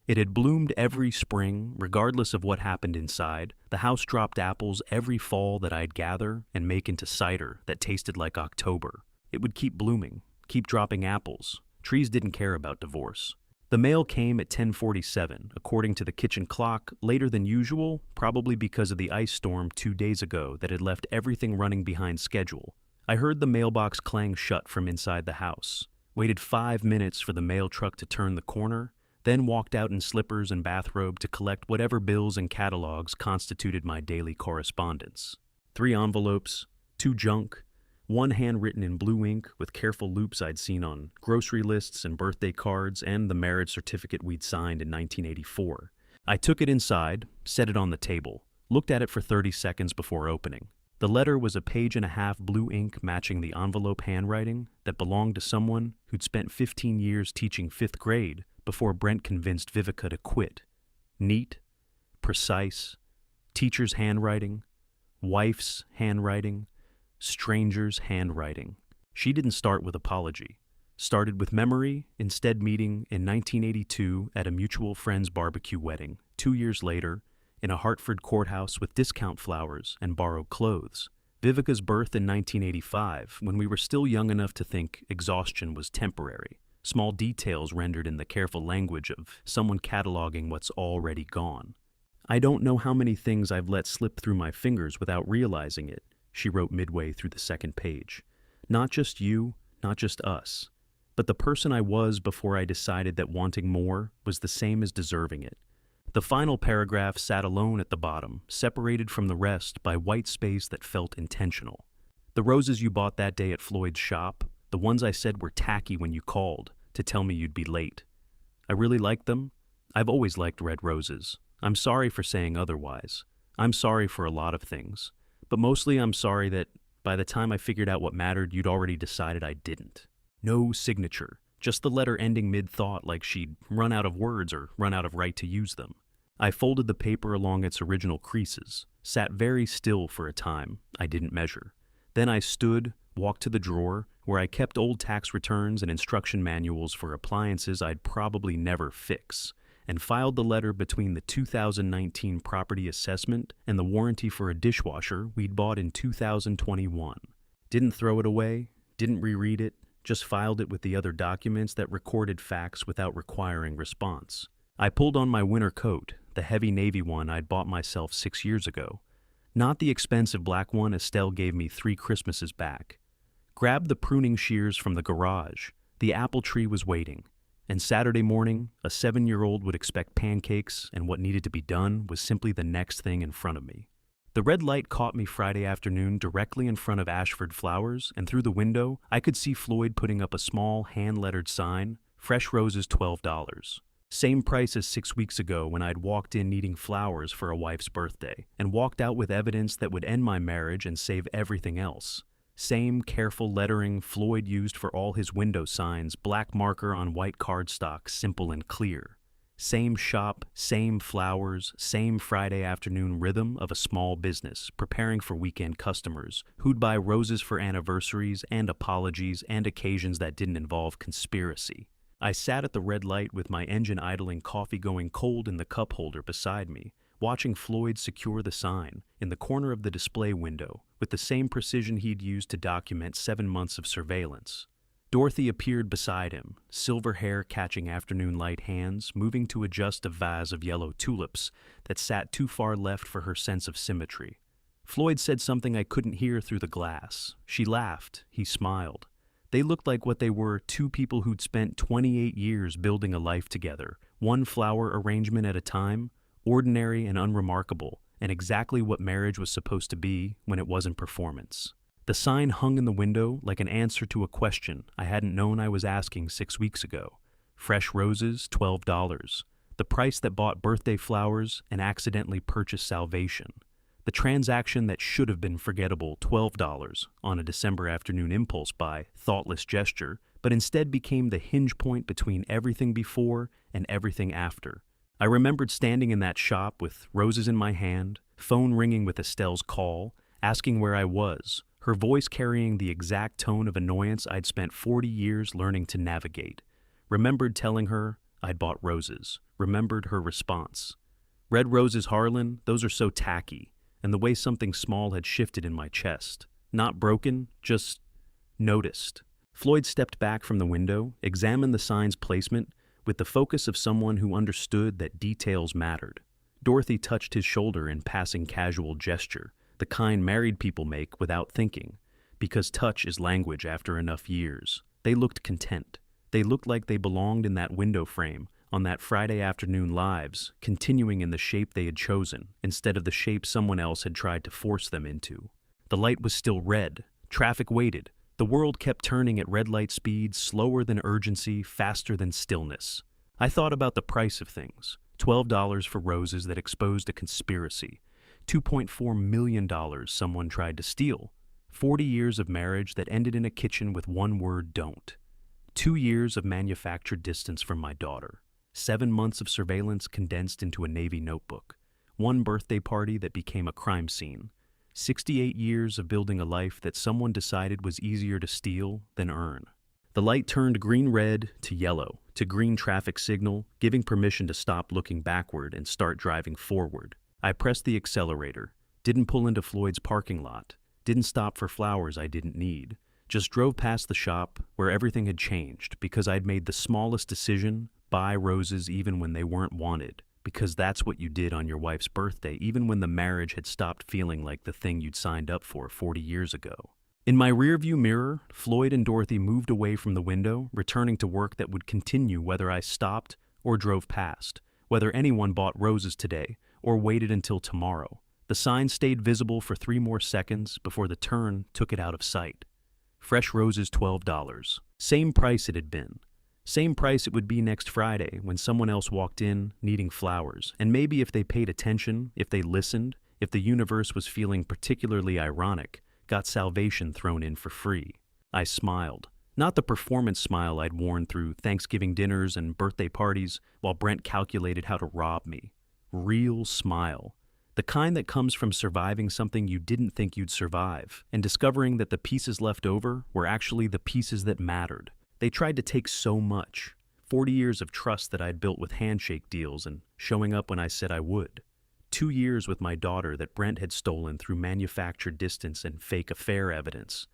It had bloomed every spring, regardless of what happened inside. The house dropped apples every fall that I'd gather and make into cider that tasted like October. It would keep blooming, keep dropping apples. Trees didn't care about divorce. The mail came at 10:47, according to the kitchen clock, later than usual, probably because of the ice storm 2 days ago that had left everything running behind schedule. I heard the mailbox clang shut from inside the house, waited 5 minutes for the mail truck to turn the corner, then walked out in slippers and bathrobe to collect whatever bills and catalogs constituted my daily correspondence. 3 envelopes, 2 junk, 1 handwritten in blue ink with careful loops I'd seen on grocery lists and birthday cards, and the marriage certificate we'd signed in 1984. I took it inside, set it on the table, looked at it for 30 seconds before opening. The letter was a 1.5-page blue ink matching the envelope handwriting that belonged to someone who'd spent 15 years teaching 5th grade before Brent convinced Vivica to quit. Neat, precise, teacher's handwriting, wife's handwriting, stranger's handwriting. She didn't start with apology. Started with memory, instead meeting in 1982 at a mutual friend's barbecue wedding, 2 years later, in a Hartford courthouse with discount flowers and borrowed clothes. Vivica's birth in 1985, when we were still young enough to think exhaustion was temporary. Small details rendered in the careful language of someone cataloging what's already gone. I don't know how many things I've let slip through my fingers without realizing it, she wrote midway through the 2nd page. Not just you, not just us, but the person I was before I decided that wanting more was the same as deserving it. The final paragraph sat alone at the bottom, separated from the rest by white space that felt intentional. The roses you bought that day at Floyd's shop, the ones I said were tacky when you called to tell me you'd be late. I really liked them. I've always liked red roses. I'm sorry for saying otherwise. I'm sorry for a lot of things. But mostly I'm sorry that by the time I figured out what mattered, you'd already decided I didn't. No signature, just the letter ending mid-thought like she'd run out of words or run out of right to use them. I folded the paper along its original creases, sat very still for a time I didn't measure. Then I stood, walked to the drawer, where I kept old tax returns and instruction manuals for appliances I'd probably never fix, and filed the letter between the 2019 property assessment and the warranty for a dishwasher we'd bought in 2021. Didn't throw it away, didn't reread it, just filed it with the other documents that recorded facts without requiring response. I pulled on my winter coat, the heavy navy one I'd bought myself 6 years ago. Not the expensive black one Estelle gave me 3 Christmases back. Grabbed the pruning shears from the garage. The apple tree was waiting. And Saturday morning, a 7-year-old would expect pancakes, and what needed to be done was simply the next thing in front of me. The red light caught me Friday afternoon directly in front of Ashford Flowers, and through the window, I could see Floyd putting up a small, hand-lettered sign, "Fresh roses $12. Same price as 6 weeks ago when I'd walked in needing flowers for a wife's birthday, and walked out with evidence that would end my marriage and save everything else. Same careful lettering Floyd used for all his window signs, black marker on white cardstock, simple and clear. Same shop, same flowers, same Friday afternoon rhythm of a small business preparing for weekend customers who'd buy roses for anniversaries and apologies and occasions that didn't involve conspiracy. I sat at the red light with my engine idling, coffee going cold in the cup holder beside me, watching Floyd secure the sign in the corner of the display window with the same precision he'd used to document 7 months of surveillance. Dorothy appeared beside him, silver hair catching afternoon light hands, moving to adjust a vase of yellow tulips that sat too far left for her sense of symmetry. Floyd said something I couldn't hear through the glass. She laughed. He smiled. They looked like what they were, two people who'd spent 28 years building a life together, one flower arrangement at a time, ordinary and unremarkable, and exactly what marriage was supposed to be when it wasn't performance. The sign hung in the window like an answer to a question I hadn't known I was asking 6 weeks ago. Fresh roses, $12. The price that bought birthday flowers and accidentally purchased salvation. The transaction that should have been forgettable, $12 on a December afternoon impulse buy, thoughtless gesture, but instead became the hinge point between everything before and everything after. I remembered standing in that shop with roses in my hand, phone ringing with Estelle's call, asking where I was, her voice carrying the exact tone of annoyance I'd spent 40 years learning to navigate. Remembered telling her I'd bought roses. Remembered her response. Red roses, Harlan, those are so tacky. And the way something small had shifted in my chest. Not broken, just noticed. Floyd stepped back from the window, examined the sign's placement with the focus of someone who understood that details mattered. Dorothy touched his shoulder in passing casual gesture, the kind married people make without thinking, because touch is language after enough years. They looked content. They looked like they belonged in that window frame, on that Friday afternoon lives, continuing in the shape they had chosen, instead of the shape someone else had tried to force them into. The light was still red. Traffic waited. The world kept turning at red light speed, slower than urgency, faster than stillness. I thought about the price of things. $12 for roses that exposed a conspiracy. $2.4 million someone tried to steal. 40 years of marriage that ended in a kitchen with one word, don't. 2 years of manufactured distance from my daughter. 7 months of surveillance condensed into a Navy notebook. One birthday party that became a crime scene. 68 years of building a life that someone decided was easier to steal than earn. The light turned green-red to yellow, to green traffic signal, giving permission to stop looking backward and start driving forward. I pressed the accelerator, didn't pull into Floyd's parking lot, didn't stop for flowers I didn't need. Just drove past the shop where everything had changed because I'd made the smallest decision, buy roses even when they weren't wanted, because that's what you did on your wife's birthday, even when the marriage had stopped feeling like the thing you'd signed up for 40 years ago. In my rearview mirror, Floyd and Dorothy moved away from the window, returning to work that would continue whether I stopped or drove past, whether anyone bought roses today or waited until tomorrow. The sign stayed visible for 3 more seconds before the turn took it out of sight. Fresh roses, $12. Same price it had been. Same price it would be next Friday when someone else walked in needing flowers, and maybe if they paid attention, if they listened, if the universe was feeling particularly ironic, got salvation thrown in for free. I smiled. Not the performance smile I'd worn through Thanksgiving dinners and birthday parties while Brent calculated how to rob me. Real smile. The kind that comes from surviving something you didn't think you'd survive, and discovering that the pieces left over were actually the pieces that mattered. They tried to take so much. 40 years of trust that I'd built with handshake deals and showing up when I said I would. 2 years with my daughter that Brent had stolen through manufactured distance and fake affair evidence.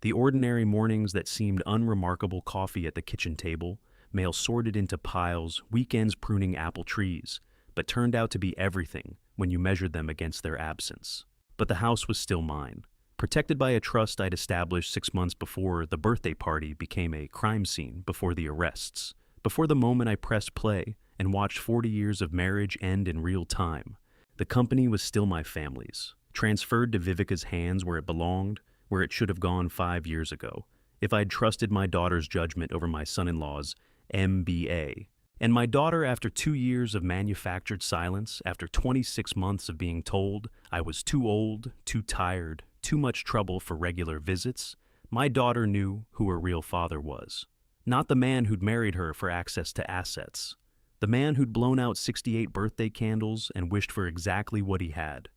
The ordinary mornings that seemed unremarkable, coffee at the kitchen table, mail sorted into piles, weekends pruning apple trees, but turned out to be everything when you measured them against their absence. But the house was still mine. Protected by a trust I'd established 6 months before the birthday party became a crime scene before the arrests, before the moment I pressed play and watched 40 years of marriage end in real time. The company was still my family's, transferred to Vivica's hands where it belonged, where it should have gone 5 years ago, if I'd trusted my daughter's judgment over my son-in-law's MBA. And my daughter, after 2 years of manufactured silence, after 26 months of being told I was too old, too tired, too much trouble for regular visits, my daughter knew who her real father was. Not the man who'd married her for access to assets. The man who'd blown out 68 birthday candles and wished for exactly what he had.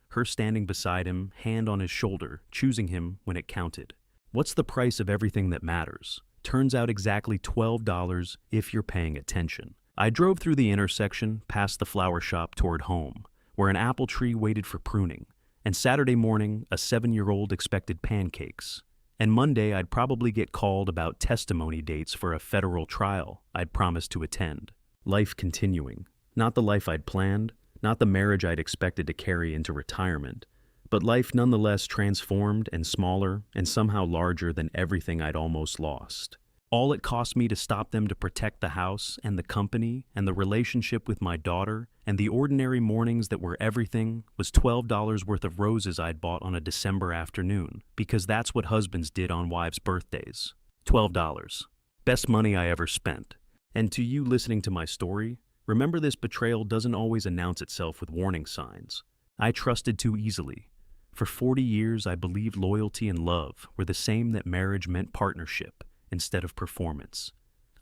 Her standing beside him, hand on his shoulder, choosing him when it counted. What's the price of everything that matters? Turns out exactly $12 if you're paying attention. I drove through the intersection, past the flower shop toward home, where an apple tree waited for pruning, and Saturday morning, a 7-year-old expected pancakes. And Monday, I'd probably get called about testimony dates for a federal trial I'd promised to attend. Life continuing. Not the life I'd planned, not the marriage I'd expected to carry into retirement, But life nonetheless transformed and smaller and somehow larger than everything I'd almost lost. All it cost me to stop them to protect the house and the company and the relationship with my daughter and the ordinary mornings that were everything was $12 worth of roses I'd bought on a December afternoon, because that's what husbands did on wives' birthdays. $12. Best money I ever spent. And to you listening to my story, remember this betrayal doesn't always announce itself with warning signs. I trusted too easily. For 40 years, I believed loyalty and love were the same, that marriage meant partnership instead of performance.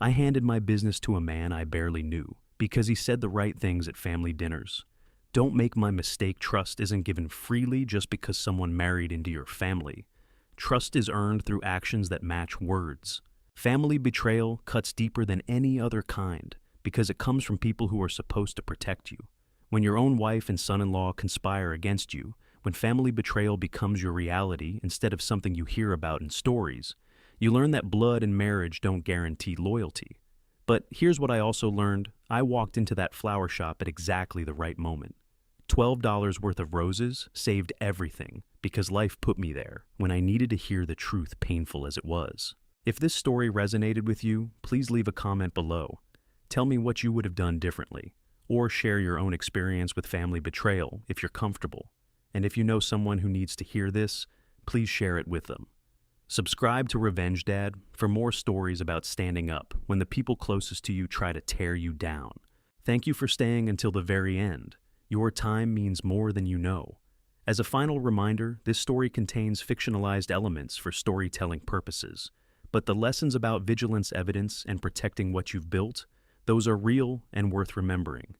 I handed my business to a man I barely knew because he said the right things at family dinners. Don't make my mistake. Trust isn't given freely just because someone married into your family. Trust is earned through actions that match words. Family betrayal cuts deeper than any other kind because it comes from people who are supposed to protect you. When your own wife and son-in-law conspire against you, when family betrayal becomes your reality instead of something you hear about in stories, you learn that blood and marriage don't guarantee loyalty. But here's what I also learned. I walked into that flower shop at exactly the right moment. $12 worth of roses saved everything because life put me there when I needed to hear the truth, painful as it was. If this story resonated with you, please leave a comment below. Tell me what you would have done differently, or share your own experience with family betrayal if you're comfortable. And if you know someone who needs to hear this, please share it with them. Subscribe to Revenge Dad for more stories about standing up when the people closest to you try to tear you down. Thank you for staying until the very end. Your time means more than you know. As a final reminder, this story contains fictionalized elements for storytelling purposes, but the lessons about vigilance, evidence, and protecting what you've built, those are real and worth remembering.